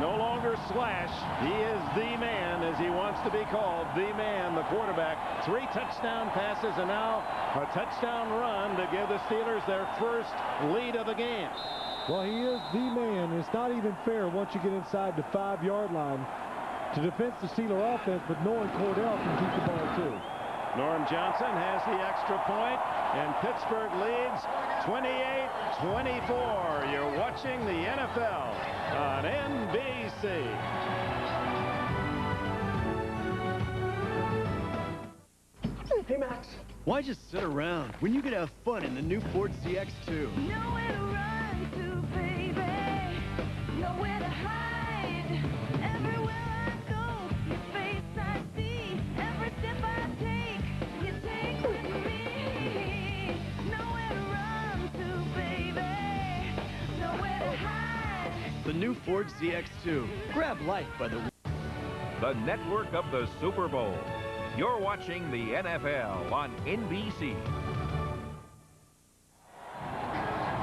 no longer Slash. He is the man, as he wants to be called, the man, the quarterback. 3 touchdown passes and now a touchdown run to give the Steelers their first lead of the game. Well, he is the man. It's not even fair once you get inside the 5-yard line to defend the Steeler offense, but knowing Cordell can keep the ball too. Norm Johnson has the extra point, and Pittsburgh leads 28-24. You're watching the NFL on NBC. Hey, Max. Why just sit around when you could have fun in the new Ford CX2? Nowhere to run to, baby. Nowhere to hide. Everywhere I go, your face I see. Every step I take, you take with me. Nowhere to run to, baby. Nowhere to hide. The new Ford CX2. Grab life by the network of the Super Bowl. You're watching the NFL on NBC.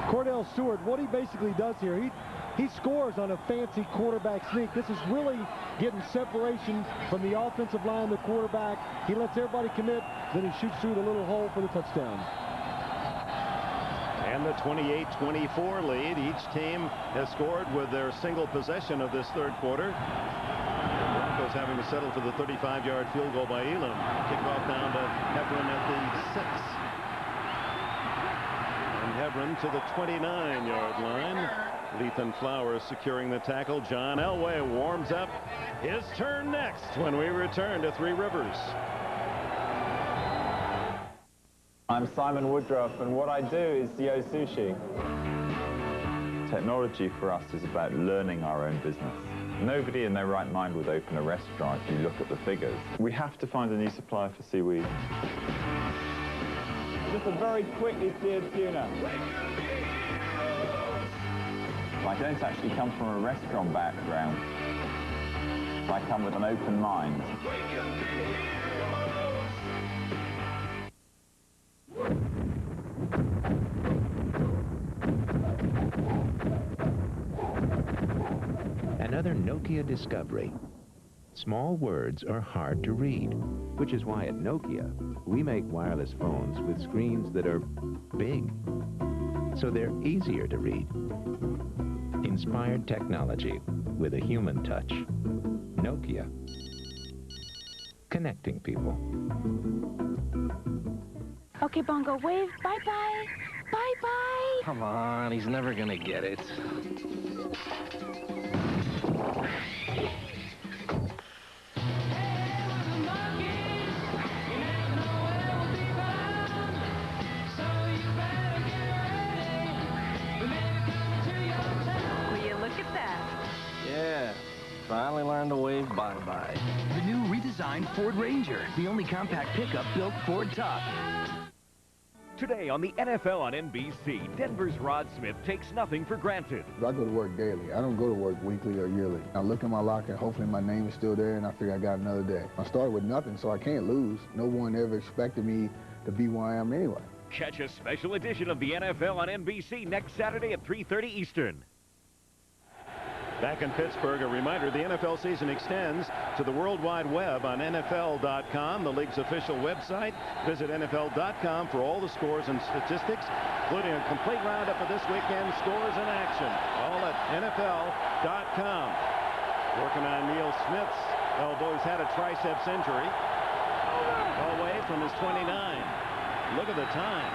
Cordell Stewart, what he basically does here, he scores on a fancy quarterback sneak. This is really getting separation from the offensive line, the quarterback. He lets everybody commit, then he shoots through the little hole for the touchdown. And the 28-24 lead. Each team has scored with their single possession of this third quarter. Broncos having to settle for the 35-yard field goal by Elam. Kickoff down to Hebron at the 6. And Hebron to the 29-yard line. Lethan Flowers securing the tackle. John Elway warms up. His turn next when we return to Three Rivers. I'm Simon Woodruff, and what I do is Yo Sushi. Technology for us is about learning our own business. Nobody in their right mind would open a restaurant if you look at the figures. We have to find a new supplier for seaweed. Just a very quickly seared tuna. I don't actually come from a restaurant background. I come with an open mind. Another Nokia discovery. Small words are hard to read, which is why at Nokia, we make wireless phones with screens that are big, so they're easier to read. Inspired technology with a human touch. Nokia. Connecting people. Okay, Bongo, wave. Bye-bye. Bye-bye. Come on, he's never gonna get it. Yeah, finally learned to wave bye-bye. The new redesigned Ford Ranger, the only compact pickup built Ford top. Today on the NFL on NBC, Denver's Rod Smith takes nothing for granted. I go to work daily. I don't go to work weekly or yearly. I look in my locker, hopefully my name is still there, and I figure I got another day. I started with nothing, so I can't lose. No one ever expected me to be where I am anyway. Catch a special edition of the NFL on NBC next Saturday at 3:30 Eastern. Back in Pittsburgh, a reminder, the NFL season extends to the World Wide Web on NFL.com, the league's official website. Visit NFL.com for all the scores and statistics, including a complete roundup of this weekend's scores and action. All at NFL.com. Working on Neil Smith's elbow. He's had a triceps injury. Away from his 29. Look at the time.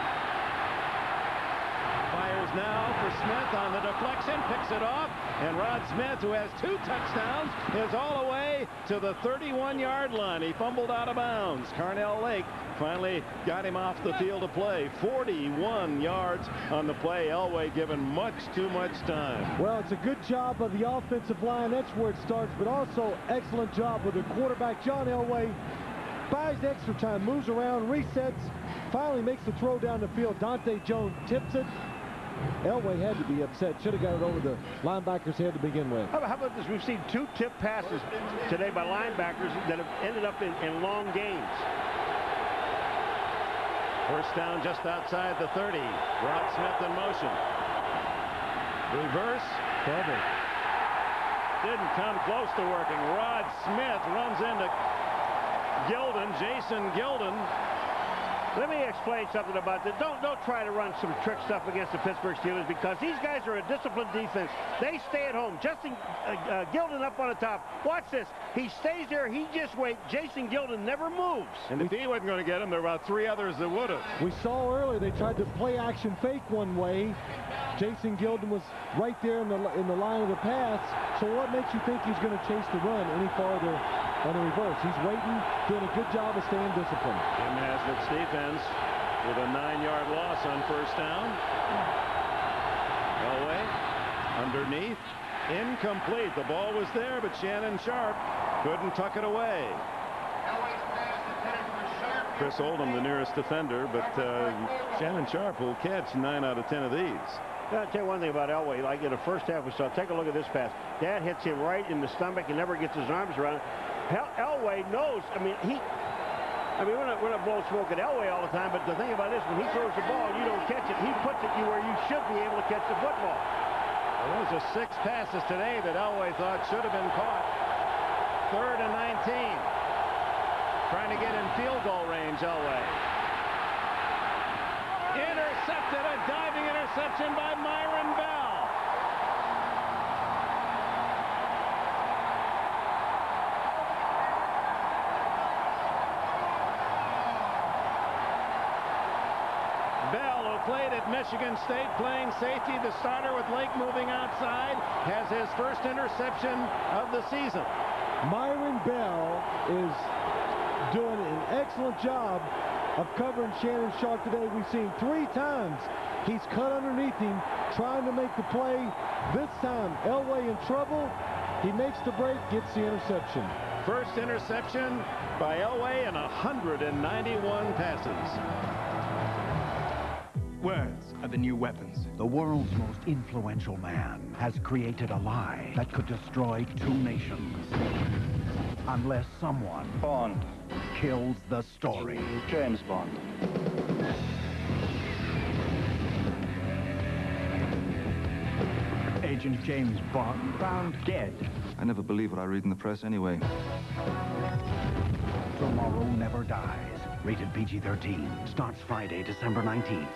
Fires now for Smith on the deflection, picks it off, and Rod Smith, who has 2 touchdowns, is all the way to the 31-yard line. He fumbled out of bounds. Carnell Lake finally got him off the field to play. 41 yards on the play. Elway given much too much time. Well, it's a good job of the offensive line. That's where it starts, but also excellent job with the quarterback, John Elway. Buys extra time, moves around, resets, finally makes the throw down the field. Dante Jones tips it. Elway had to be upset. Should have got it over the linebacker's head to begin with. How about this? We've seen 2 tip passes today by linebackers that have ended up in long gains. First down just outside the 30. Rod Smith in motion. Reverse. Cover. Didn't come close to working. Rod Smith runs into Gilden, Jason Gilden. Let me explain something about this. Don't try to run some trick stuff against the Pittsburgh Steelers, because these guys are a disciplined defense. They stay at home. Justin Gilden up on the top. Watch this. He stays there. He just waits. Jason Gilden never moves. And if he wasn't going to get him, there were about 3 others that would have. We saw earlier they tried to play action fake one way. Jason Gilden was right there in the line of the pass. So what makes you think he's going to chase the run any farther on the reverse? He's waiting, doing a good job of staying disciplined. Jim Haslett's defense with a 9-yard loss on first down. Elway underneath, incomplete. The ball was there, but Shannon Sharp couldn't tuck it away. Chris Oldham, the nearest defender, but Shannon Sharp will catch 9 out of 10 of these. I'll tell you one thing about Elway. Like in the first half we saw, take a look at this pass. That hits him right in the stomach and never gets his arms around it. Elway knows. I mean, we're not blowing smoke at Elway all the time, but the thing about this, when he throws the ball and you don't catch it, he puts it where you should be able to catch the football. Well, those are 6 passes today that Elway thought should have been caught. 3rd and 19. Trying to get in field goal range, Elway. Intercepted, a diving interception by Myron Bell. Bell, who played at Michigan State playing safety, the starter with Lake moving outside, has his first interception of the season. Myron Bell is doing an excellent job of covering Shannon Sharp today. We've seen 3 times he's cut underneath him trying to make the play. This time Elway in trouble. He makes the break, gets the interception. First interception by Elway in 191 passes. Words are the new weapons. The world's most influential man has created a lie that could destroy 2 nations. Unless someone Bond kills the story. James Bond. Agent James Bond found dead. I never believe what I read in the press anyway. Tomorrow Never Dies. Rated PG-13. Starts Friday, December 19th.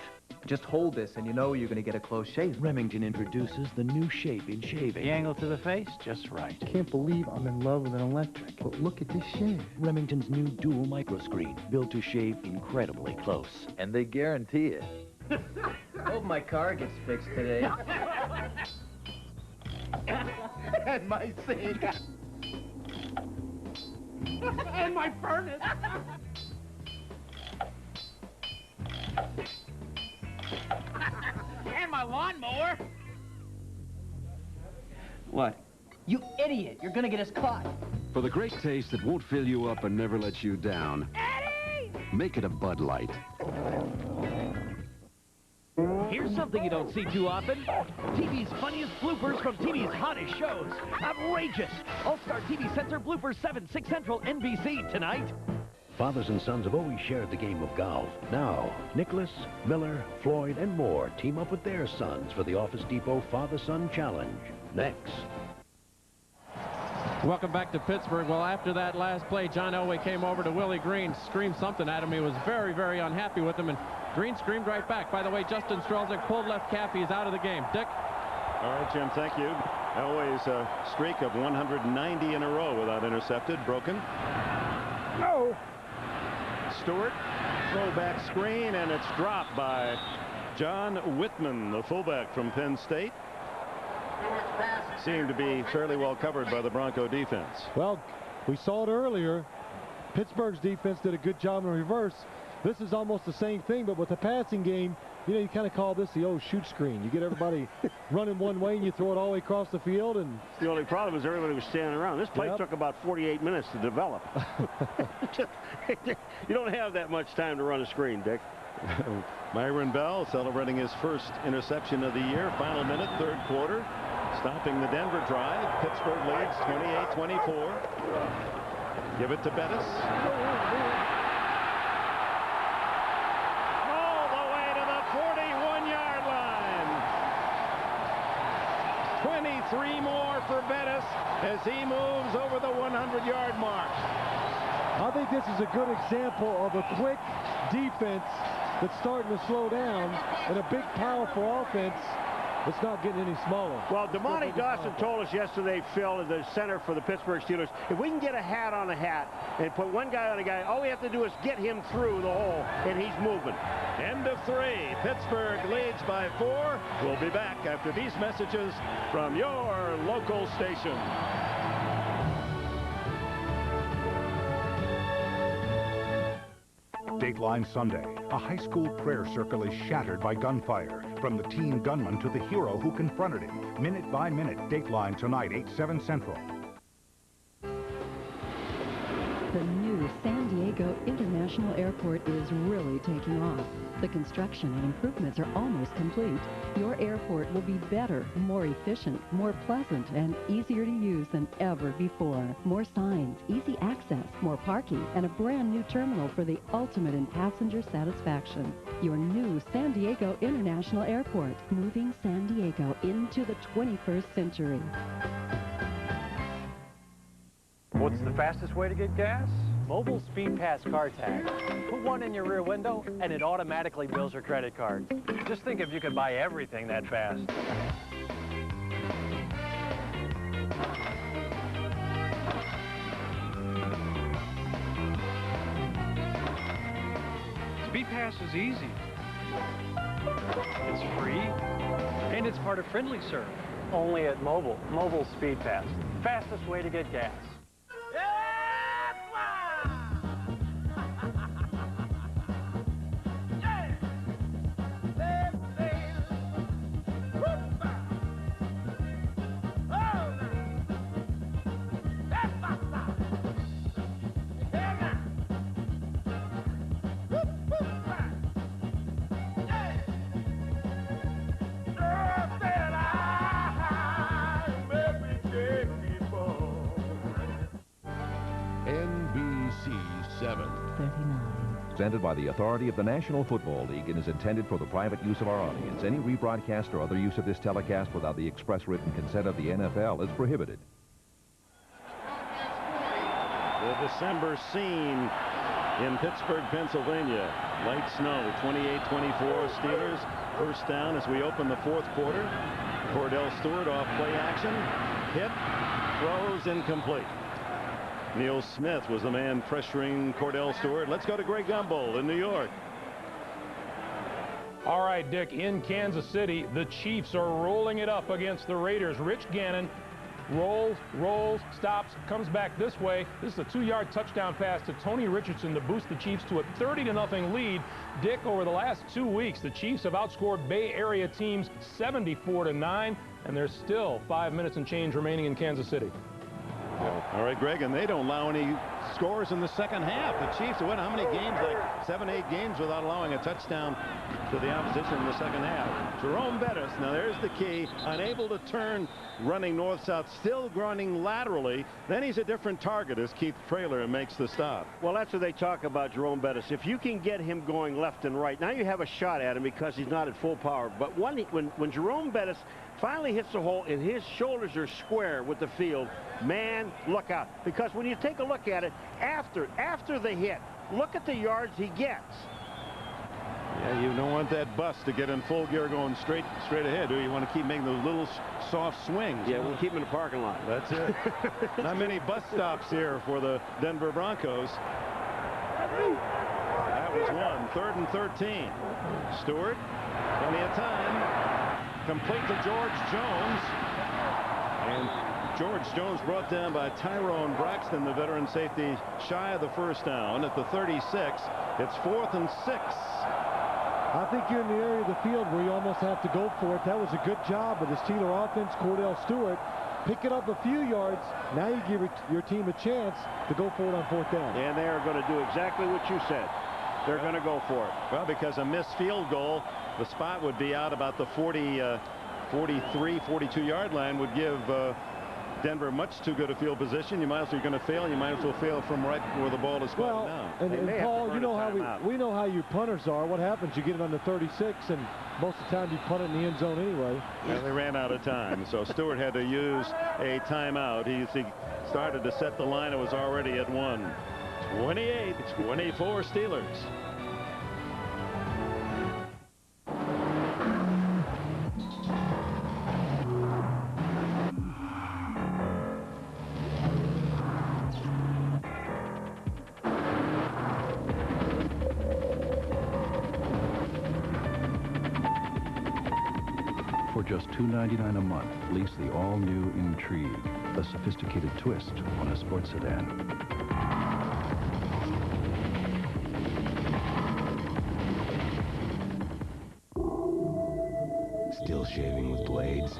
Just hold this and you know you're going to get a close shave. Remington introduces the new shape in shaving. The angle to the face, just right. Can't believe I'm in love with an electric. But look at this shave. Remington's new dual microscreen, built to shave incredibly close. And they guarantee it. Hope my car gets fixed today. And my sink. And my furnace. And my lawnmower. What? You idiot. You're gonna get us caught. For the great taste that won't fill you up and never let you down, Eddie! make it a Bud Light. Here's something you don't see too often. TV's funniest bloopers from TV's hottest shows. Outrageous. All-Star TV Censor Bloopers 7, 6 Central, NBC tonight. Fathers and sons have always shared the game of golf. Now, Nicholas, Miller, Floyd, and more team up with their sons for the Office Depot Father-Son Challenge. Next. Welcome back to Pittsburgh. Well, after that last play, John Elway came over to Willie Green, screamed something at him. He was very, very unhappy with him, and Green screamed right back. By the way, Justin Strelzik pulled left calf. He's out of the game. Dick? All right, Jim, thank you. Elway's streak of 190 in a row without intercepted, broken. No. Stewart, throwback screen, and it's dropped by John Whitman, the fullback from Penn State, seemed to be fairly well covered by the Bronco defense. Well, we saw it earlier. Pittsburgh's defense did a good job in reverse. This is almost the same thing, but with the passing game, you know, you kind of call this the old shoot screen. You get everybody running one way and you throw it all the way across the field. And the only problem is everybody was standing around. This play took about 48 minutes to develop. You don't have that much time to run a screen, Dick. Myron Bell celebrating his first interception of the year. Final minute, third quarter. Stopping the Denver drive. Pittsburgh leads 28-24. Give it to Bettis. All the way to the 41-yard line. 23 more for Bettis as he moves over the 100-yard mark. I think this is a good example of a quick defense that's starting to slow down, and a big, powerful offense that's not getting any smaller. Well, DeMonte Dawson told us yesterday, Phil, the center for the Pittsburgh Steelers, if we can get a hat on a hat and put one guy on a guy, all we have to do is get him through the hole, and he's moving. End of 3. Pittsburgh leads by 4. We'll be back after these messages from your local station. Dateline Sunday. A high school prayer circle is shattered by gunfire. From the teen gunman to the hero who confronted him. Minute by minute. Dateline tonight, 8/7 Central. The new San Diego International Airport is really taking off. The construction and improvements are almost complete. Your airport will be better, more efficient, more pleasant, and easier to use than ever before. More signs, easy access, more parking, and a brand new terminal for the ultimate in passenger satisfaction. Your new San Diego International Airport, moving San Diego into the 21st century. What's the fastest way to get gas? Mobile Speed Pass car tag. Put one in your rear window and it automatically bills your credit card. Just think if you could buy everything that fast. Speed Pass is easy. It's free and it's part of Friendly Serve. Only at Mobile Speed Pass. Fastest way to get gas. Presented by the authority of the National Football League and is intended for the private use of our audience. Any rebroadcast or other use of this telecast without the express written consent of the NFL is prohibited. The December scene in Pittsburgh, Pennsylvania. Light snow, 28-24 Steelers. First down as we open the fourth quarter. Cordell Stewart off play action. Hit, throws incomplete. Neil Smith was the man pressuring Cordell Stewart. Let's go to Greg Gumbel in New York. All right, Dick, in Kansas City, the Chiefs are rolling it up against the Raiders. Rich Gannon rolls, stops, comes back this way. This is a 2-yard touchdown pass to Tony Richardson to boost the Chiefs to a 30-0 lead. Dick, over the last 2 weeks, the Chiefs have outscored Bay Area teams 74-9, and there's still 5 minutes and change remaining in Kansas City. All right, Greg, and they don't allow any scores in the second half. The Chiefs win how many games? Like 7, 8 games without allowing a touchdown to the opposition in the second half. Jerome Bettis, now there's the key, unable to turn running north-south, still running laterally. Then he's a different target as Keith Traylor makes the stop. Well, that's what they talk about, Jerome Bettis. If you can get him going left and right, now you have a shot at him because he's not at full power. But when Jerome Bettis finally hits the hole and his shoulders are square with the field, man, look out. Because when you take a look at it, after the hit, look at the yards he gets. Yeah, you don't want that bus to get in full gear going straight ahead, do you? Want to keep making those little soft swings. Yeah, we'll keep him in the parking lot. That's it. Not many bus stops here for the Denver Broncos. That is one. 3rd and 13. Stewart, plenty of time. Complete to George Jones. And George Jones brought down by Tyrone Braxton, the veteran safety, shy of the first down at the 36. It's 4th and 6. I think you're in the area of the field where you almost have to go for it. That was a good job of the Steeler offense. Cordell Stewart pick it up a few yards. Now you give your team a chance to go for it on 4th down. And they are going to do exactly what you said. They're going to go for it. Well, because a missed field goal, the spot would be out about the 43, 42-yard line, would give Denver much too good a field position. You might as well, you're going to fail. You might as well fail from right where the ball is spotted down. And Paul, you know how we know how your punters are. What happens? You get it on the 36, and most of the time you punt it in the end zone anyway. Well, they ran out of time, so Stewart had to use a timeout. He started to set the line. It was already at 1. 28-24 Steelers. For just $2.99 a month, lease the all-new Intrigue, a sophisticated twist on a sports sedan. Still shaving with blades?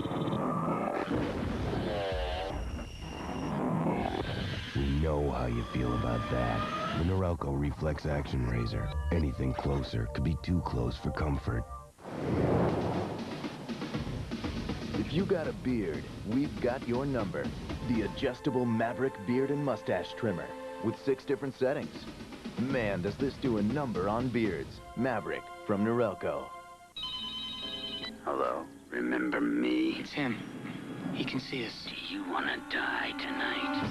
We know how you feel about that. The Norelco Reflex Action Razor. Anything closer could be too close for comfort. If you got a beard, we've got your number. The adjustable Maverick Beard and Mustache Trimmer with 6 different settings. Man, does this do a number on beards. Maverick from Norelco. Hello, remember me? It's him. He can see us. Do you want to die tonight?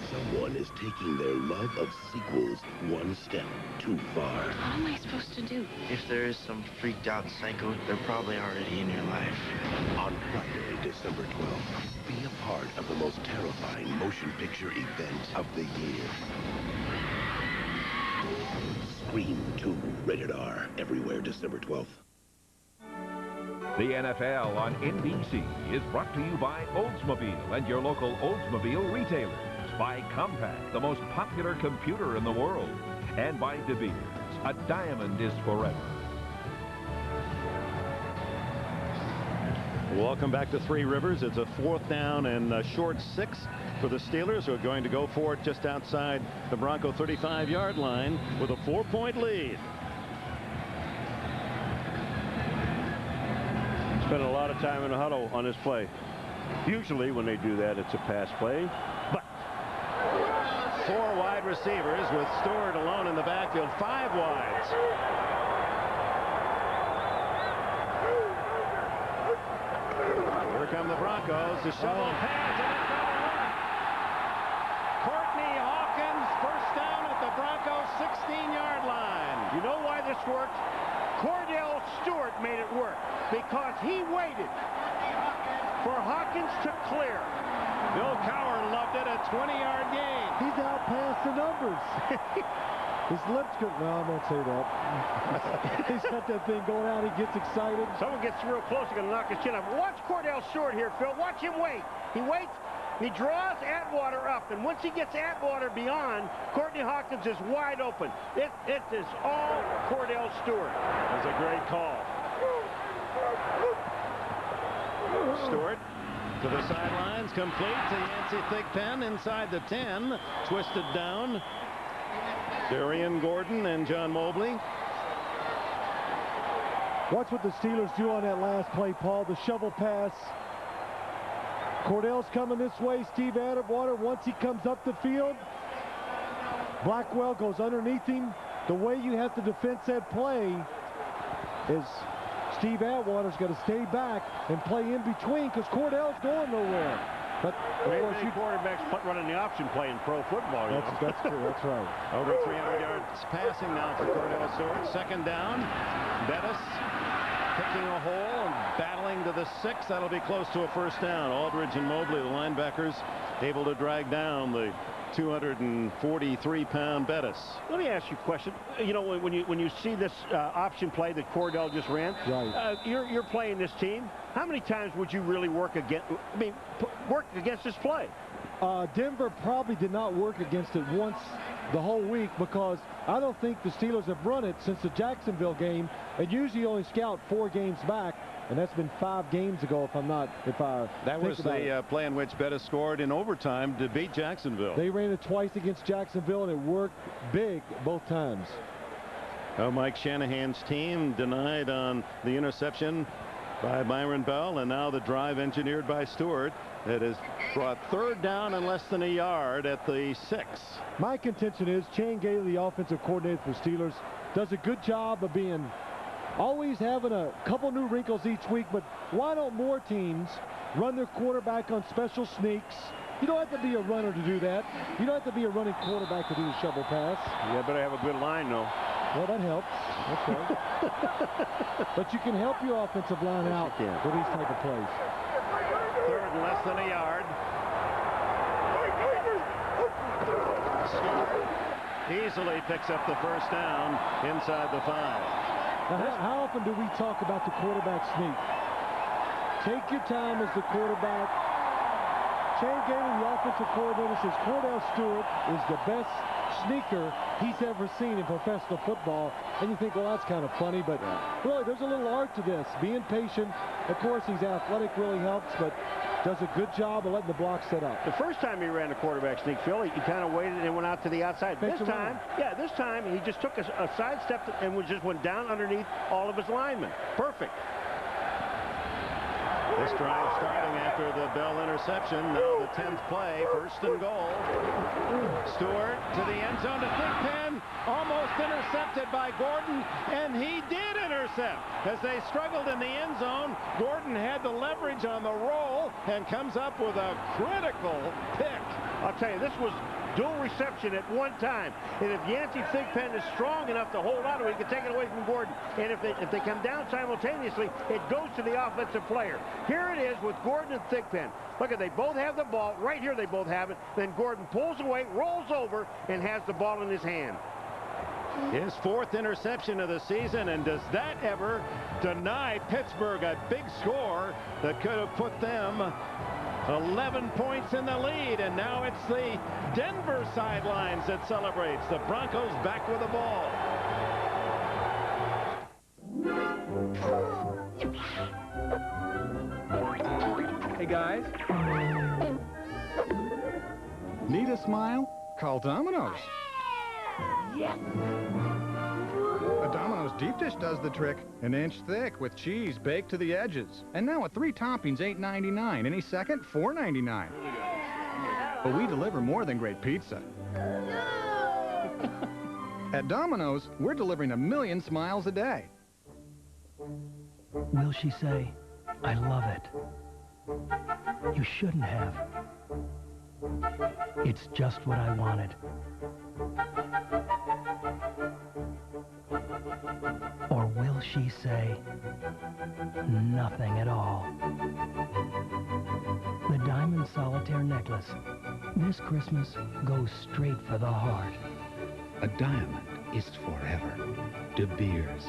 Someone is taking their love of sequels one step too far. What am I supposed to do? If there is some freaked out psycho, they're probably already in your life. On Friday, December 12th, be a part of the most terrifying motion picture event of the year. Scream 2, rated R, everywhere December 12th. The NFL on NBC is brought to you by Oldsmobile and your local Oldsmobile retailers. By Compaq, the most popular computer in the world. And by De Beers, a diamond is forever. Welcome back to Three Rivers. It's a 4th down and a short 6 for the Steelers, who are going to go for it just outside the Bronco 35-yard line with a 4-point lead. Spent a lot of time in the huddle on this play. Usually when they do that, it's a pass play. But 4 wide receivers with Stewart alone in the backfield. 5 wides. Here come the Broncos. The shovel pass. And it's going to work. Courtney Hawkins, first down at the Broncos 16-yard line. You know why this worked? Cordell Stewart made it work because he waited for Hawkins to clear. Bill Cowher loved it, a 20-yard gain. He's out past the numbers. His lips go, no, I won't say that. He's got that thing going out. He gets excited. Someone gets real close, he's going to knock his chin off. Watch Cordell Stewart here, Phil. Watch him wait. He waits. He draws Atwater up, and once he gets Atwater beyond, Courtney Hawkins is wide open. It is all Cordell Stewart. That's a great call. Stewart to the sidelines, complete to Yancey Thigpen inside the 10, twisted down. Darian Gordon and John Mobley. Watch what the Steelers do on that last play, Paul. The shovel pass. Cordell's coming this way. Steve Atwater, once he comes up the field, Blackwell goes underneath him. The way you have to defend that play is Steve Atwater's got to stay back and play in between because Cordell's going nowhere. But of course, you quarterbacks running the option play in pro football. That's true. That's right. Over 300 yards passing now for Cordell Stewart. Second down. Bettis picking a hole and battling to the 6. That'll be close to a first down. Aldridge and Mobley, the linebackers, able to drag down the 243-pound Bettis. Let me ask you a question. You know, when you see this option play that Cordell just ran, right. You're playing this team. How many times would you really work against this play? Denver probably did not work against it once the whole week, because I don't think the Steelers have run it since the Jacksonville game, and usually only scout 4 games back. And that's been 5 games ago, That was the play in which Bettis scored in overtime to beat Jacksonville. They ran it twice against Jacksonville, and it worked big both times. Oh, Mike Shanahan's team denied on the interception by Byron Bell, and now the drive engineered by Stewart that has brought 3rd down and less than a yard at the 6. My contention is Chan Gailey, the offensive coordinator for Steelers, does a good job of always having a couple new wrinkles each week, but why don't more teams run their quarterback on special sneaks? You don't have to be a runner to do that. You don't have to be a running quarterback to do the shovel pass. You better have a good line, though. Well, that helps. That's right. But you can help your offensive line out with these type of plays. 3rd and less than a yard. Easily picks up the 1st down inside the 5. Now, how often do we talk about the quarterback sneak? Take your time as the quarterback. Chan Gailey, the offensive coordinator, says Cordell Stewart is the best sneaker he's ever seen in professional football. And you think, well, that's kind of funny, but really, there's a little art to this. Being patient. Of course, he's athletic, really helps, but does a good job of letting the block set up. The first time he ran a quarterback sneak, Phil, he kind of waited and went out to the outside. This time he just took a side step and just went down underneath all of his linemen. Perfect. This drive starting after the Bell interception. Now the 10th play, 1st and goal. Stewart to the end zone to Thigpen. Almost intercepted by Gordon, and he did intercept. As they struggled in the end zone, Gordon had the leverage on the roll and comes up with a critical pick. I'll tell you, this was dual reception at one time. And if Yancey Thigpen is strong enough to hold on to it, he can take it away from Gordon. And if they come down simultaneously, it goes to the offensive player. Here it is with Gordon and Thigpen. Look at, they both have the ball. Right here they both have it. Then Gordon pulls away, rolls over, and has the ball in his hand. His 4th interception of the season, and does that ever deny Pittsburgh a big score that could have put them 11 points in the lead? And now it's the Denver sidelines that celebrates. The Broncos back with the ball. Hey guys. Need a smile? Call Domino's. Yes. A Domino's deep dish does the trick. An inch thick with cheese baked to the edges. And now with 3 toppings, $8.99. Any second, $4.99. But we deliver more than great pizza. At Domino's, we're delivering 1 million smiles a day. Will she say, I love it? You shouldn't have. It's just what I wanted. Or will she say nothing at all? The Diamond Solitaire Necklace. This Christmas goes straight for the heart. A diamond is forever. De Beers.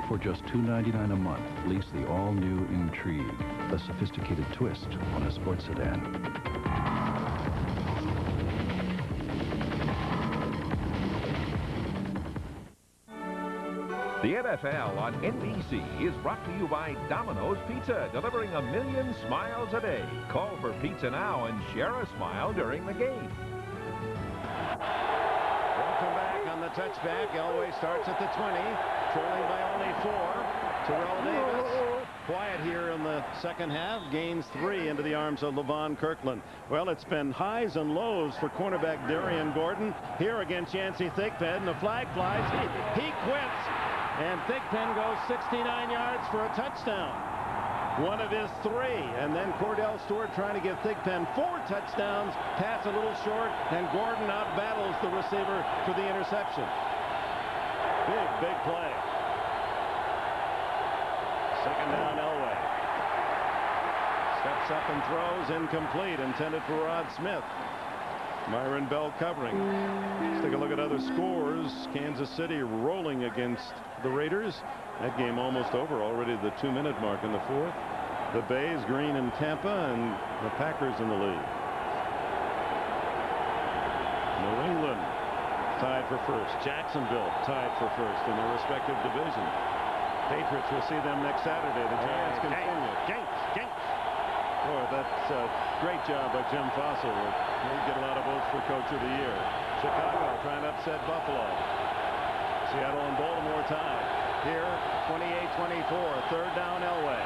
For just $2.99 a month, lease the all-new Intrigue, a sophisticated twist on a sports sedan. The NFL on NBC is brought to you by Domino's Pizza, delivering 1 million smiles a day. Call for pizza now and share a smile during the game. Welcome back on the touchback. Elway starts at the 20, trailing by only 4. Terrell Davis, quiet here in the second half, gains 3 into the arms of LaVon Kirkland. Well, it's been highs and lows for cornerback Darian Gordon. Here against Yancey Thigpen, and the flag flies. He quits, and Thigpen goes 69 yards for a touchdown. one of his 3. And then Cordell Stewart trying to give Thigpen 4 touchdowns. Pass a little short, and Gordon out-battles the receiver for the interception. Big play. Second down, Elway. Steps up and throws, incomplete, intended for Rod Smith. Myron Bell covering. Let's take a look at other scores. Kansas City rolling against the Raiders. That game almost over already, the 2-minute mark in the 4th. The Bays, Green, and Tampa, and the Packers in the lead. New England tied for first. Jacksonville tied for first in their respective division. Patriots will see them next Saturday. The Giants continue. Jinx. Boy, that's a great job by Jim Fossil. He'll get a lot of votes for Coach of the Year. Chicago trying to upset Buffalo. Seattle and Baltimore tied. Here, 28-24. Third down, Elway.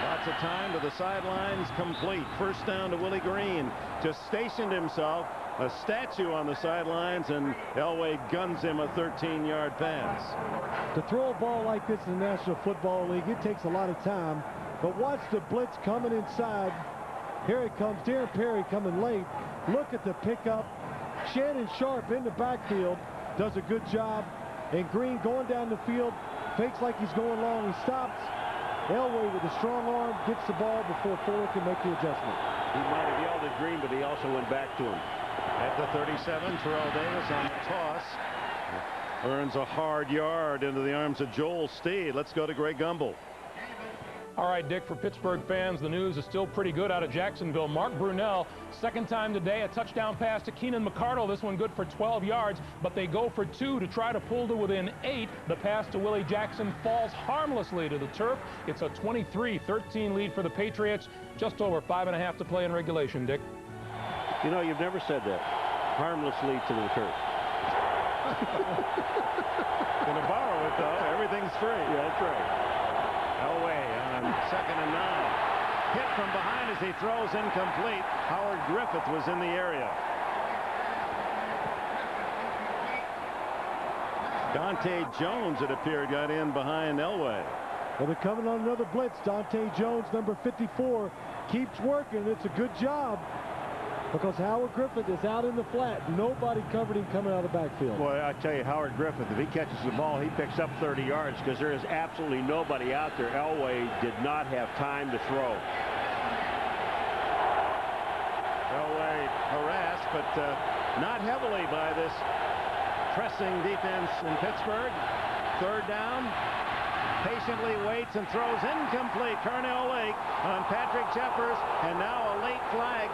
Lots of time to the sidelines, complete. First down to Willie Green. Just stationed himself, a statue on the sidelines, and Elway guns him a 13-yard pass. To throw a ball like this in the National Football League, it takes a lot of time. But watch the blitz coming inside. Here it comes. Darren Perry coming late. Look at the pickup. Shannon Sharp in the backfield does a good job. And Green going down the field, fakes like he's going long. He stops. Elway with a strong arm gets the ball before Fuller can make the adjustment. He might have yelled at Green, but he also went back to him. At the 37, Terrell Davis on the toss. Earns a hard yard into the arms of Joel Steed. Let's go to Greg Gumbel. All right, Dick, for Pittsburgh fans, the news is still pretty good out of Jacksonville. Mark Brunell, second time today, a touchdown pass to Keenan McCardle. This one good for 12 yards, but they go for 2 to try to pull to within 8. The pass to Willie Jackson falls harmlessly to the turf. It's a 23-13 lead for the Patriots. Just over 5.5 to play in regulation, Dick. You know, you've never said that. Harmlessly to the turf. Gonna borrow it, though. Everything's free. Yeah, that's right. Elway on 2nd and 9. Hit from behind as he throws, incomplete. Howard Griffith was in the area. Dante Jones, it appeared, got in behind Elway. Well, they're coming on another blitz. Dante Jones, number 54, keeps working. It's a good job because Howard Griffith is out in the flat. Nobody covered him coming out of the backfield. Boy, I tell you, Howard Griffith, if he catches the ball, he picks up 30 yards because there is absolutely nobody out there. Elway did not have time to throw. Elway harassed, but not heavily by this pressing defense in Pittsburgh. Third down. Patiently waits and throws incomplete. Carnell Lake on Patrick Jeffers, and now a late flag.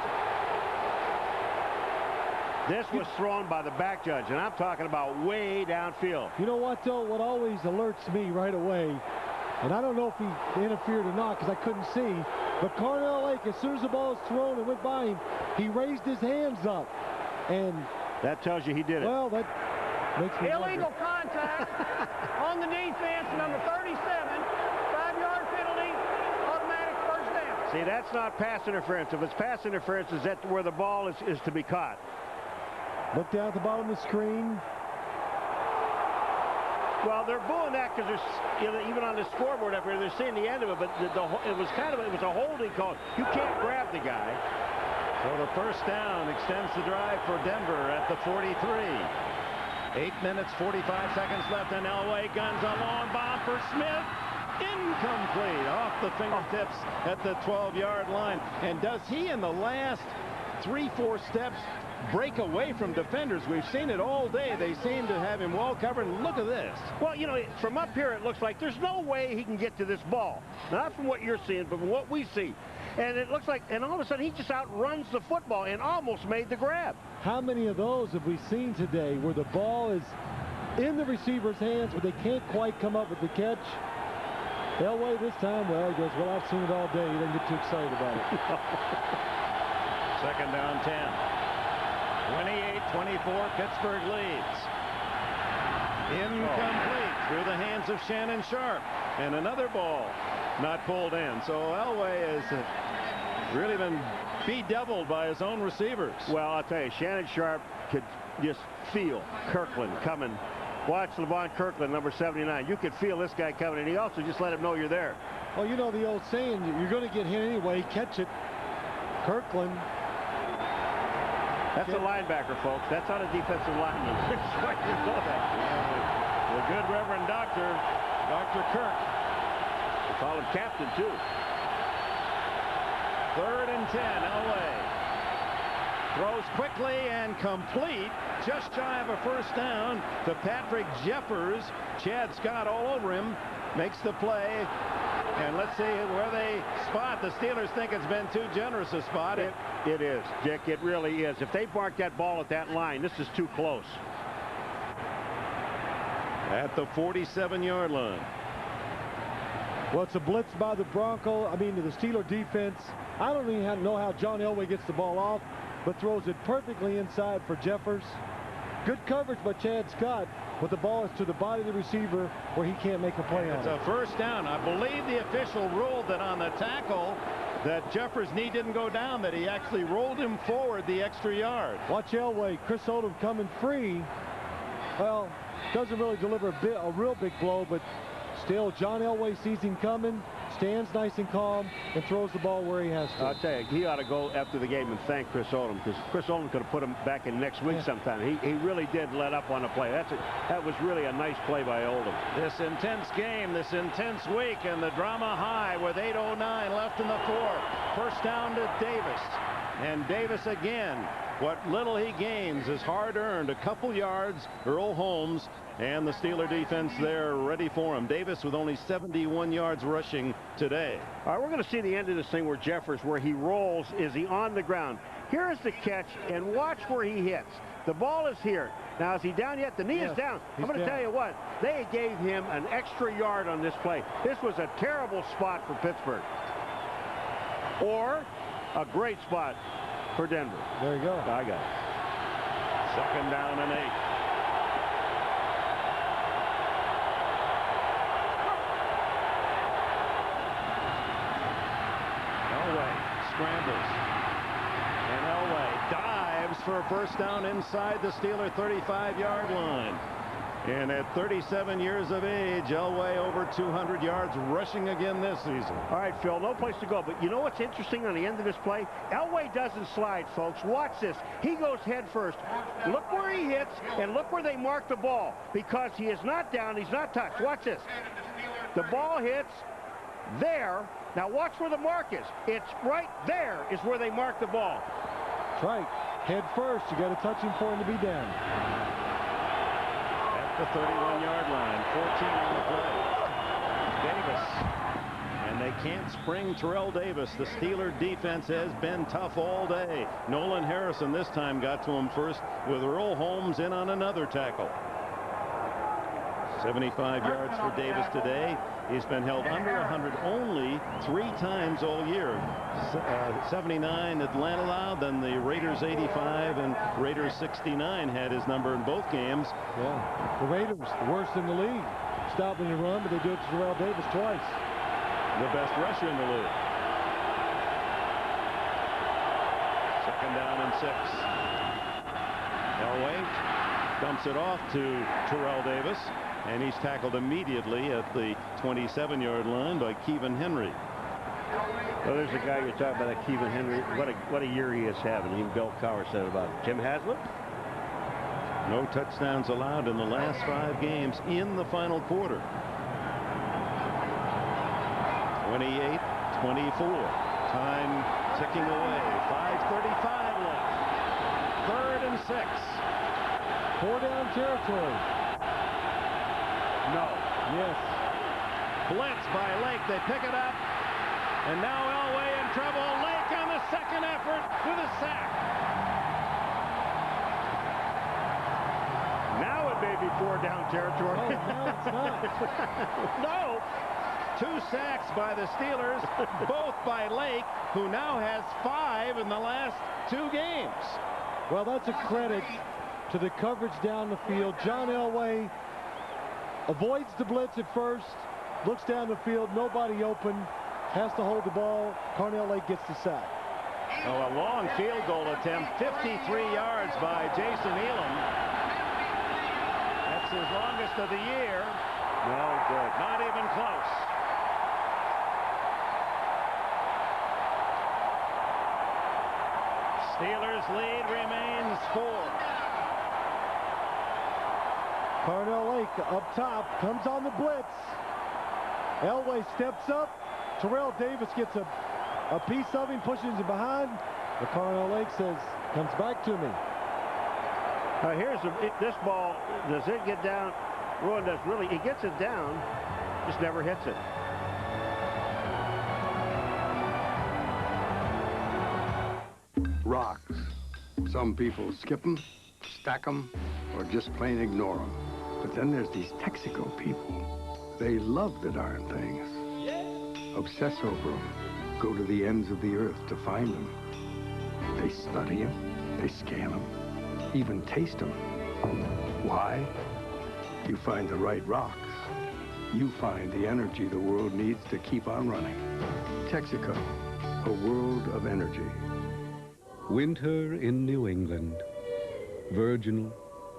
This was thrown by the back judge, and I'm talking about way downfield. You know what, though? What always alerts me right away, and I don't know if he interfered or not because I couldn't see, but Carnell Lake, as soon as the ball was thrown and went by him, he raised his hands up. And that tells you he did it. Well, that makes me illegal contact on the defense, number 37, 5-yard penalty, automatic first down. See, that's not pass interference. If it's pass interference, is that where the ball is to be caught. Look down at the bottom of the screen. Well, they're booing that because there's, you know, even on the scoreboard up here, they're seeing the end of it. But it was a holding call. You can't grab the guy. So the first down extends the drive for Denver at the 43. 8 minutes, 45 seconds left, and Elway guns a long bomb for Smith. Incomplete, off the fingertips at the 12-yard line. And does he, in the last 3-4 steps, break away from defenders? We've seen it all day. They seem to have him well covered. And look at this. Well, you know, from up here, it looks like there's no way he can get to this ball. Not from what you're seeing, but from what we see. And it looks like, and all of a sudden, he just outruns the football and almost made the grab. How many of those have we seen today where the ball is in the receiver's hands, but they can't quite come up with the catch? Elway this time, well, he goes, well, I've seen it all day. He doesn't get too excited about it. Second down, 10. 28-24, Pittsburgh leads. Incomplete through the hands of Shannon Sharp. And another ball not pulled in. So Elway has really been bedeviled by his own receivers. Well, I'll tell you, Shannon Sharp could just feel Kirkland coming Watch LeVon Kirkland, number 79. You could feel this guy coming, and he also just let him know you're there. Well, you know the old saying, you're going to get hit anyway. Catch it. Kirkland. That's a linebacker, folks. That's not a defensive lineman. The good Reverend Dr. Kirk. They call him captain, too. 3rd and 10, Elway. Throws quickly and complete, just shy of a first down to Patrick Jeffers. Chad Scott all over him, makes the play. And let's see where they spot. The Steelers think it's been too generous a spot. It is, Dick. It really is. If they mark that ball at that line, this is too close. At the 47-yard line. Well, it's a blitz by the the Steeler defense. I don't even know how John Elway gets the ball off, but throws it perfectly inside for Jeffers. Good coverage by Chad Scott, but the ball is to the body of the receiver where he can't make a play on it. It's a first down. I believe the official ruled that on the tackle that Jeffers' knee didn't go down, that he actually rolled him forward the extra yard. Watch Elway. Chris Odom coming free. Well, doesn't really deliver a real big blow, but still John Elway sees him coming, stands nice and calm, and throws the ball where he has to. I'll tell you, he ought to go after the game and thank Chris Odom, because Chris Odom could have put him back in next week sometime. He really did let up on the play. That was really a nice play by Odom. This intense game, this intense week, and the drama high with 8:09 left in the fourth. First down to Davis. And Davis again. What little he gains is hard-earned. A couple yards. Earl Holmes and the Steeler defense there ready for him. Davis with only 71 yards rushing today. All right, we're going to see the end of this thing where Jeffers, where he rolls. Is he on the ground? Here's the catch, and watch where he hits. The ball is here. Now, is he down yet? The knee is down. I'm going to tell you what. They gave him an extra yard on this play. This was a terrible spot for Pittsburgh. Or a great spot for Denver. There you go. I got it. 2nd down and 8. Elway scrambles. And Elway dives for a first down inside the Steeler 35-yard line. And at 37 years of age, Elway over 200 yards rushing again this season. All right, Phil, no place to go. But you know what's interesting on the end of this play? Elway doesn't slide, folks. Watch this. He goes head first. Look where he hits, and look where they mark the ball. Because he is not down, he's not touched. Watch this. The ball hits there. Now watch where the mark is. It's right there is where they mark the ball. That's right. Head first. You got to touch him for him to be down. The 31-yard line, 14 on the play. Davis. And they can't spring Terrell Davis. The Steeler defense has been tough all day. Nolan Harrison this time got to him first with Earl Holmes in on another tackle. 75 yards for Davis today. He's been held under 100 only 3 times all year. 79 Atlanta allowed, then the Raiders 85 and Raiders 69 had his number in both games. Yeah, the Raiders, the worst in the league. Stopping the run, but they do it to Terrell Davis twice. The best rusher in the league. 2nd down and 6. Elway dumps it off to Terrell Davis. And he's tackled immediately at the 27-yard line by Kevin Henry. Well, there's a guy you're talking about, that Kevin Henry. What a year he is having. Even Bill Cowher said about it. Jim Haslett? No touchdowns allowed in the last 5 games in the final quarter. 28-24. Time ticking away. 5:35 left. 3rd and 6. 4-down territory. No. Yes. Blitz by Lake. They pick it up. And now Elway in trouble. Lake on the second effort with a sack. Now it may be 4-down territory. Oh, no, it's not. No. 2 sacks by the Steelers, both by Lake, who now has 5 in the last 2 games. Well, that's a credit to the coverage down the field. John Elway avoids the blitz at first, looks down the field, nobody open, has to hold the ball. Carnell Lake gets the sack. Oh, a long field goal attempt, 53 yards by Jason Elam. That's his longest of the year. No good. Not even close. Steelers lead remains 4. Carnell Lake up top, comes on the blitz. Elway steps up. Terrell Davis gets a piece of him, pushes him behind. But Carnell Lake says, comes back to me. Here's this ball. Does it get down? Rowan does really. He gets it down, just never hits it. Rocks. Some people skip them, stack them, or just plain ignore them. But then there's these Texaco people. They love the darn things. Obsess over them. Go to the ends of the earth to find them. They study them. They scan them. Even taste them. Why? You find the right rocks. You find the energy the world needs to keep on running. Texaco, a world of energy. Winter in New England. Virginal,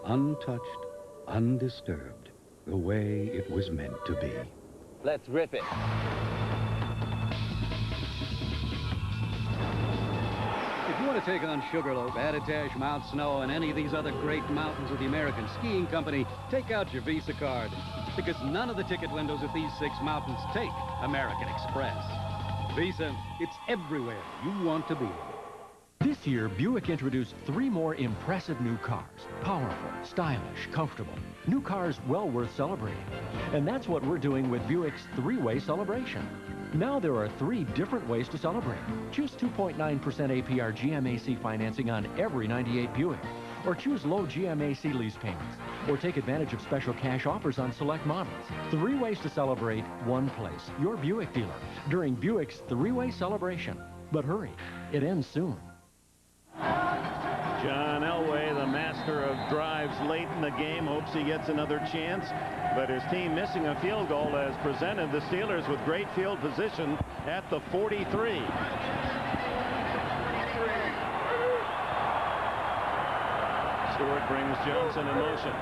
untouched, undisturbed. The way it was meant to be. Let's rip it. If you want to take on Sugarloaf, Attitash, Mount Snow, and any of these other great mountains with the American Skiing Company, take out your Visa card. Because none of the ticket windows at these 6 mountains take American Express. Visa, it's everywhere you want to be. This year, Buick introduced 3 more impressive new cars. Powerful, stylish, comfortable. New cars well worth celebrating. And that's what we're doing with Buick's 3-way celebration. Now there are 3 different ways to celebrate. Choose 2.9% APR GMAC financing on every 98 Buick. Or choose low GMAC lease payments. Or take advantage of special cash offers on select models. 3 ways to celebrate, 1 place. Your Buick dealer. During Buick's 3-way celebration. But hurry, it ends soon. John Elway, the master of drives late in the game, hopes he gets another chance. But his team missing a field goal has presented the Steelers with great field position at the 43. Stewart brings Johnson in motion.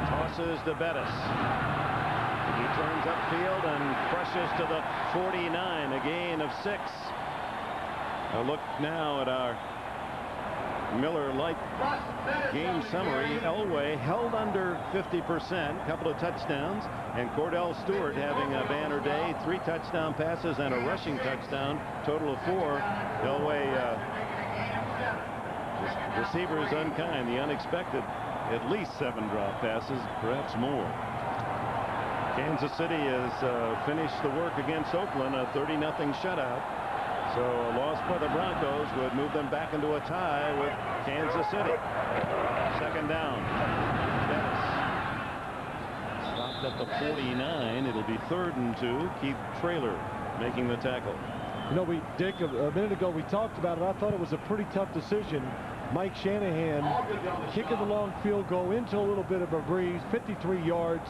Tosses to Bettis. He turns upfield and crushes to the 49, a gain of 6. A look now at our Miller Lite game summary. Elway held under 50%, couple of touchdowns, and Cordell Stewart having a banner day, 3 touchdown passes and a rushing touchdown, total of 4. Elway, receivers unkind, the unexpected, at least 7 drop passes, perhaps more. Kansas City has finished the work against Oakland, a 30-0 shutout. So a loss by the Broncos would move them back into a tie with Kansas City. 2nd down. Bettis stopped at the 49. It'll be 3rd and 2. Keith Traylor making the tackle. You know, Dick, a minute ago we talked about it. I thought it was a pretty tough decision. Mike Shanahan kicking the long field goal into a little bit of a breeze, 53 yards.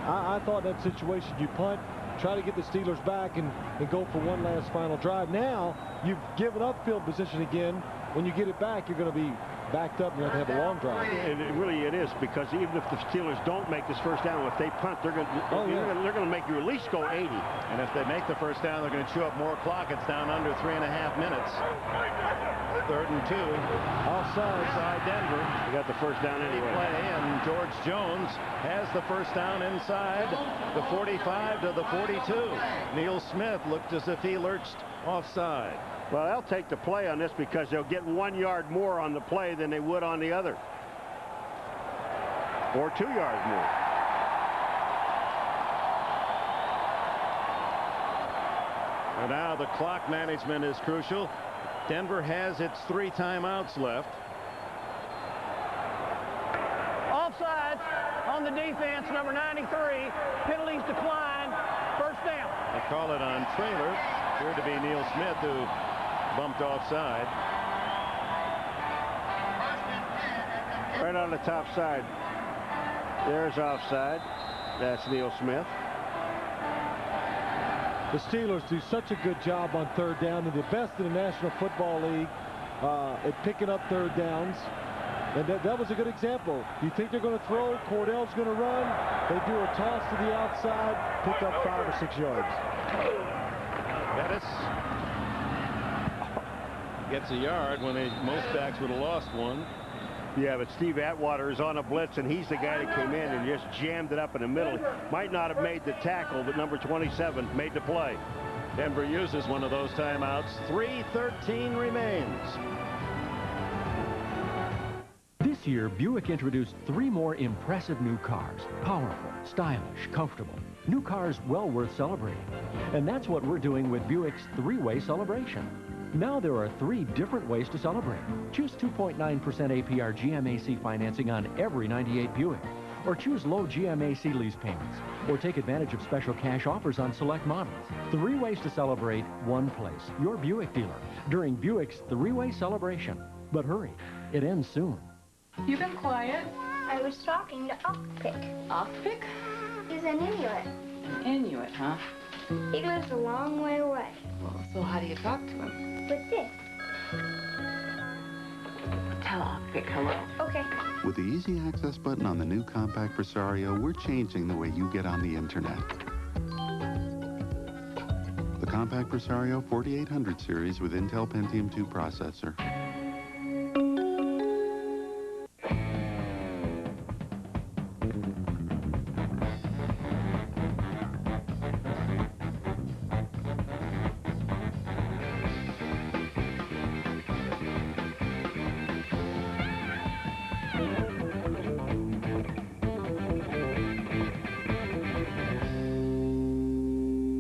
I thought that situation, you punt, try to get the Steelers back and go for one last final drive. Now you've given up field position again. When you get it back, you're going to be backed up and you have to have a long drive. And it is, because even if the Steelers don't make this first down, if they punt, they're going to make you at least go 80. And if they make the first down, they're going to chew up more clock. It's down under 3.5 minutes. 3rd and 2. Offside Denver. They got the first down anyway. Play, and George Jones has the first down inside the 45 to the 42. Neil Smith looked as if he lurched offside. Well, they'll take the play on this because they'll get 1 yard more on the play than they would on the other. Or 2 yards more. And now the clock management is crucial. Denver has its 3 timeouts left. Offsides on the defense, number 93. Penalties decline. First down. They call it on Traylor. Appeared to be Neil Smith who bumped offside. Right on the top side. There's offside. That's Neil Smith. The Steelers do such a good job on 3rd down. They're the best in the National Football League at picking up 3rd downs. And that was a good example. You think they're going to throw, Cordell's going to run, they do a toss to the outside, pick up 5 or 6 yards. Bettis gets a yard when most backs would have lost one. Yeah, but Steve Atwater is on a blitz, and he's the guy that came in and just jammed it up in the middle. Might not have made the tackle, but number 27 made the play. Denver uses one of those timeouts. 3:13 remains. This year, Buick introduced 3 more impressive new cars. Powerful, stylish, comfortable. New cars well worth celebrating. And that's what we're doing with Buick's 3-way celebration. Now there are 3 different ways to celebrate. Choose 2.9% APR GMAC financing on every 98 Buick. Or choose low GMAC lease payments. Or take advantage of special cash offers on select models. 3 ways to celebrate, 1 place. Your Buick dealer. During Buick's 3-way celebration. But hurry, it ends soon. You've been quiet. I was talking to Ockpick. Ockpick? He's an Inuit. An Inuit, huh? He lives a long way away. Well, so how do you talk to him? With this. Tell Ockpick hello. Okay. With the easy access button on the new compact Presario, we're changing the way you get on the internet. The compact Presario 4800 series with Intel Pentium 2 processor.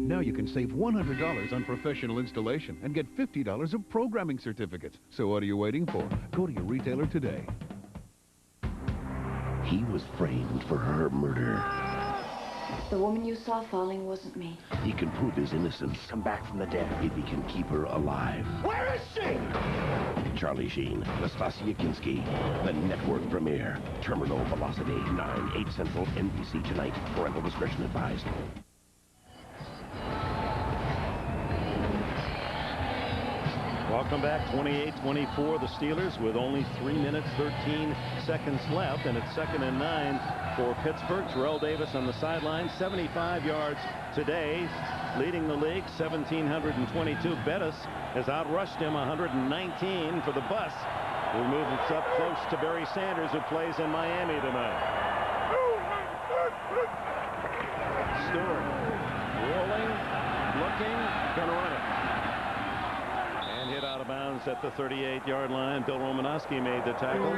Now you can save $100 on professional installation and get $50 of programming certificates. So what are you waiting for? Go to your retailer today. He was framed for her murder. The woman you saw falling wasn't me. He can prove his innocence. Come back from the dead if he can keep her alive. Where is she? Charlie Sheen, Nastasia Kinski, the network premiere. Terminal Velocity, 9/8 Central, NBC tonight. Parental discretion advised. Welcome back. 28-24, the Steelers with only 3 minutes, 13 seconds left, and it's 2nd and 9 for Pittsburgh. Terrell Davis on the sideline, 75 yards today, leading the league, 1,722. Bettis has outrushed him, 119 for the bus, who moves up close to Barry Sanders, who plays in Miami tonight. Stewart rolling, looking, gonna run it. Hit out of bounds at the 38-yard line. Bill Romanowski made the tackle.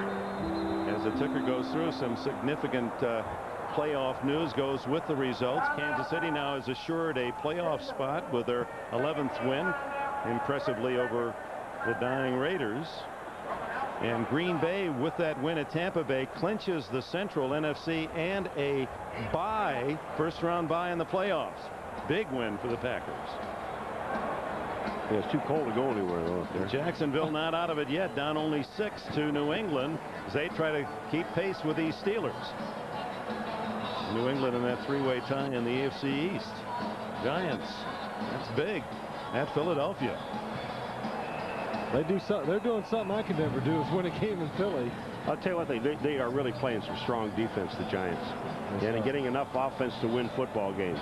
As the ticker goes through, some significant playoff news goes with the results. Kansas City now has assured a playoff spot with their 11th win, impressively over the dying Raiders. And Green Bay, with that win at Tampa Bay, clinches the Central NFC and a bye, first-round bye in the playoffs. Big win for the Packers. Yeah, it's too cold to go anywhere, though. Jacksonville not out of it yet, down only 6 to New England as they try to keep pace with these Steelers. New England in that 3-way tie in the AFC East. Giants, that's big, at Philadelphia. They're doing something I could never do, is win a game in Philly. I'll tell you what, they are really playing some strong defense, the Giants. And getting enough offense to win football games.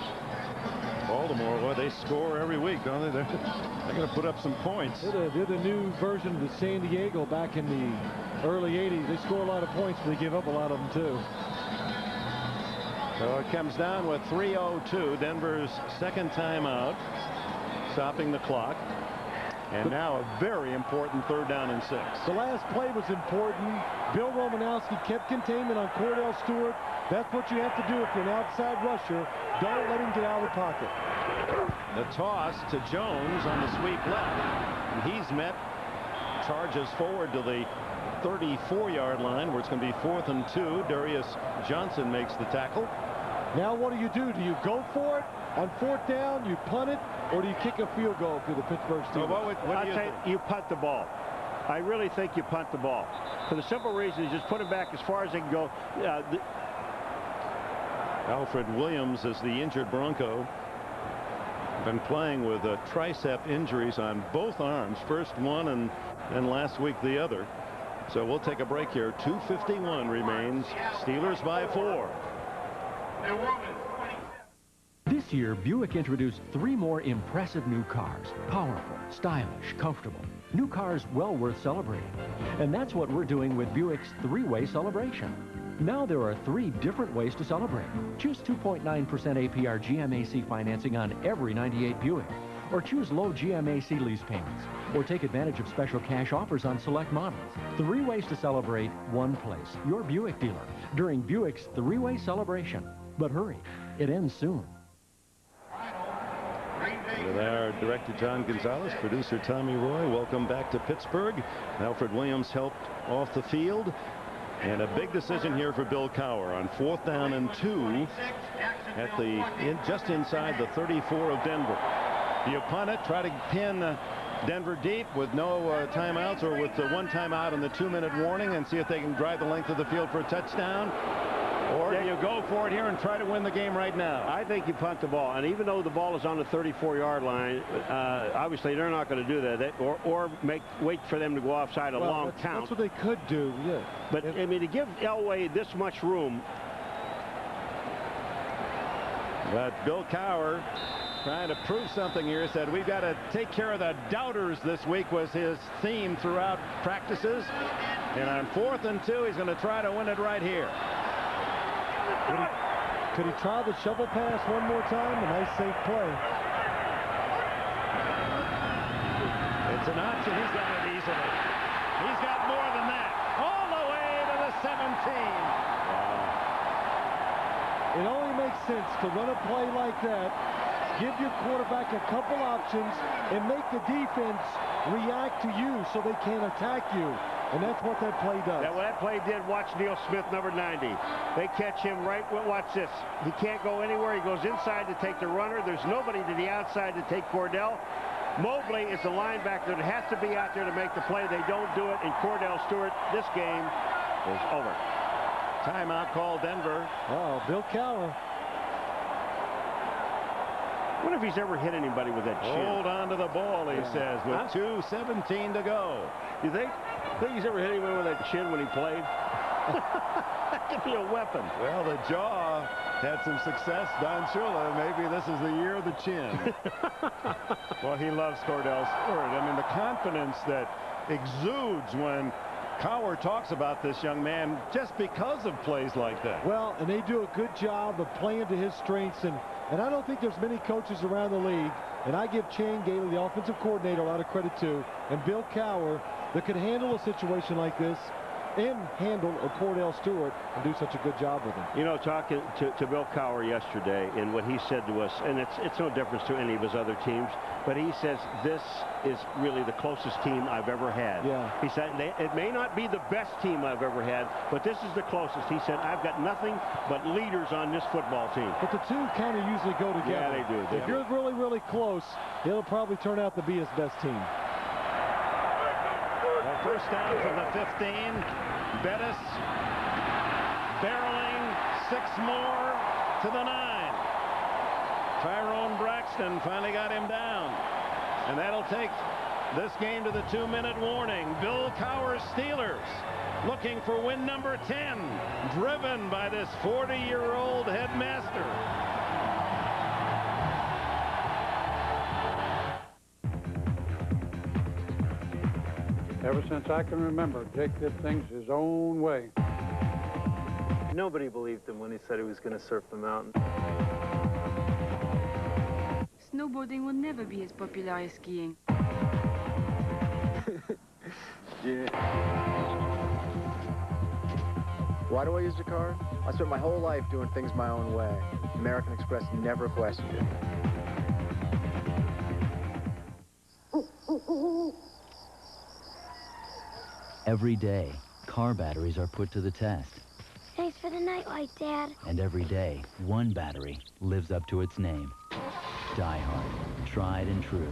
Baltimore, well, they score every week, don't they? They're going to put up some points. They're the new version of the San Diego back in the early 80s. They score a lot of points, but they give up a lot of them, too. So it comes down with 3:02. Denver's second timeout, stopping the clock. And now a very important 3rd down and 6. The last play was important. Bill Romanowski kept containment on Cordell Stewart. That's what you have to do if you're an outside rusher. Don't let him get out of the pocket. The toss to Jones on the sweep left. And he's met, charges forward to the 34-yard line, where it's going to be 4th and 2. Darius Johnson makes the tackle. Now what do? Do you go for it on 4th down, you punt it, or do you kick a field goal for the Pittsburgh Steelers? What do you think? You punt the ball. I really think you punt the ball. For the simple reason is just put it back as far as they can go. Alfred Williams is the injured Bronco. Been playing with tricep injuries on both arms. First one and last week the other. So we'll take a break here. 2:51 remains. Steelers by 4. This year, Buick introduced 3 more impressive new cars. Powerful, stylish, comfortable. New cars well worth celebrating. And that's what we're doing with Buick's 3-way celebration. Now there are 3 different ways to celebrate. Choose 2.9% APR GMAC financing on every 98 Buick. Or choose low GMAC lease payments. Or take advantage of special cash offers on select models. 3 ways to celebrate, 1 place. Your Buick dealer. During Buick's 3-way celebration. But hurry, it ends soon. With our director John Gonzalez, producer Tommy Roy, welcome back to Pittsburgh. Alfred Williams helped off the field. And a big decision here for Bill Cowher on 4th down and 2 at just inside the 34 of Denver. Do you punt it, try to pin Denver deep with no timeouts, or with the 1 timeout and the 2-minute warning, and see if they can drive the length of the field for a touchdown? Or do you go for it here and try to win the game right now? I think you punt the ball. And even though the ball is on the 34-yard line, obviously they're not going to do that. Or wait for them to go offside a long count. That's what they could do, yeah. But, I mean, to give Elway this much room. But Bill Cowher, trying to prove something here, said we've got to take care of the doubters this week, was his theme throughout practices. And on 4th and 2, he's going to try to win it right here. Could he try the shovel pass one more time? A nice safe play. It's an option. He's got it easily. He's got more than that. All the way to the 17. Wow. It only makes sense to run a play like that, give your quarterback a couple options, and make the defense react to you so they can't attack you. And that's what that play does. What that play did, watch Neil Smith, number 90. They catch him right, watch this. He can't go anywhere. He goes inside to take the runner. There's nobody to the outside to take Cordell. Mobley is the linebacker that has to be out there to make the play. They don't do it, and Cordell Stewart, this game is over. Timeout called Denver. Oh, Bill Cowher. I wonder if he's ever hit anybody with that chin. Hold on to the ball, he says, with 2:17 to go. You think he's ever hit anyone with that chin when he played? That could be a weapon. Well, the jaw had some success. Don Shula, maybe this is the year of the chin. Well, he loves Cordell Stewart. I mean, the confidence that exudes when Cowher talks about this young man just because of plays like that. Well, and they do a good job of playing to his strengths, and I don't think there's many coaches around the league, and I give Chan Gailey, the offensive coordinator, a lot of credit too, and Bill Cowher, that could handle a situation like this and handle a Cordell Stewart and do such a good job with him. You know, talking to Bill Cowher yesterday, and what he said to us, and it's no difference to any of his other teams, but he says this is really the closest team I've ever had. Yeah. He said it may not be the best team I've ever had, but this is the closest. He said, I've got nothing but leaders on this football team. But the two kind of usually go together. Yeah, they do. If you're really, really close, it'll probably turn out to be his best team. First down from the 15. Bettis barreling 6 more to the 9. Tyrone Braxton finally got him down. And that'll take this game to the 2-minute warning. Bill Cowher's Steelers looking for win number 10, driven by this 40-year-old headmaster. Ever since I can remember, Jake did things his own way. Nobody believed him when he said he was going to surf the mountain. Snowboarding will never be as popular as skiing. Yeah. Why do I use the car? I spent my whole life doing things my own way. American Express never questioned it. Every day, car batteries are put to the test. Thanks for the nightlight, Dad. And every day, one battery lives up to its name. Die Hard, tried and true.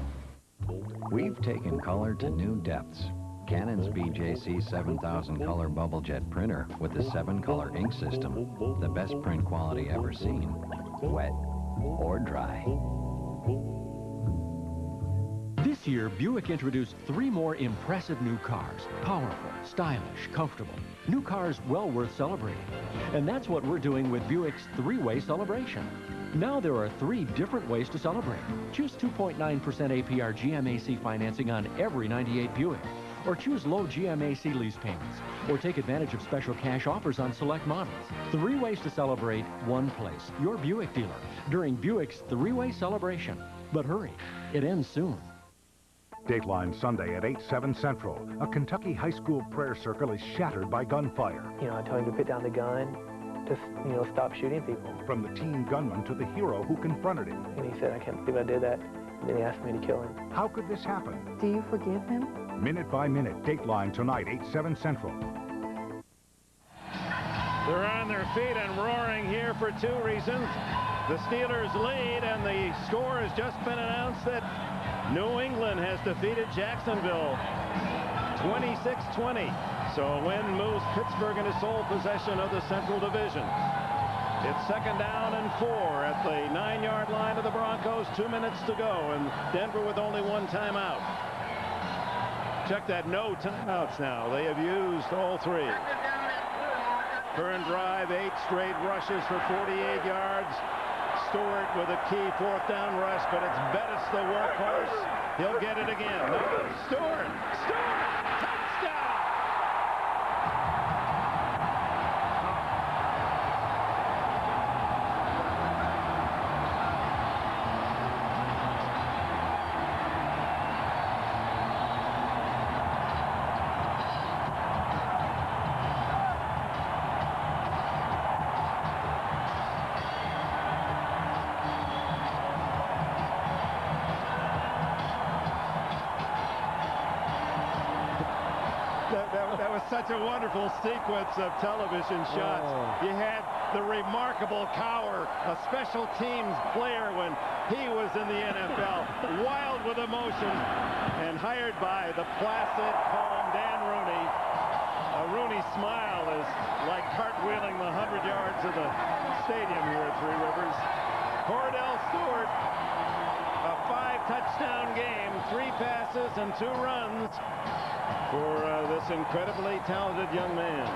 We've taken color to new depths. Canon's BJC 7000 color bubble jet printer with the 7-color ink system. The best print quality ever seen. Wet or dry. This This year, Buick introduced 3 more impressive new cars. Powerful, stylish, comfortable. New cars well worth celebrating. And that's what we're doing with Buick's 3-way celebration. Now there are 3 different ways to celebrate. Choose 2.9% APR GMAC financing on every 98 Buick. Or choose low GMAC lease payments. Or take advantage of special cash offers on select models. 3 ways to celebrate, 1 place. Your Buick dealer during Buick's 3-way celebration. But hurry, it ends soon. Dateline Sunday at 8/7 Central. A Kentucky high school prayer circle is shattered by gunfire. I told him to put down the gun, to, stop shooting people. From the teen gunman to the hero who confronted him. And he said, I can't believe I did that. And then he asked me to kill him. How could this happen? Do you forgive him? Minute by minute. Dateline tonight, 8/7 Central. They're on their feet and roaring here for 2 reasons. The Steelers lead, and the score has just been announced that New England has defeated Jacksonville 26-20. So a win moves Pittsburgh into sole possession of the Central Division. It's 2nd down and 4 at the 9-yard line of the Broncos. 2 minutes to go, and Denver with only 1 timeout. Check that, no timeouts now. They have used all 3. Turn drive, 8 straight rushes for 48 yards. Stewart with a key 4th down rush, but it's Bettis the workhorse. He'll get it again. No, Stewart, touchdown! That was such a wonderful sequence of television shots. You had the remarkable Cowher, a special teams player when he was in the NFL, wild with emotion, and hired by the placid, calm Dan Rooney. A Rooney smile is like cartwheeling the 100 yards of the stadium here at Three Rivers. Cordell Stewart, a 5-touchdown game, 3 passes and 2 runs for this incredibly talented young man.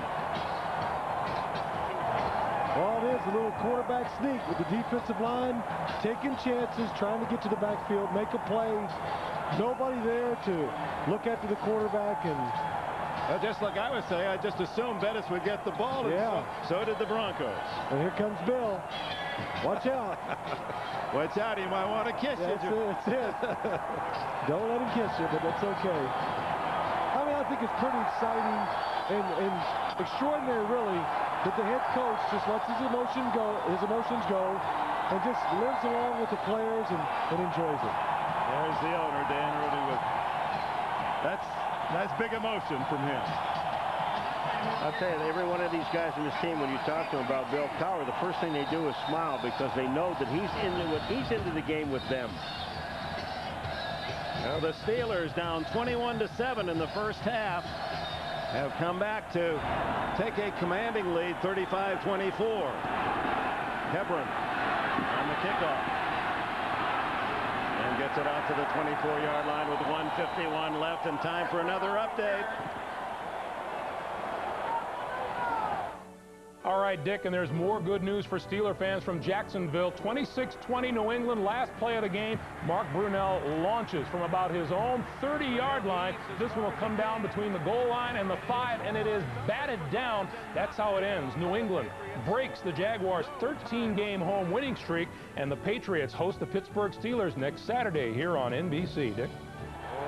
Well, it is a little quarterback sneak with the defensive line taking chances, trying to get to the backfield, make a play. Nobody there to look after the quarterback. And just like I was saying, I just assumed Bettis would get the ball. Yeah. And so did the Broncos. And here comes Bill. Watch out. Watch out, he might want to kiss you. That's it. Don't let him kiss you, but that's okay. I mean, I think it's pretty exciting and extraordinary, really, that the head coach just lets his emotions go, and just lives along with the players and enjoys it. There's the owner, Dan Rooney, with that's big emotion from him. I'll tell you, every one of these guys in this team, when you talk to them about Bill Cowher, the first thing they do is smile because they know that he's into the game with them. Well, the Steelers down 21-7 in the first half have come back to take a commanding lead, 35-24. Hebron on the kickoff and gets it out to the 24-yard line with 1:51 left and time for another update. All right, Dick, and there's more good news for Steeler fans from Jacksonville. 26-20 New England, last play of the game. Mark Brunell launches from about his own 30-yard line. This one will come down between the goal line and the 5, and it is batted down. That's how it ends. New England breaks the Jaguars' 13-game home winning streak, and the Patriots host the Pittsburgh Steelers next Saturday here on NBC, Dick.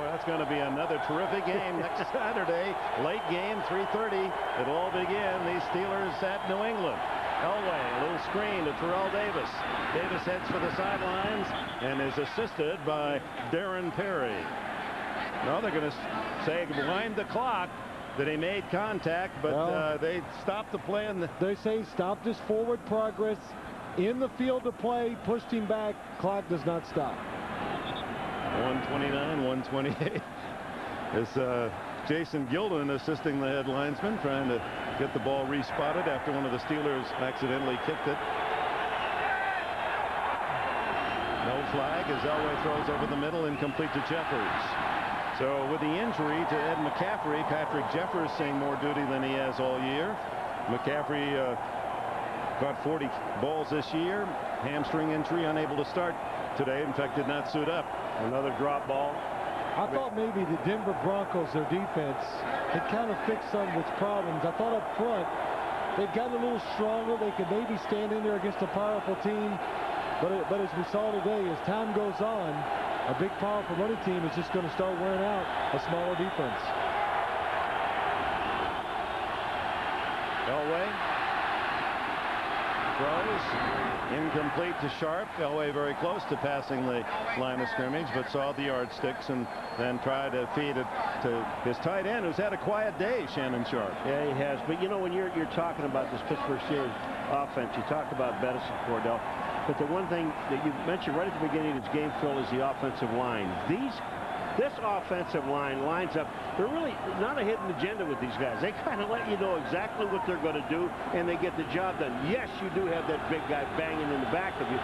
That's going to be another terrific game next Saturday. Late game, 3:30. It'll all begin. These Steelers at New England. Elway, a little screen to Terrell Davis. Davis heads for the sidelines and is assisted by Darren Perry. No, they're going to say wind the clock, that he made contact, but they stopped the play. They say stopped his forward progress in the field of play, pushed him back. Clock does not stop. 129, 128. It's Jason Gilden assisting the head linesman, trying to get the ball respotted after one of the Steelers accidentally kicked it. No flag as Elway throws over the middle, incomplete to Jeffers. So with the injury to Ed McCaffrey, Patrick Jeffers seeing more duty than he has all year. McCaffrey caught 40 balls this year. Hamstring injury, unable to start today. In fact, did not suit up. Another drop ball. I thought maybe the Denver Broncos, their defense, had kind of fixed some of its problems. I thought up front, they've gotten a little stronger. They could maybe stand in there against a powerful team. But as we saw today, as time goes on, a big, powerful running team is just going to start wearing out a smaller defense. Elway throws incomplete to Sharp. Elway very close to passing the line of scrimmage, but saw the yardsticks and then tried to feed it to his tight end, who's had a quiet day, Shannon Sharp. Yeah, he has. But you know, when you're talking about this Pittsburgh Steelers offense, you talk about Bettis and Cordell. But the one thing that you mentioned right at the beginning of this game, Phil, is the offensive line. This offensive line lines up. They're really not a hidden agenda with these guys. They kind of let you know exactly what they're going to do, and they get the job done. Yes, you do have that big guy banging in the back of you,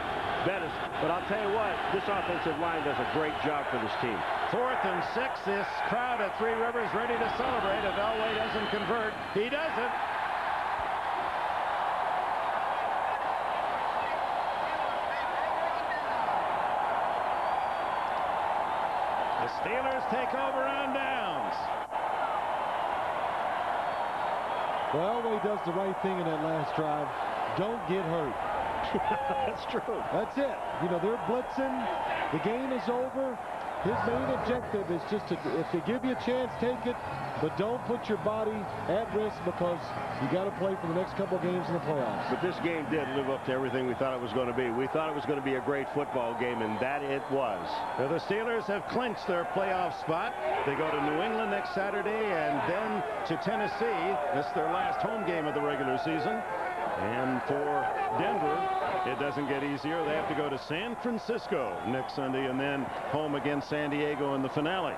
Bettis. But I'll tell you what, this offensive line does a great job for this team. 4th and 6. This crowd at Three Rivers ready to celebrate if Elway doesn't convert. He doesn't. The Steelers take over on downs. Well, Elway does the right thing in that last drive. Don't get hurt. That's true. That's it. You know, they're blitzing. The game is over. His main objective is just to, if they give you a chance, take it, but don't put your body at risk because you got to play for the next couple of games in the playoffs. But this game did live up to everything we thought it was going to be. We thought it was going to be a great football game, and that it was. So the Steelers have clinched their playoff spot. They go to New England next Saturday and then to Tennessee. This is their last home game of the regular season. And for Denver, it doesn't get easier. They have to go to San Francisco next Sunday and then home against San Diego in the finale.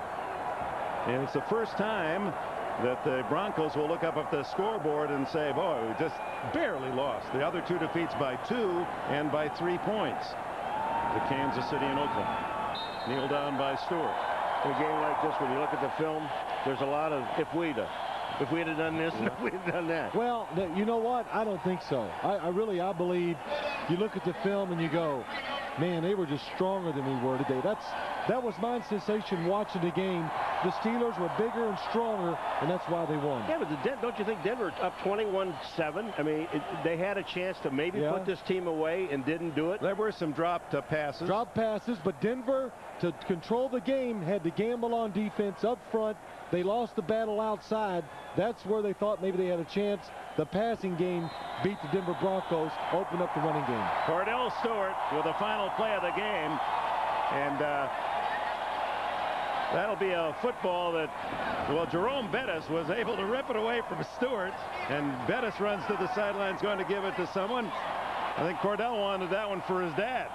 And it's the first time that the Broncos will look up at the scoreboard and say, boy, we just barely lost. The other two defeats by 2 and by 3 points to Kansas City and Oakland. Kneel down by Stewart. In a game like this, when you look at the film, there's a lot of if we'd have done this and if we'd have done that. Well, you know what? I don't think so. I believe you look at the film and you go, man, they were just stronger than we were today. That was my sensation watching the game. The Steelers were bigger and stronger, and that's why they won. Yeah, but don't you think Denver up 21-7? I mean, they had a chance to maybe put this team away and didn't do it. There were some dropped passes. Dropped passes, but Denver, to control the game, had to gamble on defense up front. They lost the battle outside. That's where they thought maybe they had a chance. The passing game beat the Denver Broncos, opened up the running game. Cordell Stewart with the final play of the game. And that'll be a football that, well, Jerome Bettis was able to rip it away from Stewart. And Bettis runs to the sidelines going to give it to someone. I think Cordell wanted that one for his dad.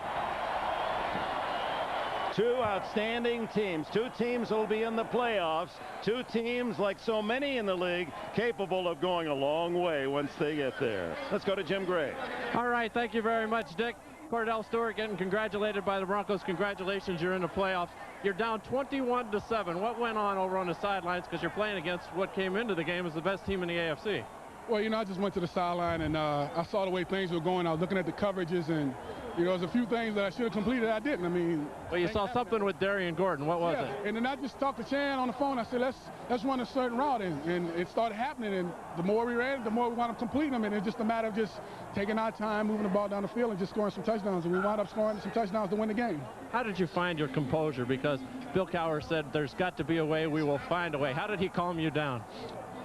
Two outstanding teams. Two teams will be in the playoffs. Two teams, like so many in the league, capable of going a long way once they get there. Let's go to Jim Gray. All right, thank you very much, Dick. Cordell Stewart getting congratulated by the Broncos. Congratulations, you're in the playoffs. You're down 21-7. What went on over on the sidelines? Because you're playing against what came into the game as the best team in the AFC. Well, you know, I just went to the sideline and I saw the way things were going. I was looking at the coverages and, you know, there's a few things that I should have completed I didn't. I mean. Well, you saw something with Darian Gordon. What was it? And then I just talked to Chan on the phone. I said, let's run a certain route. And it started happening. And the more we ran, the more we wound up completing them. And it's just a matter of just taking our time, moving the ball down the field, and just scoring some touchdowns. And we wound up scoring some touchdowns to win the game. How did you find your composure? Because Bill Cowher said there's got to be a way. We will find a way. How did he calm you down?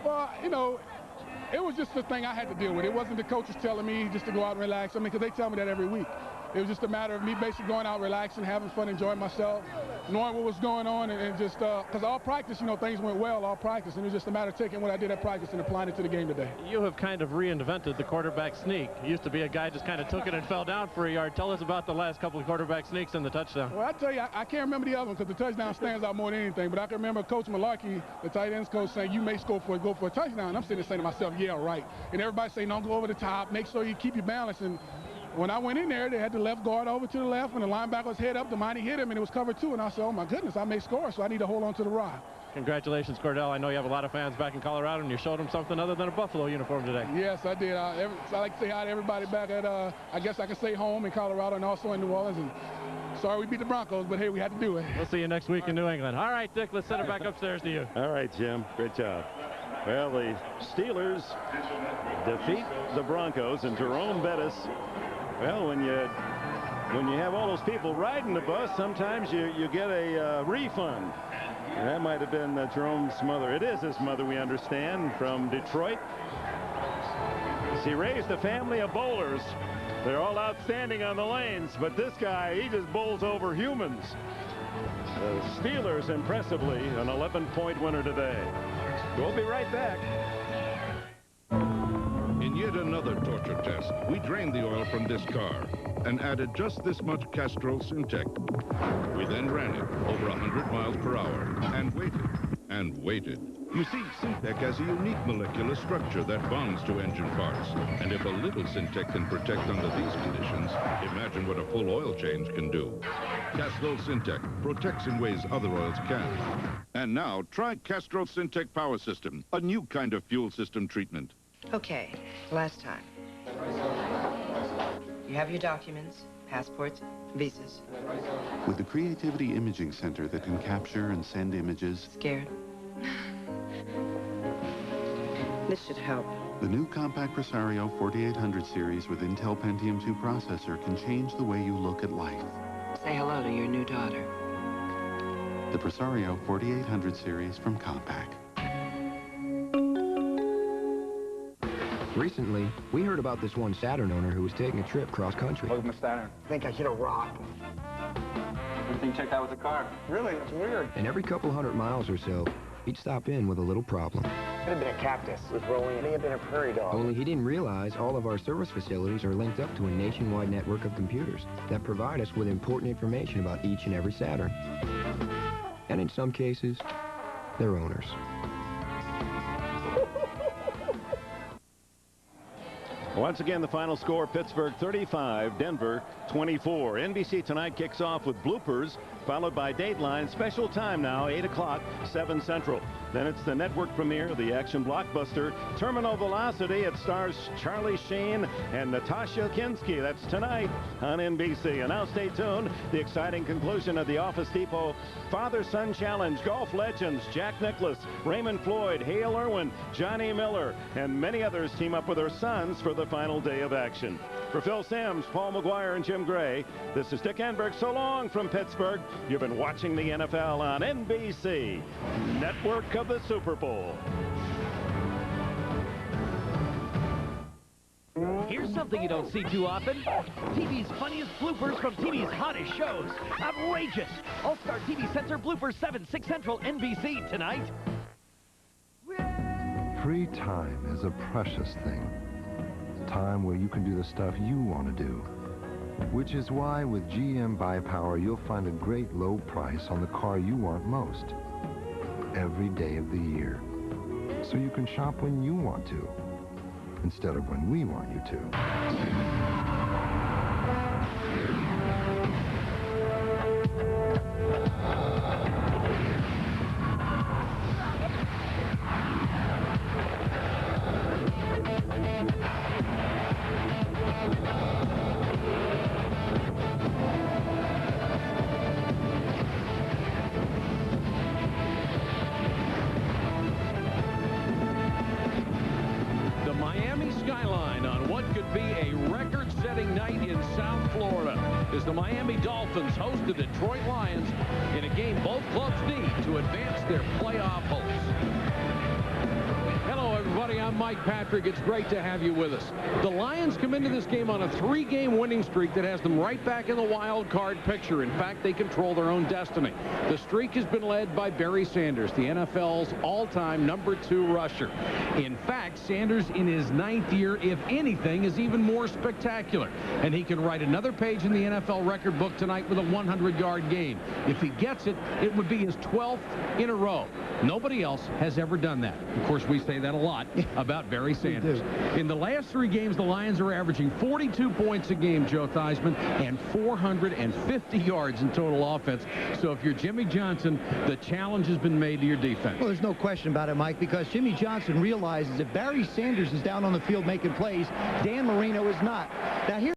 Well, you know, it was just the thing I had to deal with. It wasn't the coaches telling me just to go out and relax. I mean, because they tell me that every week. It was just a matter of me basically going out, relaxing, having fun, enjoying myself, knowing what was going on, and just because all practice, you know, things went well all practice, and it was just a matter of taking what I did at practice and applying it to the game today. You have kind of reinvented the quarterback sneak. It used to be a guy just kind of took it and fell down for a yard. Tell us about the last couple of quarterback sneaks and the touchdown. Well, I tell you, I can't remember the other one because the touchdown stands out more than anything, but I can remember Coach Malarkey, the tight ends coach, saying, you may go for a touchdown. And I'm sitting there saying to myself, yeah, right. And everybody saying, don't go over the top, make sure you keep your balance. And when I went in there, they had the left guard over to the left, and the linebacker was head up. The mighty hit him, and it was cover 2. And I said, oh, my goodness, I may score, so I need to hold on to the rod. Congratulations, Cordell. I know you have a lot of fans back in Colorado, and you showed them something other than a Buffalo uniform today. Yes, I did. I like to say hi to everybody back at, I guess I can say home in Colorado and also in New Orleans. And sorry we beat the Broncos, but hey, we had to do it. We'll see you next week in New England. All right, Dick, let's send it back upstairs to you. All right, Jim. Great job. Well, the Steelers defeat the Broncos, and Jerome Bettis, well, when you have all those people riding the bus, sometimes you get a refund. And that might have been Jerome's mother. It is his mother, we understand, from Detroit. She raised a family of bowlers. They're all outstanding on the lanes, but this guy, he just bowls over humans. The Steelers, impressively, an 11-point winner today. We'll be right back. In yet another torture test, we drained the oil from this car and added just this much Castrol Syntec. We then ran it over 100 miles per hour and waited and waited. You see, Syntec has a unique molecular structure that bonds to engine parts. And if a little Syntec can protect under these conditions, imagine what a full oil change can do. Castrol Syntec protects in ways other oils can't. And now, try Castrol Syntec Power System, a new kind of fuel system treatment. Okay, last time. You have your documents, passports, visas. With the Creativity Imaging Center that can capture and send images... Scared? This should help. The new compact Presario 4800 series with Intel Pentium 2 processor can change the way you look at life. Say hello to your new daughter. The Presario 4800 series from Compaq. Recently, we heard about this one Saturn owner who was taking a trip cross-country. Look at my Saturn. I think I hit a rock. Everything checked out with the car. Really? That's weird. And every couple hundred miles or so, he'd stop in with a little problem. Could have been a cactus. It was rolling. It may have been a prairie dog. Only he didn't realize all of our service facilities are linked up to a nationwide network of computers that provide us with important information about each and every Saturn. And in some cases, their owners. Once again, the final score, Pittsburgh 35, Denver 24. NBC Tonight kicks off with bloopers, followed by Dateline. Special time now, 8 o'clock, 7 Central. Then it's the network premiere, the action blockbuster, Terminal Velocity. It stars Charlie Sheen and Natasha Kinski. That's tonight on NBC. And now stay tuned. The exciting conclusion of the Office Depot Father-Son Challenge. Golf legends Jack Nicklaus, Raymond Floyd, Hale Irwin, Johnny Miller, and many others team up with their sons for the final day of action. For Phil Sims, Paul McGuire, and Jim Gray, this is Dick Enberg. So long from Pittsburgh. You've been watching the NFL on NBC, Network of the Super Bowl. Here's something you don't see too often. TV's funniest bloopers from TV's hottest shows. Outrageous. All-Star TV Censor Bloopers 7, 6 Central, NBC tonight. Free time is a precious thing. Time where you can do the stuff you want to do. Which is why with GM Buy Power, you'll find a great low price on the car you want most. Every day of the year. So you can shop when you want to, instead of when we want you to. As the Miami Dolphins host the Detroit Lions in a game both clubs need to advance their playoff hopes. Hello, everybody. I'm Mike Patrick. It's great to have you with us. The Lions come into this game on a 3-game winning streak that has them right back in the wild card picture. In fact, they control their own destiny. The streak has been led by Barry Sanders, the NFL's all-time #2 rusher. In fact, Sanders in his 9th year, if anything, is even more spectacular. And he can write another page in the NFL record book tonight with a 100-yard game. If he gets it, it would be his 12th in a row. Nobody else has ever done that. Of course, we say that a lot lot about Barry Sanders. In the last 3 games, the Lions are averaging 42 points a game, Joe Theismann, and 450 yards in total offense. So if you're Jimmy Johnson, the challenge has been made to your defense. Well, there's no question about it, Mike, because Jimmy Johnson realizes if Barry Sanders is down on the field making plays, Dan Marino is not. Now, here's